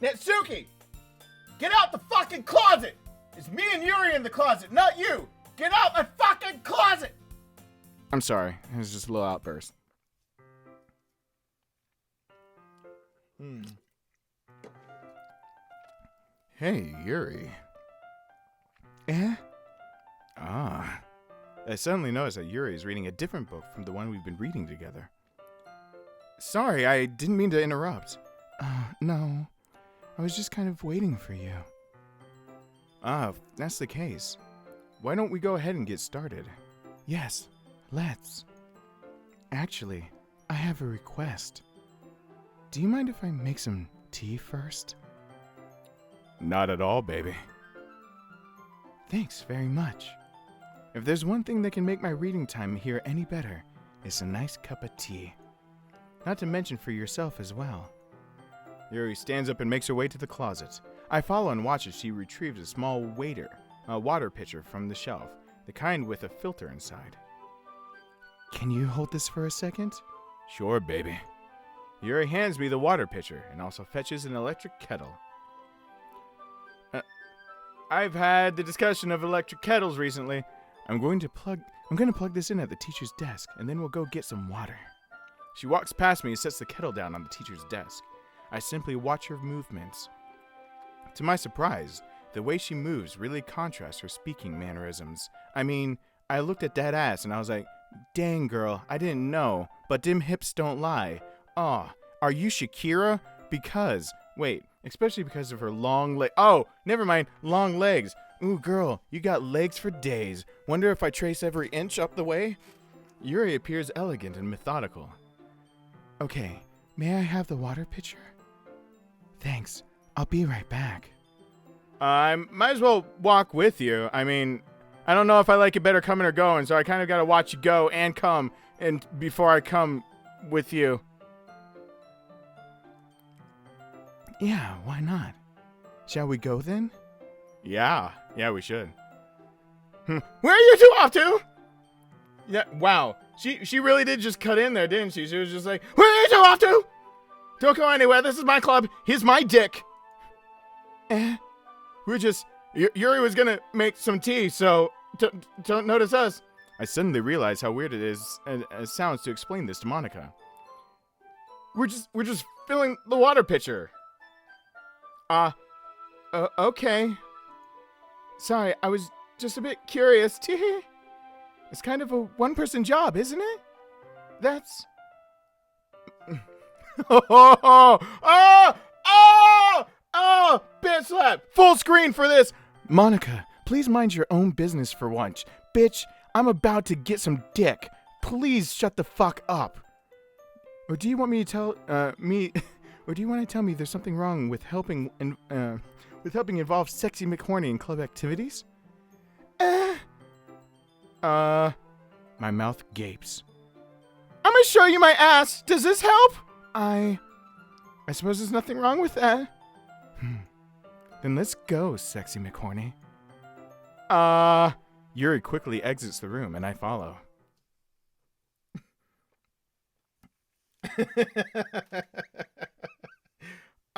Natsuki! Get out the fucking closet! It's me and Yuri in the closet, not you! Get out my fucking closet! I'm sorry, it was just a little outburst. Hey, Yuri. I suddenly noticed that Yuri is reading a different book from the one we've been reading together. Sorry, I didn't mean to interrupt. No. I was just kind of waiting for you. If that's the case, why don't we go ahead and get started? Yes, let's. Actually, I have a request. Do you mind if I make some tea first? Not at all, baby. Thanks very much. If there's one thing that can make my reading time here any better, it's a nice cup of tea. Not to mention for yourself as well. Yuri stands up and makes her way to the closet. I follow and watch as she retrieves a small water pitcher from the shelf, the kind with a filter inside. Can you hold this for a second? Sure, baby. Yuri hands me the water pitcher and also fetches an electric kettle. I've had the discussion of electric kettles recently. I'm going to plug this in at the teacher's desk, and then we'll go get some water. She walks past me and sets the kettle down on the teacher's desk. I simply watch her movements. To my surprise, the way she moves really contrasts her speaking mannerisms. I mean, I looked at that ass and I was like, dang girl, I didn't know, but dim hips don't lie. Aw, are you Shakira? Especially because of her long leg. Oh, never mind, long legs. Ooh, girl, you got legs for days. Wonder if I trace every inch up the way? Yuri appears elegant and methodical. Okay, may I have the water pitcher? Thanks, I'll be right back. I might as well walk with you. I mean, I don't know if I like it better coming or going, so I kind of got to watch you go and come and before I come with you. Yeah, why not? Shall we go then? Yeah, we should. Where are you two off to? Yeah, wow. She really did just cut in there, didn't she? She was just like, where are you two off to? Don't go anywhere. This is my club. He's my dick. Yuri was gonna make some tea, so don't notice us. I suddenly realized how weird it sounds to explain this to Monica. We're just filling the water pitcher. Okay. Sorry, I was just a bit curious. It's kind of a one-person job, isn't it? That's... Bitch slap! Full screen for this! Monica, please mind your own business for once. Bitch, I'm about to get some dick. Please shut the fuck up. Or do you want me to tell or do you want to tell me there's something wrong with helping involve sexy McHorny in club activities? My mouth gapes. I'm gonna show you my ass. Does this help? I suppose there's nothing wrong with that. Then let's go, sexy McHorny. Yuri quickly exits the room and I follow.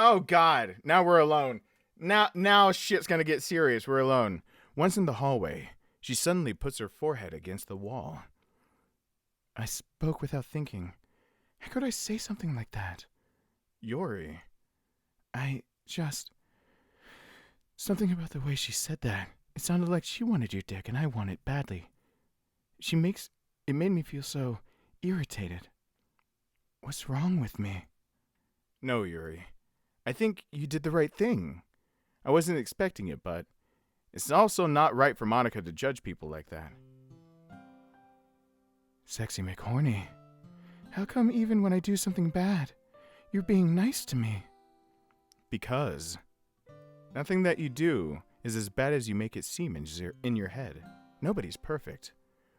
Oh God, now we're alone. Now shit's gonna get serious. We're alone. Once in the hallway, she suddenly puts her forehead against the wall. I spoke without thinking. How could I say something like that? Yuri. Something about the way she said that. It sounded like she wanted your dick and I want it badly. It made me feel so irritated. What's wrong with me? No, Yuri. I think you did the right thing. I wasn't expecting it, but it's also not right for Monica to judge people like that. Sexy McHorny. How come even when I do something bad, you're being nice to me? Because nothing that you do is as bad as you make it seem in your head. Nobody's perfect.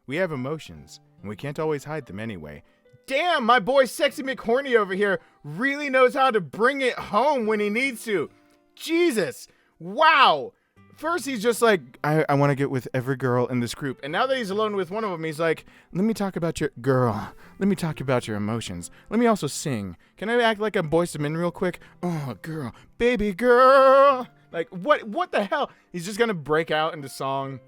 We have emotions, and we can't always hide them anyway. Damn, my boy Sexy McHorny over here really knows how to bring it home when he needs to. Jesus. Wow. First he's just like, I want to get with every girl in this group. And now that he's alone with one of them, he's like, let me talk about your girl. Let me talk about your emotions. Let me also sing. Can I act like I'm Boyz II Men real quick? Oh, girl. Baby girl. Like, what the hell? He's just going to break out into song.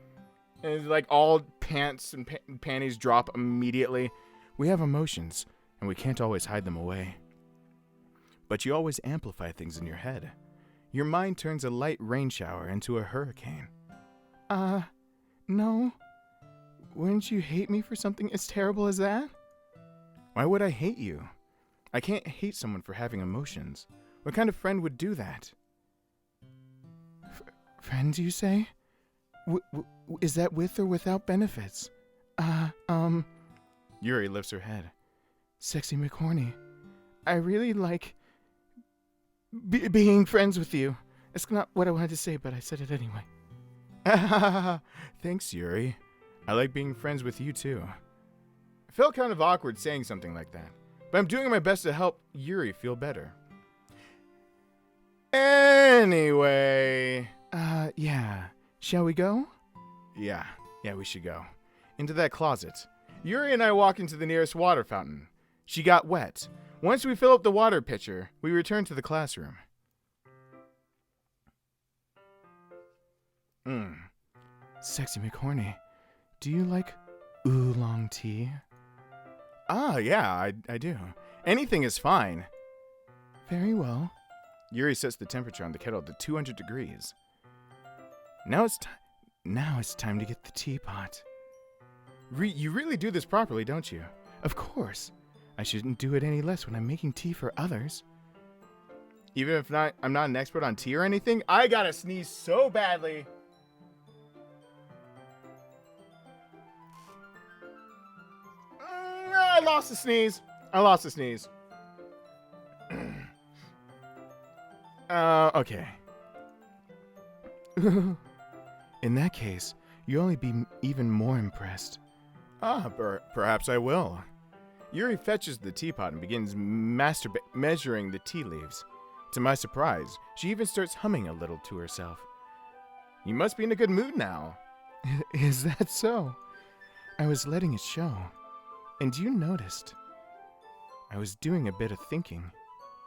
And like all pants and panties drop immediately. We have emotions, and we can't always hide them away. But you always amplify things in your head. Your mind turns a light rain shower into a hurricane. No. Wouldn't you hate me for something as terrible as that? Why would I hate you? I can't hate someone for having emotions. What kind of friend would do that? Friends, you say? Is that with or without benefits? Yuri lifts her head. Sexy McHorny, I really like being friends with you. It's not what I wanted to say, but I said it anyway. Thanks, Yuri. I like being friends with you, too. I felt kind of awkward saying something like that, but I'm doing my best to help Yuri feel better. Anyway. Yeah. Shall we go? Yeah, we should go. Into that closet. Yuri and I walk into the nearest water fountain. She got wet. Once we fill up the water pitcher, we return to the classroom. Sexy McHorny, do you like oolong tea? Yeah, I do. Anything is fine. Very well. Yuri sets the temperature on the kettle to 200 degrees. Now it's time to get the teapot. You really do this properly, don't you? Of course. I shouldn't do it any less when I'm making tea for others. Even if I'm not an expert on tea or anything, I gotta sneeze so badly. I lost the sneeze. Okay. In that case, you'll only be even more impressed. Perhaps I will. Yuri fetches the teapot and begins measuring the tea leaves. To my surprise, she even starts humming a little to herself. You must be in a good mood now. Is that so? I was letting it show. And you noticed. I was doing a bit of thinking,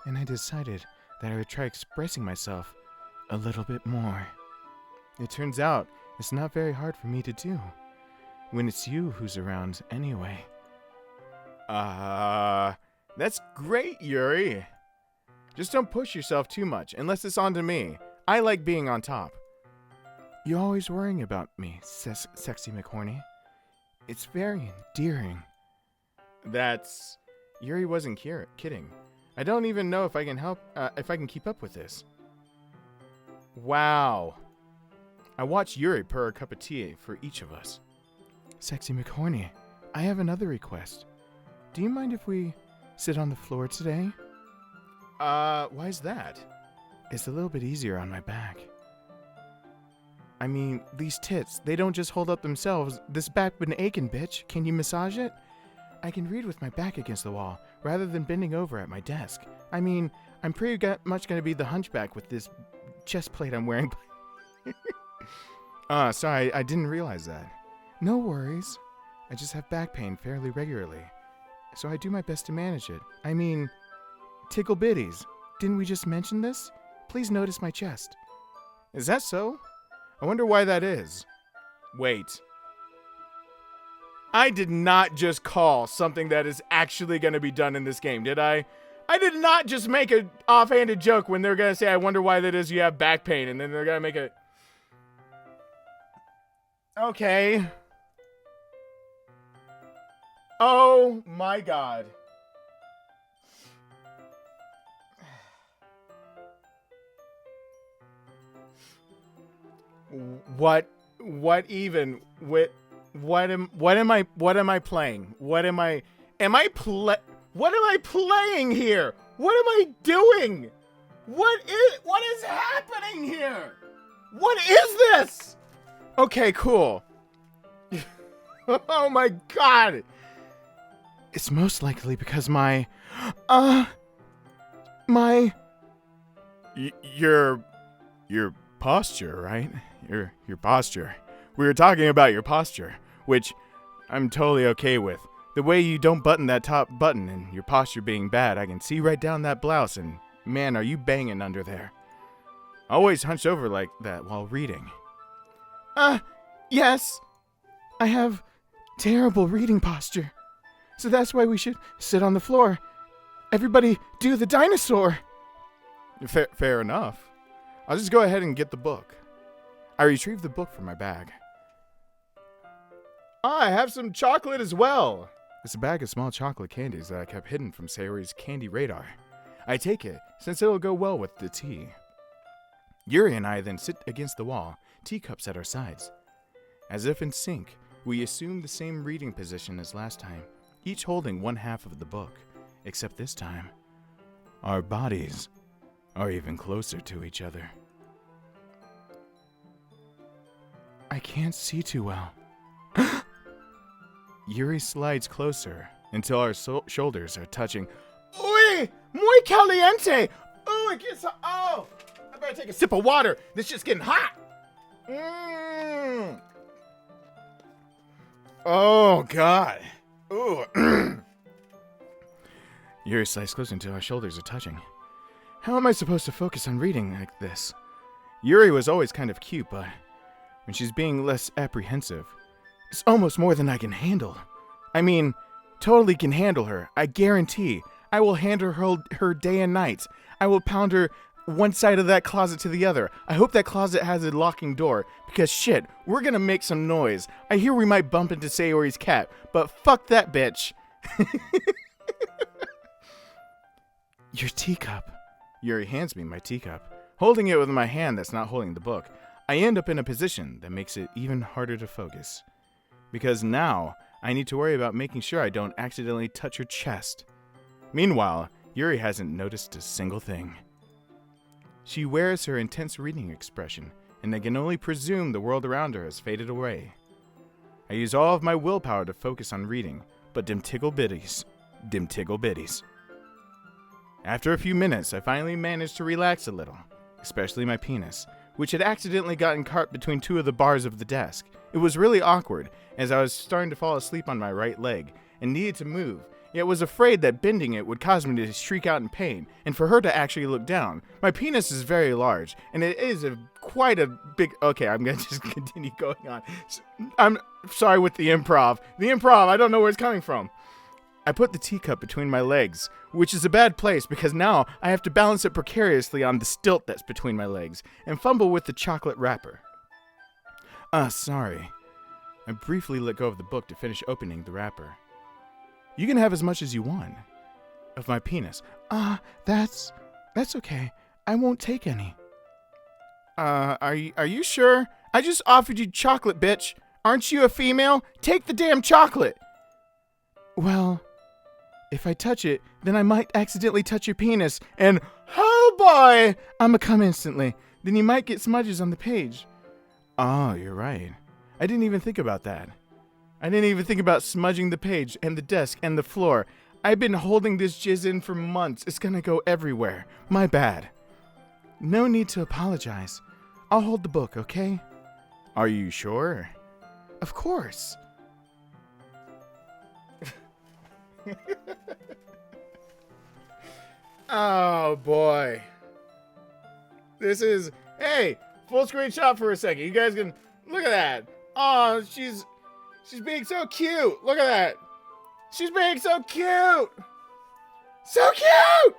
and I decided that I would try expressing myself a little bit more. It turns out it's not very hard for me to do, when it's you who's around anyway. That's great, Yuri. Just don't push yourself too much, unless it's onto me. I like being on top. You're always worrying about me, Sexy McHorny. It's very endearing. Yuri wasn't kidding. I don't even know if I can keep up with this. Wow. I watched Yuri pour a cup of tea for each of us. Sexy McHorny, I have another request. Do you mind if we sit on the floor today? Why is that? It's a little bit easier on my back. I mean, these tits, they don't just hold up themselves. This back been aching, bitch. Can you massage it? I can read with my back against the wall, rather than bending over at my desk. I mean, I'm pretty much going to be the hunchback with this chest plate I'm wearing. Sorry, I didn't realize that. No worries. I just have back pain fairly regularly, so I do my best to manage it. I mean, tickle bitties. Didn't we just mention this? Please notice my chest. Is that so? I wonder why that is. Wait. I did not just call something that is actually going to be done in this game, did I? I did not just make an offhanded joke when they're going to say, I wonder why that is you have back pain, and then they're going to make a... Okay. Oh my god. What even? What am I playing? What am I playing here? What am I doing? What is happening here? What is this? Okay, cool. Oh my god. It's most likely because your posture, right? Your posture. We were talking about your posture, which I'm totally okay with. The way you don't button that top button and your posture being bad, I can see right down that blouse and man, are you banging under there. Always hunched over like that while reading. Yes. I have terrible reading posture. So that's why we should sit on the floor. Everybody do the dinosaur. Fair enough. I'll just go ahead and get the book. I retrieved the book from my bag. I have some chocolate as well. It's a bag of small chocolate candies that I kept hidden from Sayori's candy radar. I take it, since it'll go well with the tea. Yuri and I then sit against the wall, teacups at our sides. As if in sync, we assume the same reading position as last time, each holding one half of the book. Except this time, our bodies are even closer to each other. I can't see too well. Yuri slides closer until our shoulders are touching. Uy! Muy caliente! Oh, it gets hot. Oh! I better take a sip of water. This shit's getting hot. Oh, God. Ooh. Yuri slides closer until our shoulders are touching. How am I supposed to focus on reading like this? Yuri was always kind of cute, but when she's being less apprehensive, it's almost more than I can handle. I mean, totally can handle her. I guarantee. I will handle her day and night. I will pound her one side of that closet to the other. I hope that closet has a locking door, because shit, we're gonna make some noise. I hear we might bump into Sayori's cat, but fuck that bitch. Your teacup. Yuri hands me my teacup. Holding it with my hand that's not holding the book, I end up in a position that makes it even harder to focus. Because now, I need to worry about making sure I don't accidentally touch her chest. Meanwhile, Yuri hasn't noticed a single thing. She wears her intense reading expression, and I can only presume the world around her has faded away. I use all of my willpower to focus on reading, but dim tiggle bitties. After a few minutes, I finally managed to relax a little, especially my penis, which had accidentally gotten caught between two of the bars of the desk. It was really awkward, as I was starting to fall asleep on my right leg, and needed to move, yet was afraid that bending it would cause me to shriek out in pain, and for her to actually look down. My penis is very large, and it is quite a big... Okay, I'm going to just continue going on. I'm sorry with the improv. I don't know where it's coming from. I put the teacup between my legs, which is a bad place because now I have to balance it precariously on the stilt that's between my legs, and fumble with the chocolate wrapper. Sorry. I briefly let go of the book to finish opening the wrapper. You can have as much as you want. Of my penis. That's okay. I won't take any. Are you sure? I just offered you chocolate, bitch. Aren't you a female? Take the damn chocolate. Well, if I touch it, then I might accidentally touch your penis, and oh boy, I'ma come instantly. Then you might get smudges on the page. Oh, you're right. I didn't even think about that. I didn't even think about smudging the page and the desk and the floor. I've been holding this jizz in for months. It's gonna go everywhere. My bad. No need to apologize. I'll hold the book, okay? Are you sure? Of course. Oh boy. This is... Hey, full screen shot for a second. You guys can... Look at that. Oh, she's being so cute. Look at that. She's being so cute. So cute!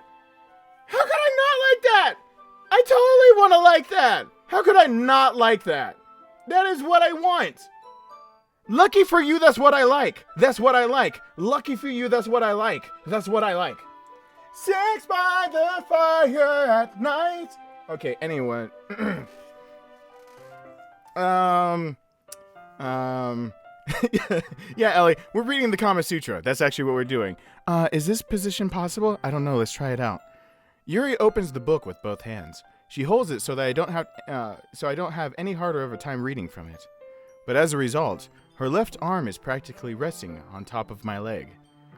How could I not like that? I totally want to like that. How could I not like that? That is what I want. Lucky for you, that's what I like. That's what I like. Lucky for you, that's what I like. That's what I like. 6 by the fire at night. Okay, anyway. Yeah, Ellie, we're reading the Kama Sutra. That's actually what we're doing. Is this position possible? I don't know. Let's try it out. Yuri opens the book with both hands. She holds it so that I don't have any harder of a time reading from it. But as a result, her left arm is practically resting on top of my leg.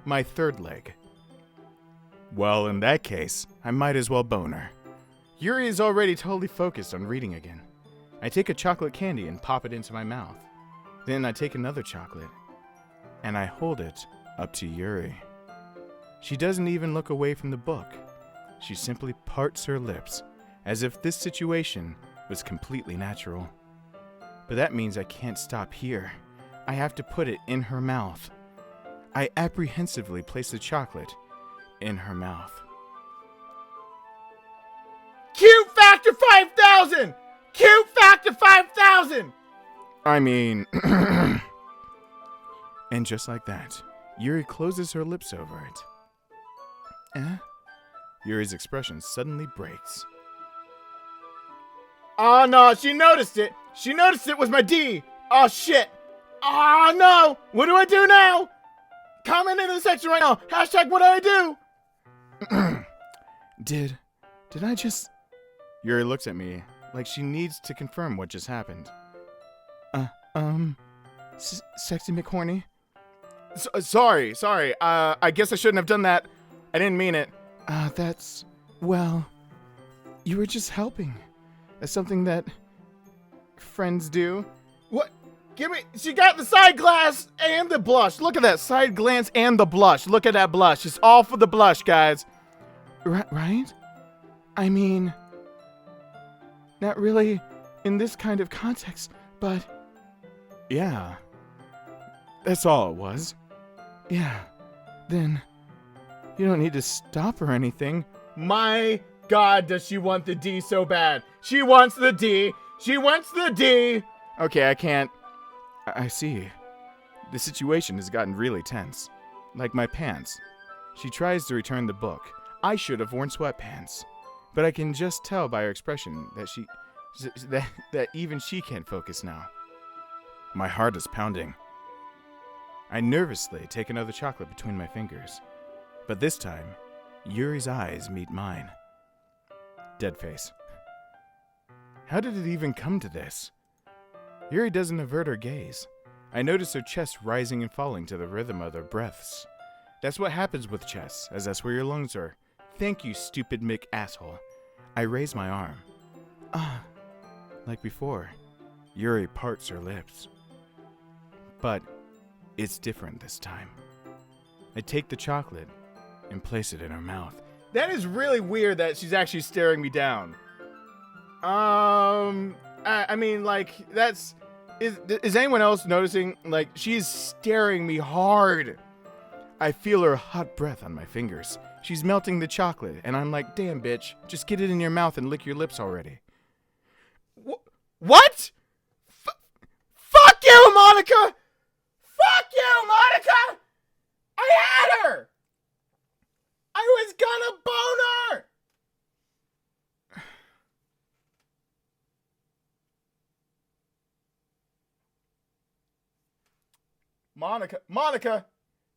My third leg. Well, in that case, I might as well bone her. Yuri is already totally focused on reading again. I take a chocolate candy and pop it into my mouth. Then I take another chocolate, and I hold it up to Yuri. She doesn't even look away from the book. She simply parts her lips, as if this situation was completely natural. But that means I can't stop here. I have to put it in her mouth. I apprehensively place the chocolate in her mouth. Cute Factor 5000! Cute Factor 5000! I mean... And just like that, Yuri closes her lips over it. Yuri's expression suddenly breaks. Oh no, she noticed it! She noticed it was my D! Oh shit! Oh no! What do I do now? Comment in the section right now! Hashtag what do I do? Did I just... Yuri looks at me like she needs to confirm what just happened. Sexy McHorny? Sorry. I guess I shouldn't have done that. I didn't mean it. Well, you were just helping. That's something that friends do. What? Give me... She got the side glass and the blush. Look at that. Side glance and the blush. Look at that blush. It's all for the blush, guys. Right? I mean, not really in this kind of context, but... Yeah. That's all it was. Yeah. Then, you don't need to stop or anything. My God, does she want the D so bad? She wants the D. She wants the D. Okay, I can't... I see. The situation has gotten really tense. Like my pants. She tries to return the book. I should have worn sweatpants. But I can just tell by her expression that that even she can't focus now. My heart is pounding. I nervously take another chocolate between my fingers. But this time, Yuri's eyes meet mine. Dead face. How did it even come to this? Yuri doesn't avert her gaze. I notice her chest rising and falling to the rhythm of her breaths. That's what happens with chess, as that's where your lungs are. Thank you, stupid Mick asshole. I raise my arm. Like before, Yuri parts her lips. But it's different this time. I take the chocolate and place it in her mouth. That is really weird that she's actually staring me down. I mean, like, that's... Is anyone else noticing? Like, she's staring me hard. I feel her hot breath on my fingers. She's melting the chocolate, and I'm like, damn, bitch, just get it in your mouth and lick your lips already. What? Fuck you, Monica! Fuck you, Monica! I had her! I was gonna bone her! Monica,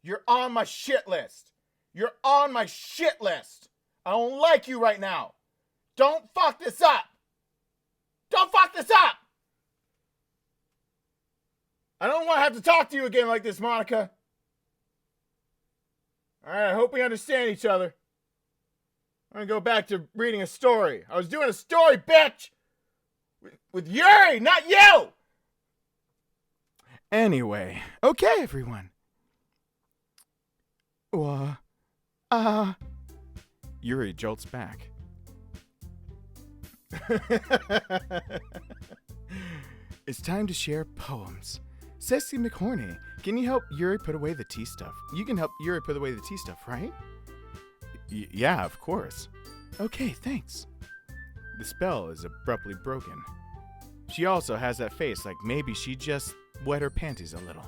you're on my shit list. You're on my shit list. I don't like you right now. Don't fuck this up. Don't fuck this up. I don't want to have to talk to you again like this, Monica. All right, I hope we understand each other. I'm going to go back to reading a story. I was doing a story, bitch. With Yuri, not you. Anyway, okay, everyone. Yuri jolts back. It's time to share poems. Sexy McHorny, can you help Yuri put away the tea stuff? You can help Yuri put away the tea stuff, right? Yeah, of course. Okay, thanks. The spell is abruptly broken. She also has that face like maybe she just wet her panties a little.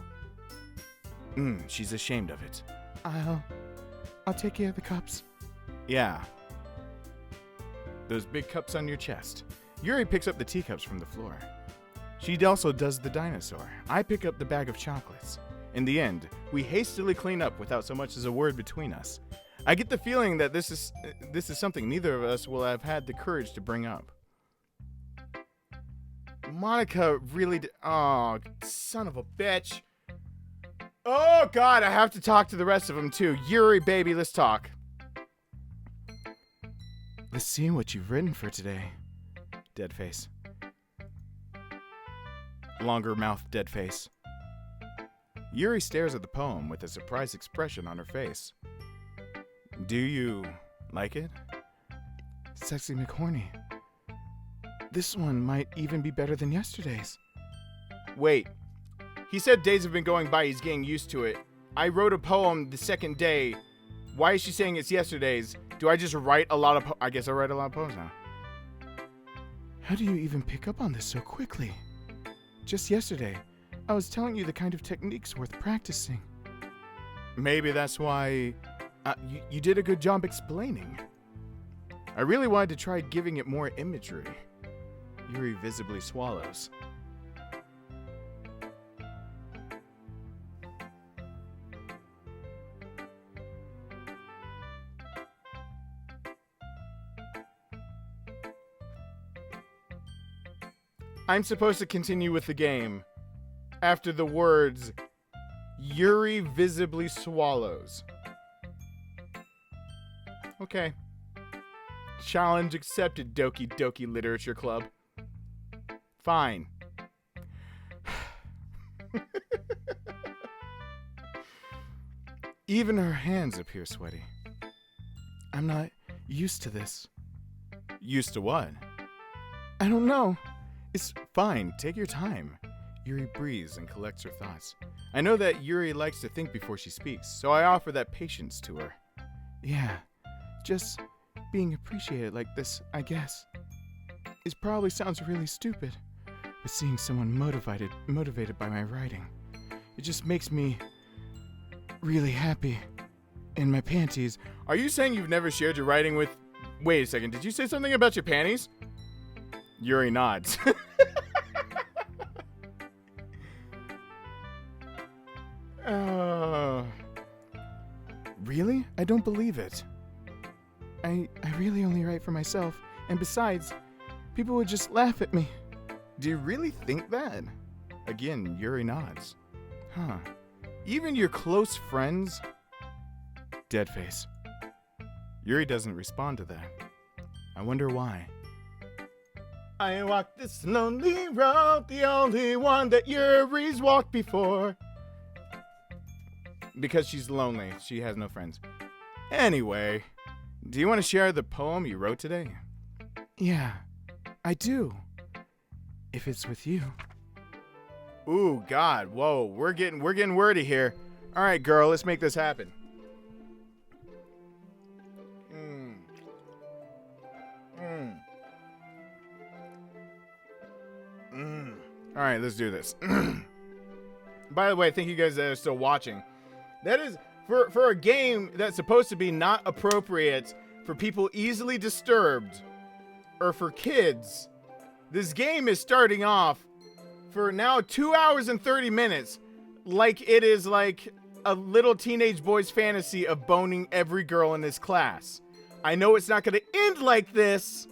She's ashamed of it. I'll take care of the cups. Yeah. Those big cups on your chest. Yuri picks up the teacups from the floor. She also does the dinosaur. I pick up the bag of chocolates. In the end, we hastily clean up without so much as a word between us. I get the feeling that this is something neither of us will have had the courage to bring up. Monica really oh, son of a bitch. Oh, God, I have to talk to the rest of them, too. Yuri, baby, let's talk. Let's see what you've written for today. Dead face. Longer mouth, dead face. Yuri stares at the poem with a surprised expression on her face. Do you like it? Sexy McHorny. This one might even be better than yesterday's. Wait. He said days have been going by, he's getting used to it. I wrote a poem the second day. Why is she saying it's yesterday's? Do I just write a lot of I guess I write a lot of poems now. How do you even pick up on this so quickly? Just yesterday, I was telling you the kind of techniques worth practicing. Maybe that's why you did a good job explaining. I really wanted to try giving it more imagery. Yuri visibly swallows. I'm supposed to continue with the game after the words, Yuri visibly swallows. Okay. Challenge accepted, Doki Doki Literature Club. Fine. Even her hands appear sweaty. I'm not used to this. Used to what? I don't know. It's fine. Take your time. Yuri breathes and collects her thoughts. I know that Yuri likes to think before she speaks, so I offer that patience to her. Yeah, just being appreciated like this, I guess. It probably sounds really stupid, but seeing someone motivated by my writing, it just makes me really happy. In my panties. Are you saying you've never shared your writing with... Wait a second, did you say something about your panties? Yuri nods. Really? I don't believe it. I really only write for myself, and besides, people would just laugh at me. Do you really think that? Again, Yuri nods. Huh. Even your close friends? Dead face. Yuri doesn't respond to that. I wonder why. I walk this lonely road, the only one that Yuri's walked before. Because she's lonely. She has no friends. Anyway, do you want to share the poem you wrote today? Yeah, I do. If it's with you. Ooh, God, whoa, we're getting wordy here. All right, girl, let's make this happen. All right, let's do this. By the way, thank you guys that are still watching. That is, for a game that's supposed to be not appropriate for people easily disturbed or for kids, this game is starting off for now 2 hours and 30 minutes like it is like a little teenage boy's fantasy of boning every girl in his class. I know it's not going to end like this,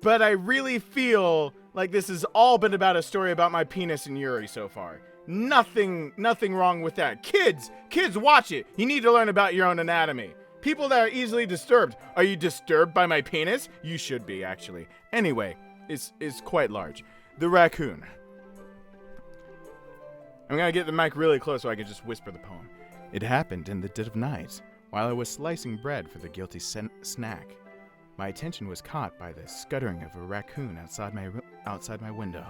but I really feel like this has all been about a story about my penis and Yuri so far. Nothing wrong with that. Kids, watch it. You need to learn about your own anatomy. People that are easily disturbed. Are you disturbed by my penis? You should be, actually. Anyway, it's quite large. The raccoon. I'm gonna get the mic really close so I can just whisper the poem. It happened in the dead of night, while I was slicing bread for the guilty snack. My attention was caught by the scuttering of a raccoon outside my window.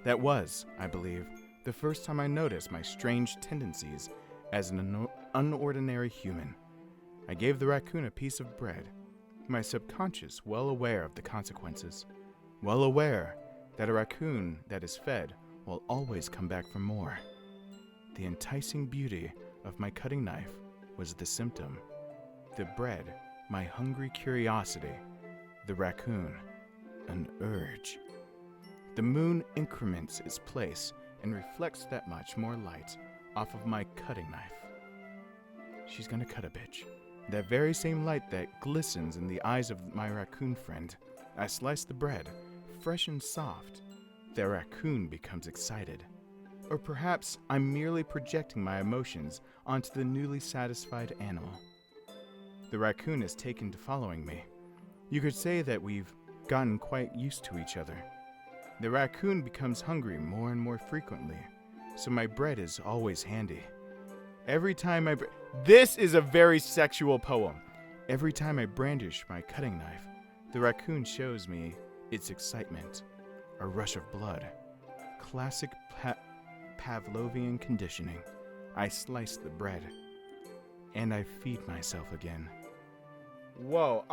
That was, I believe, the first time I noticed my strange tendencies as an unordinary human. I gave the raccoon a piece of bread, my subconscious well aware of the consequences, well aware that a raccoon that is fed will always come back for more. The enticing beauty of my cutting knife was the symptom. The bread, my hungry curiosity. The raccoon, an urge. The moon increments its place and reflects that much more light off of my cutting knife. She's gonna cut a bitch. That very same light that glistens in the eyes of my raccoon friend. I slice the bread, fresh and soft. The raccoon becomes excited. Or perhaps I'm merely projecting my emotions onto the newly satisfied animal. The raccoon has taken to following me. You could say that we've gotten quite used to each other. The raccoon becomes hungry more and more frequently, so my bread is always handy. Every time This is a very sexual poem. Every time I brandish my cutting knife, the raccoon shows me its excitement. A rush of blood. Classic Pavlovian conditioning. I slice the bread, and I feed myself again. Whoa,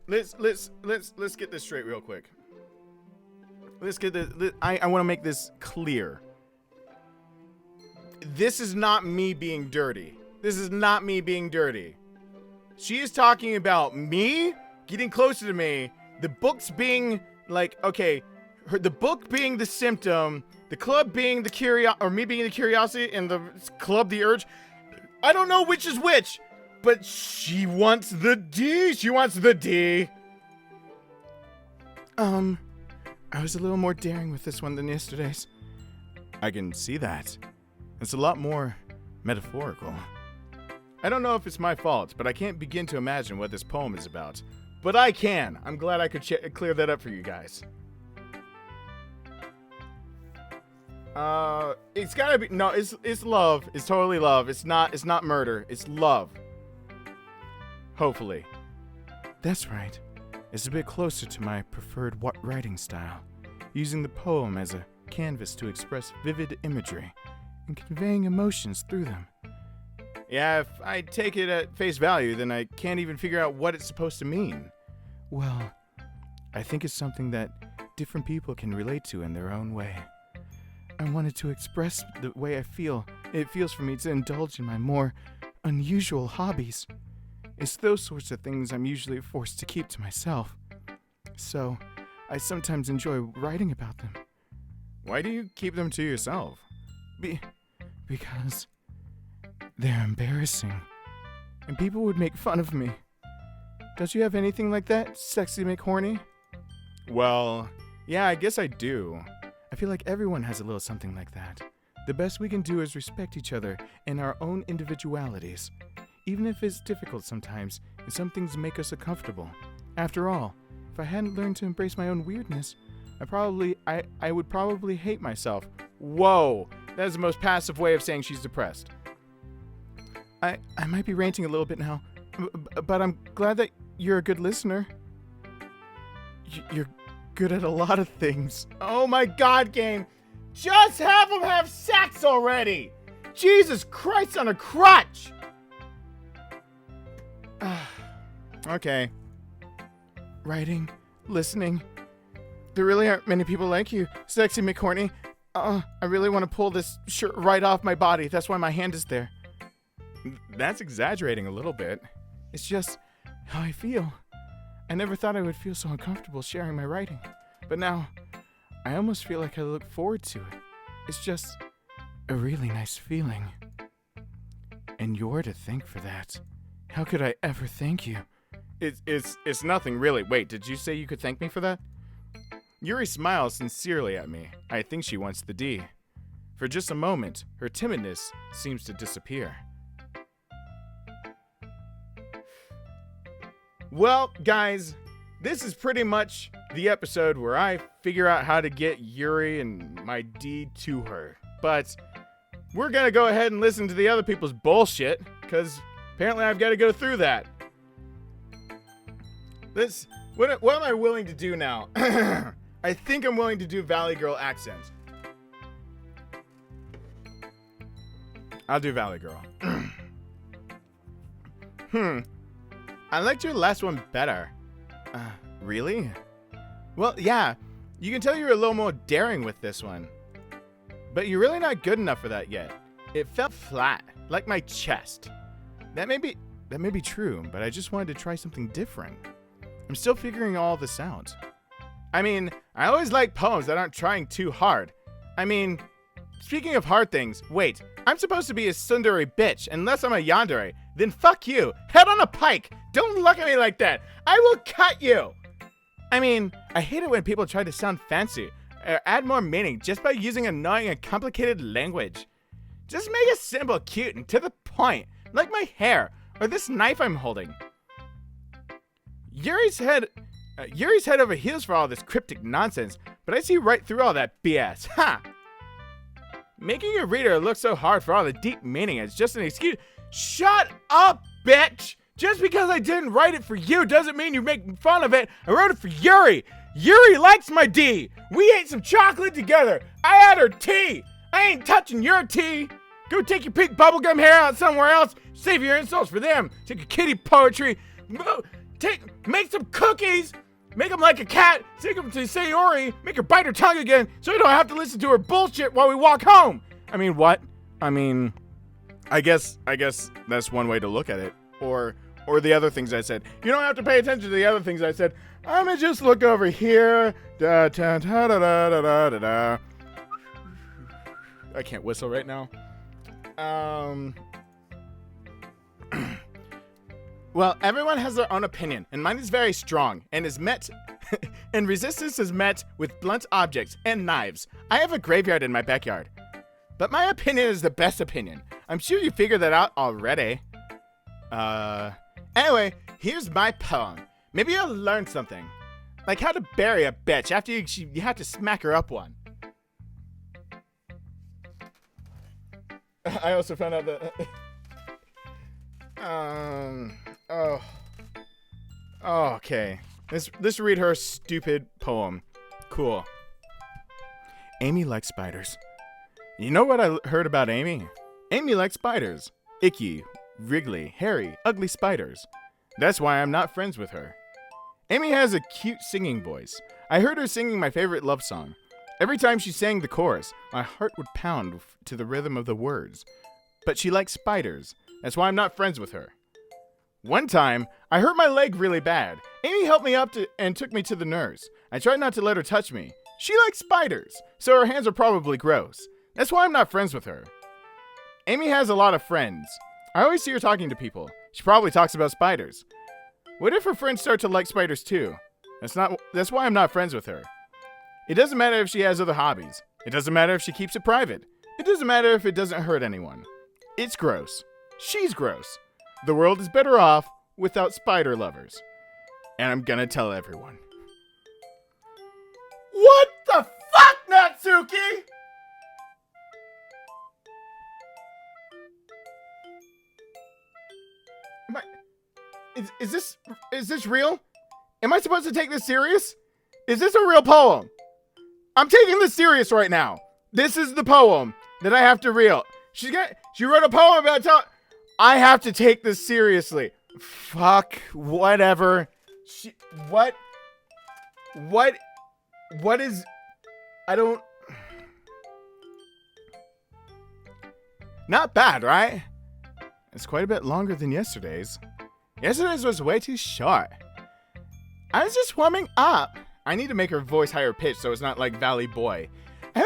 Let's get this straight real quick. I want to make this clear. This is not me being dirty. This is not me being dirty. She is talking about me getting closer to me, the books being like, okay, the book being the symptom, the club being the me being the curiosity, and the club the urge. I don't know which is which, but she wants the D. She wants the D. I was a little more daring with this one than yesterday's. I can see that. It's a lot more metaphorical. I don't know if it's my fault, but I can't begin to imagine what this poem is about. But I can. I'm glad I could clear that up for you guys. It's gotta be, no, it's love. It's totally love. It's not murder. It's love. Hopefully. That's right. It's a bit closer to my preferred writing style, using the poem as a canvas to express vivid imagery and conveying emotions through them. Yeah, if I take it at face value, then I can't even figure out what it's supposed to mean. Well, I think it's something that different people can relate to in their own way. I wanted to express the way it feels for me to indulge in my more unusual hobbies. It's those sorts of things I'm usually forced to keep to myself. So, I sometimes enjoy writing about them. Why do you keep them to yourself? Because they're embarrassing, and people would make fun of me. Don't you have anything like that, Sexy McHorny? Well, yeah, I guess I do. I feel like everyone has a little something like that. The best we can do is respect each other and our own individualities, even if it's difficult sometimes, and some things make us uncomfortable. After all, if I hadn't learned to embrace my own weirdness, I would probably hate myself. Whoa, that is the most passive way of saying she's depressed. I might be ranting a little bit now, but I'm glad that you're a good listener. You're good at a lot of things. Oh my god, game. Just have them have sex already. Jesus Christ on a crutch. Okay. Writing, listening. There really aren't many people like you, Sexy McHorny. I really want to pull this shirt right off my body. That's why my hand is there. That's exaggerating a little bit. It's just how I feel. I never thought I would feel so uncomfortable sharing my writing. But now, I almost feel like I look forward to it. It's just a really nice feeling. And you're to thank for that. How could I ever thank you? It's nothing really. Wait, did you say you could thank me for that? Yuri smiles sincerely at me. I think she wants the D. For just a moment, her timidness seems to disappear. Well, guys, this is pretty much the episode where I figure out how to get Yuri and my D to her. But we're gonna go ahead and listen to the other people's bullshit, because apparently I've got to go through that. What am I willing to do now? I think I'm willing to do Valley Girl accent. I'll do Valley Girl. I liked your last one better. Really? Well, yeah. You can tell you're a little more daring with this one. But you're really not good enough for that yet. It felt flat, like my chest. That may be true, but I just wanted to try something different. I'm still figuring all this out. I mean, I always like poems that aren't trying too hard. I mean, speaking of hard things, wait, I'm supposed to be a tsundere bitch unless I'm a yandere. Then fuck you. Head on a pike. Don't look at me like that. I will cut you. I mean, I hate it when people try to sound fancy or add more meaning just by using annoying and complicated language. Just make it simple, cute, and to the point, like my hair or this knife I'm holding. Yuri's head over heels for all this cryptic nonsense, but I see right through all that BS. Ha! Making a reader look so hard for all the deep meaning is just an excuse. Shut up, bitch! Just because I didn't write it for you doesn't mean you make fun of it. I wrote it for Yuri. Yuri likes my D. We ate some chocolate together. I had her tea. I ain't touching your tea. Go take your pink bubblegum hair out somewhere else. Save your insults for them. Take your kitty poetry. Make some cookies. Make them like a cat. Take them to Sayori. Make her bite her tongue again so we don't have to listen to her bullshit while we walk home. I mean, what? I mean, I guess that's one way to look at it. Or Or the other things I said. You don't have to pay attention to the other things I said. I'm gonna just look over here. Da, da, da, da, da, da, da, da. I can't whistle right now. Well, everyone has their own opinion, and mine is very strong, and is met, and resistance is met with blunt objects and knives. I have a graveyard in my backyard. But my opinion is the best opinion. I'm sure you figured that out already. Anyway, here's my poem. Maybe you'll learn something. Like how to bury a bitch after you have to smack her up one. I also found out that... okay. Let's read her stupid poem. Cool. Amy likes spiders. You know what I heard about Amy? Amy likes spiders. Icky, wriggly, hairy, ugly spiders. That's why I'm not friends with her. Amy has a cute singing voice. I heard her singing my favorite love song. Every time she sang the chorus, my heart would pound to the rhythm of the words. But she likes spiders. That's why I'm not friends with her. One time, I hurt my leg really bad. Amy helped me up and took me to the nurse. I tried not to let her touch me. She likes spiders, so her hands are probably gross. That's why I'm not friends with her. Amy has a lot of friends. I always see her talking to people. She probably talks about spiders. What if her friends start to like spiders too? That's why I'm not friends with her. It doesn't matter if she has other hobbies. It doesn't matter if she keeps it private. It doesn't matter if it doesn't hurt anyone. It's gross. She's gross. The world is better off without spider lovers. And I'm gonna tell everyone. What the fuck, Natsuki? Is this real? Am I supposed to take this serious? Is this a real poem? I'm taking this serious right now. This is the poem that I have to read. She wrote a poem about I have to take this seriously. Fuck, whatever. What is, I don't, not bad, right? It's quite a bit longer than yesterday's. Yesterday's was way too short. I was just warming up. I need to make her voice higher pitched so it's not like Valley Boy. I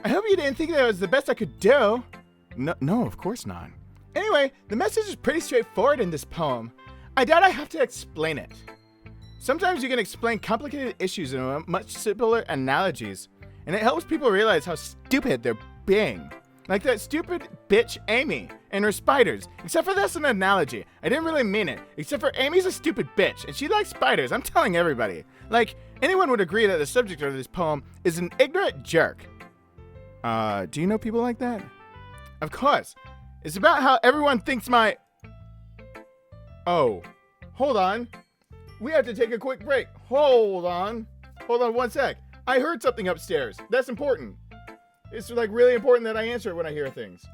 hope you didn't think that was the best I could do. No, of course not. Anyway, the message is pretty straightforward in this poem. I doubt I have to explain it. Sometimes you can explain complicated issues in much simpler analogies, and it helps people realize how stupid they're being. Like that stupid bitch Amy and her spiders. Except for that's an analogy. I didn't really mean it. Except for Amy's a stupid bitch, and she likes spiders. I'm telling everybody. Like, anyone would agree that the subject of this poem is an ignorant jerk. Do you know people like that? Of course. It's about how everyone thinks my... Oh. Hold on. We have to take a quick break. Hold on 1 sec. I heard something upstairs. That's important. It's like really important that I answer it when I hear things.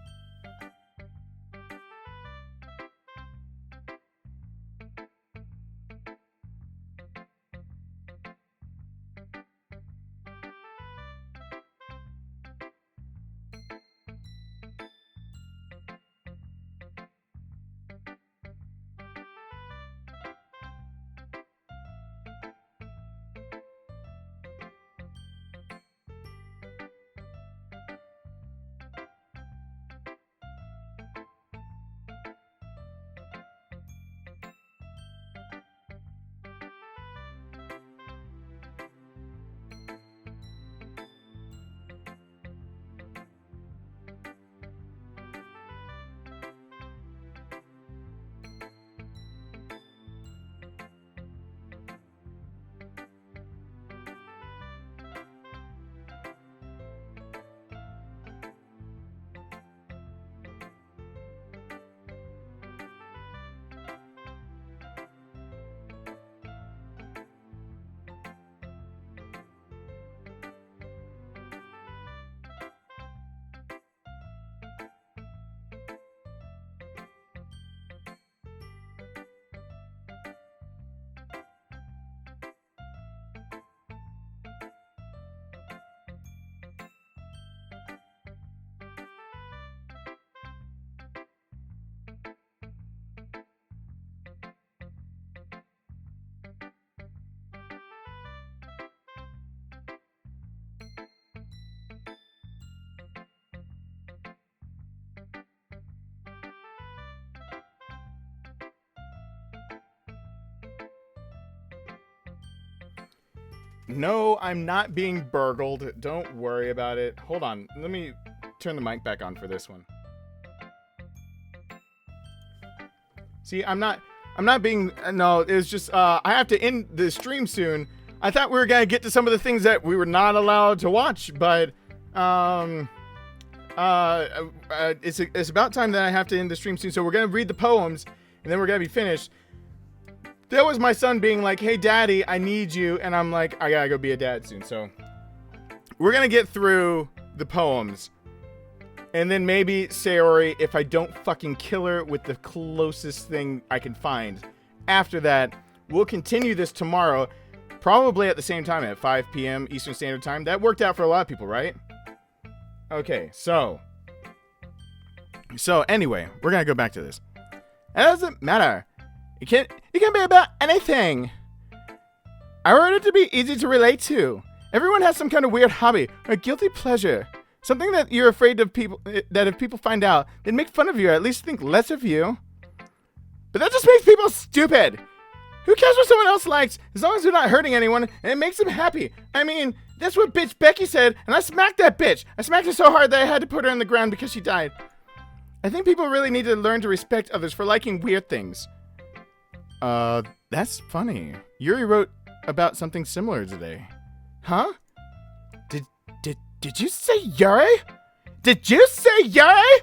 No, I'm not being burgled. Don't worry about it. Hold on. Let me turn the mic back on for this one. See, I'm not being, no, it was just, I have to end the stream soon. I thought we were going to get to some of the things that we were not allowed to watch, but, it's about time that I have to end the stream soon. So we're going to read the poems, and then we're going to be finished. That was my son being like, hey, daddy, I need you. And I'm like, I got to go be a dad soon. So we're going to get through the poems. And then maybe Sayori, if I don't fucking kill her with the closest thing I can find. After that, we'll continue this tomorrow. Probably at the same time at 5 p.m. Eastern Standard Time. That worked out for a lot of people, right? Okay, so anyway, we're going to go back to this. It doesn't matter. It can be about anything. I wrote it to be easy to relate to. Everyone has some kind of weird hobby or guilty pleasure. Something that you're afraid of people, that if people find out, they'd make fun of you or at least think less of you. But that just makes people stupid. Who cares what someone else likes, as long as they're not hurting anyone and it makes them happy? I mean, that's what bitch Becky said, and I smacked that bitch. I smacked her so hard that I had to put her in the ground because she died. I think people really need to learn to respect others for liking weird things. That's funny. Yuri wrote about something similar today. Huh? Did you say Yuri? Did you say Yuri?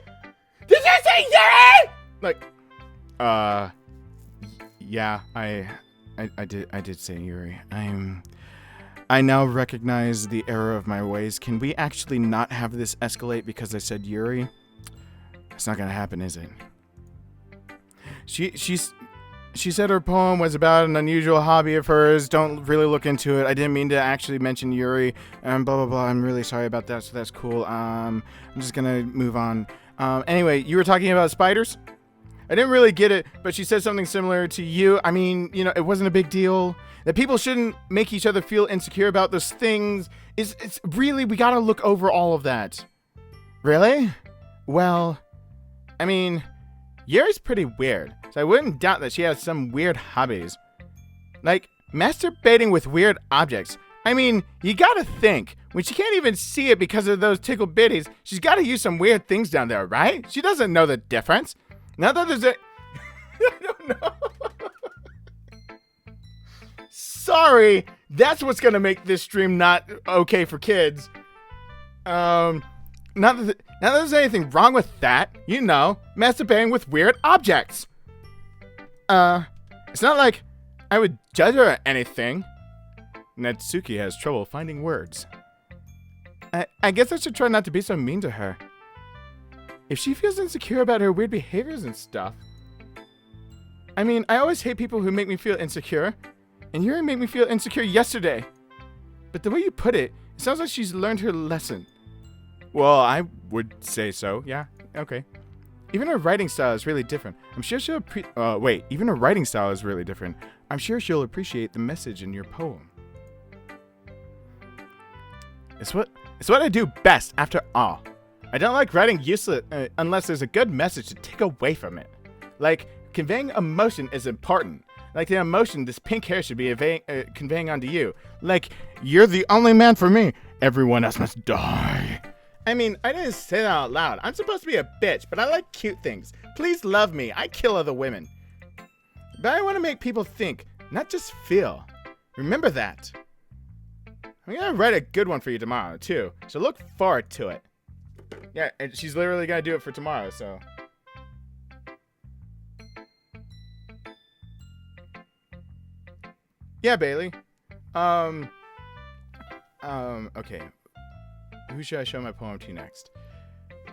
Did you say Yuri? Like, yeah, I did say Yuri. I now recognize the error of my ways. Can we actually not have this escalate because I said Yuri? It's not gonna happen, is it? She said her poem was about an unusual hobby of hers. Don't really look into it. I didn't mean to actually mention Yuri. Blah, blah, blah. I'm really sorry about that, so that's cool. I'm just gonna move on. Anyway, you were talking about spiders? I didn't really get it, but she said something similar to you. I mean, you know, it wasn't a big deal. That people shouldn't make each other feel insecure about those things. It's really, we gotta look over all of that. Really? Well, I mean, Yuri's pretty weird, so I wouldn't doubt that she has some weird hobbies. Like, masturbating with weird objects. I mean, you gotta think, when she can't even see it because of those tickle bitties, she's gotta use some weird things down there, right? She doesn't know the difference. Not that there's a... I don't know. Sorry, that's what's gonna make this stream not okay for kids. Not that there's anything wrong with that, you know, masturbating with weird objects. It's not like I would judge her or anything. Natsuki has trouble finding words. I guess I should try not to be so mean to her. If she feels insecure about her weird behaviors and stuff. I mean, I always hate people who make me feel insecure. And Yuri made me feel insecure yesterday. But the way you put it, it sounds like she's learned her lesson. Well, I would say so, yeah, okay. Even her writing style is really different. I'm sure she'll even her writing style is really different. I'm sure she'll appreciate the message in your poem. It's what I do best, after all. I don't like writing useless unless there's a good message to take away from it. Like, conveying emotion is important. Like the emotion this pink hair should be conveying onto you. Like, you're the only man for me. Everyone else must die. I mean, I didn't say that out loud. I'm supposed to be a bitch, but I like cute things. Please love me. I kill other women. But I want to make people think, not just feel. Remember that. I'm going to write a good one for you tomorrow, too. So look forward to it. Yeah, and she's literally going to do it for tomorrow, so. Yeah, Bailey. Okay. Who should I show my poem to next?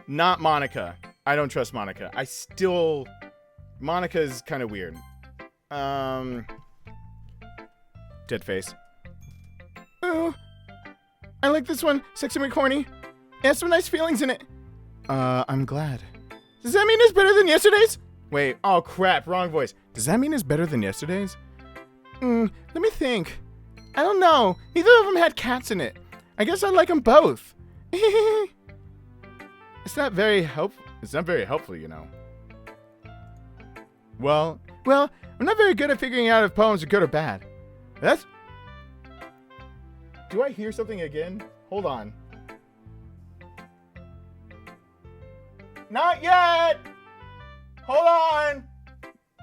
Not Monica. I don't trust Monica. Monica's kind of weird. Dead face. Oh, I like this one. Sexy McCorny. It has some nice feelings in it. I'm glad. Does that mean it's better than yesterday's? Wait, oh crap, wrong voice. Does that mean it's better than yesterday's? Let me think. I don't know. Neither of them had cats in it. I guess I like them both. It's not very helpful, you know. Well, I'm not very good at figuring out if poems are good or bad. Do I hear something again? Hold on. Not yet! Hold on!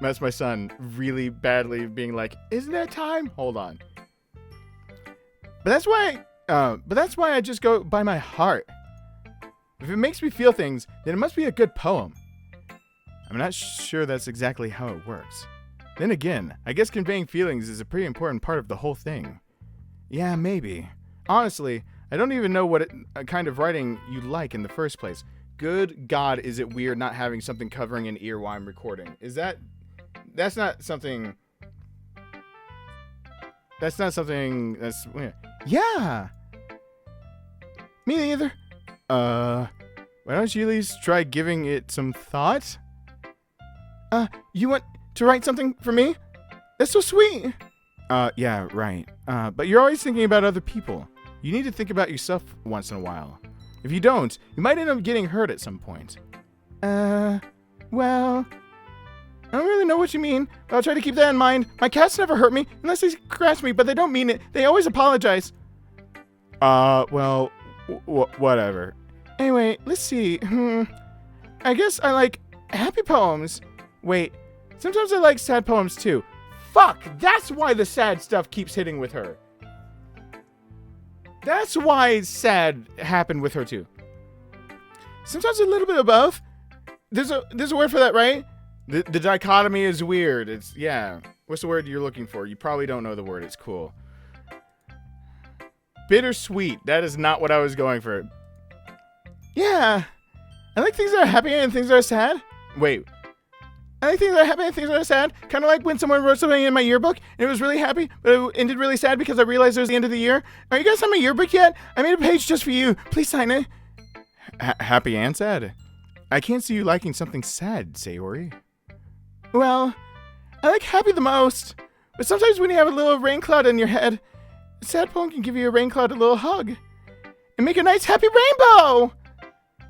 That's my son really badly being like, isn't there time? Hold on. But that's why I just go by my heart. If it makes me feel things, then it must be a good poem. I'm not sure that's exactly how it works. Then again, I guess conveying feelings is a pretty important part of the whole thing. Yeah, maybe. Honestly, I don't even know what kind of writing you like in the first place. Good God, is it weird not having something covering an ear while I'm recording? That's not something that's weird. Yeah. Me neither. Why don't you at least try giving it some thought? You want to write something for me? That's so sweet. Yeah, right. But you're always thinking about other people. You need to think about yourself once in a while. If you don't, you might end up getting hurt at some point. Well, I don't really know what you mean, but I'll try to keep that in mind. My cats never hurt me, unless they scratch me, but they don't mean it. They always apologize. Well, whatever. Anyway, let's see. I guess I like happy poems. Wait, sometimes I like sad poems too. Fuck, that's why the sad stuff keeps hitting with her. That's why sad happened with her too. Sometimes a little bit of both. There's a word for that, right? The dichotomy is weird. It's, yeah. What's the word you're looking for? You probably don't know the word. It's cool. Bittersweet. That is not what I was going for. Yeah. I like things that are happy and things that are sad. Wait. I like things that are happy and things that are sad. Kind of like when someone wrote something in my yearbook and it was really happy, but it ended really sad because I realized it was the end of the year. Are you guys on my yearbook yet? I made a page just for you. Please sign it. Happy and sad? I can't see you liking something sad, Sayori. Well, I like happy the most. But sometimes when you have a little rain cloud in your head, a sad poem can give you a rain cloud a little hug. And make a nice happy rainbow!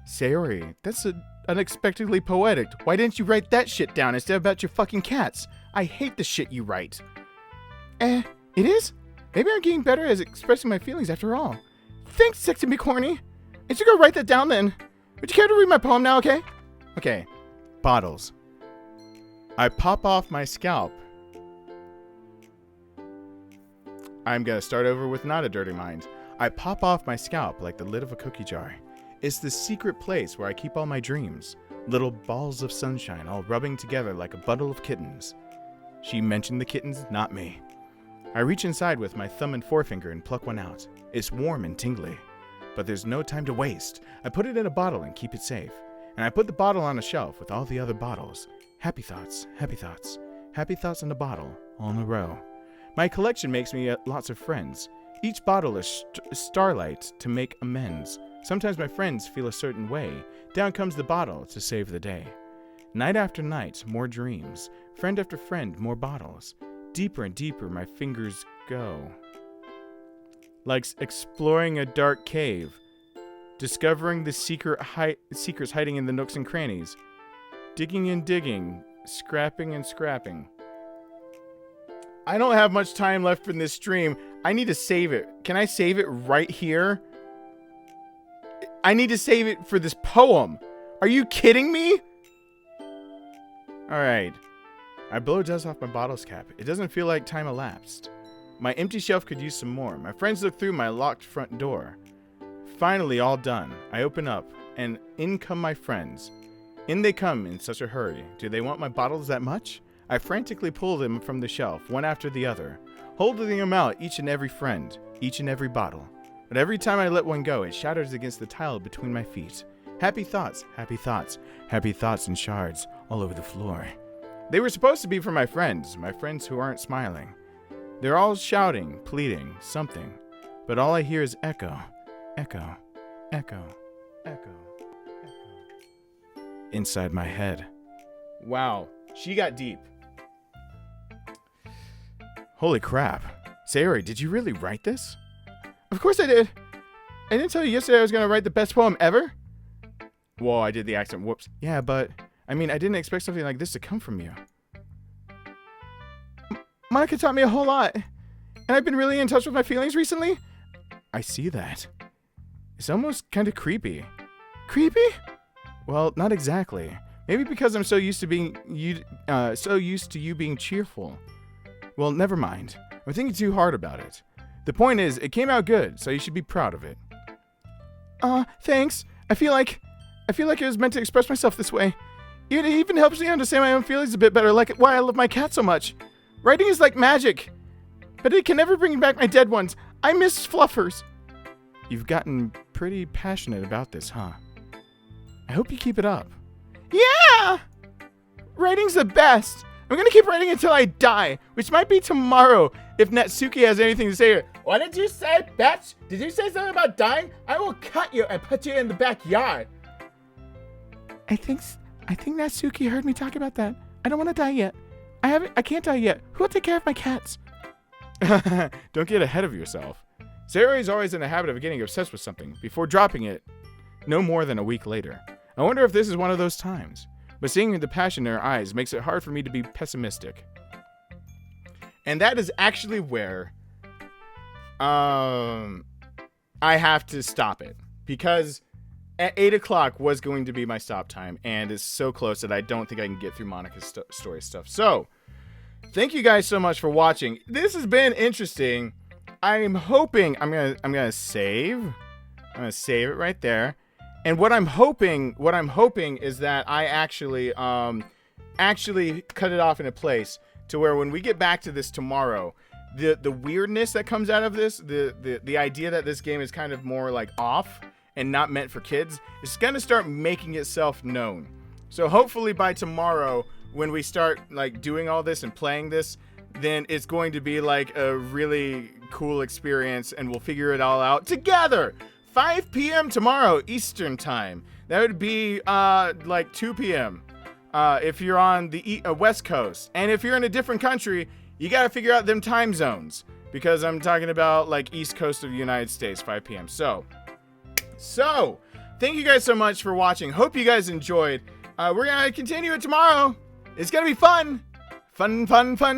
Sayori, that's unexpectedly poetic. Why didn't you write that shit down instead of about your fucking cats? I hate the shit you write. It is? Maybe I'm getting better at expressing my feelings after all. Thanks, Sexy Me Corny. I should go write that down then. Would you care to read my poem now, okay? Okay. Bottles. I pop off my scalp. I'm gonna start over with not a dirty mind. I pop off my scalp like the lid of a cookie jar. It's the secret place where I keep all my dreams. Little balls of sunshine all rubbing together like a bundle of kittens. She mentioned the kittens, not me. I reach inside with my thumb and forefinger and pluck one out. It's warm and tingly. But there's no time to waste. I put it in a bottle and keep it safe. And I put the bottle on a shelf with all the other bottles. Happy thoughts, happy thoughts, happy thoughts in a bottle, all in a row. My collection makes me lots of friends. Each bottle is starlight to make amends. Sometimes my friends feel a certain way. Down comes the bottle to save the day. Night after night, more dreams. Friend after friend, more bottles. Deeper and deeper my fingers go. Like exploring a dark cave. Discovering the secrets hiding in the nooks and crannies. Digging and digging. Scrapping and scrapping. I don't have much time left in this stream. I need to save it. Can I save it right here? I need to save it for this poem. Are you kidding me? Alright. I blow dust off my bottle's cap. It doesn't feel like time elapsed. My empty shelf could use some more. My friends look through my locked front door. Finally, all done. I open up, and in come my friends. In they come in such a hurry. Do they want my bottles that much? I frantically pull them from the shelf, one after the other, holding them out, each and every friend, each and every bottle. But every time I let one go, it shatters against the tile between my feet. Happy thoughts, happy thoughts, happy thoughts in shards all over the floor. They were supposed to be for my friends who aren't smiling. They're all shouting, pleading, something. But all I hear is echo, echo, echo, echo, echo. Inside my head. Wow, she got deep. Holy crap. Sayori, did you really write this? Of course I did. I didn't tell you yesterday I was going to write the best poem ever? Whoa, I did the accent. Whoops. Yeah, but, I didn't expect something like this to come from you. Monica taught me a whole lot. And I've been really in touch with my feelings recently. I see that. It's almost kind of creepy. Creepy? Well, not exactly. Maybe because I'm so used to you being cheerful. Well, never mind. I'm thinking too hard about it. The point is, it came out good, so you should be proud of it. Thanks. I feel like it was meant to express myself this way. It even helps me understand my own feelings a bit better, like why I love my cat so much. Writing is like magic, but it can never bring back my dead ones. I miss fluffers. You've gotten pretty passionate about this, huh? I hope you keep it up. Yeah! Writing's the best. I'm gonna keep writing until I die, which might be tomorrow if Natsuki has anything to say. What did you say, bitch? Did you say something about dying? I will cut you and put you in the backyard. I think Natsuki heard me talk about that. I don't want to die yet. I can't die yet. Who will take care of my cats? Don't get ahead of yourself. Sayori is always in the habit of getting obsessed with something before dropping it no more than a week later. I wonder if this is one of those times. But seeing the passion in her eyes makes it hard for me to be pessimistic. And that is actually where I have to stop it. Because at 8 o'clock was going to be my stop time. And it's so close that I don't think I can get through Monica's story stuff. So, thank you guys so much for watching. This has been interesting. I'm hoping I'm gonna save. I'm gonna save it right there. And what I'm hoping is that I actually cut it off in a place to where when we get back to this tomorrow, the weirdness that comes out of this, the idea that this game is kind of more like off and not meant for kids, is gonna start making itself known. So hopefully by tomorrow, when we start like doing all this and playing this, then it's going to be like a really cool experience and we'll figure it all out together. 5 p.m. tomorrow, Eastern time. That would be like 2 p.m. If you're on the West Coast. And if you're in a different country, you got to figure out them time zones. Because I'm talking about like East Coast of the United States, 5 p.m. So, thank you guys so much for watching. Hope you guys enjoyed. We're going to continue it tomorrow. It's going to be fun. Fun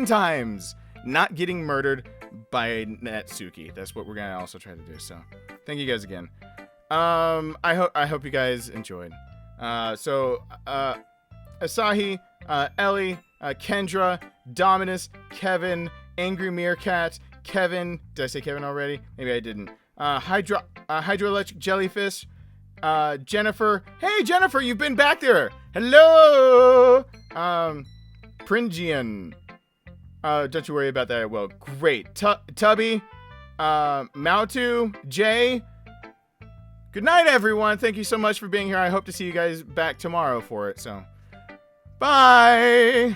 times. Not getting murdered by Natsuki. That's what we're going to also try to do. So, thank you guys again. I hope you guys enjoyed. Asahi, Ellie, Kendra, Dominus, Kevin, Angry Meerkat, Kevin. Did I say Kevin already? Maybe I didn't. Hydroelectric Jellyfish, Jennifer. Hey, Jennifer, you've been back there. Hello. Pringian. Don't you worry about that. Well, great. Tubby, Mautu, Jay. Good night, everyone. Thank you so much for being here. I hope to see you guys back tomorrow for it. So, bye.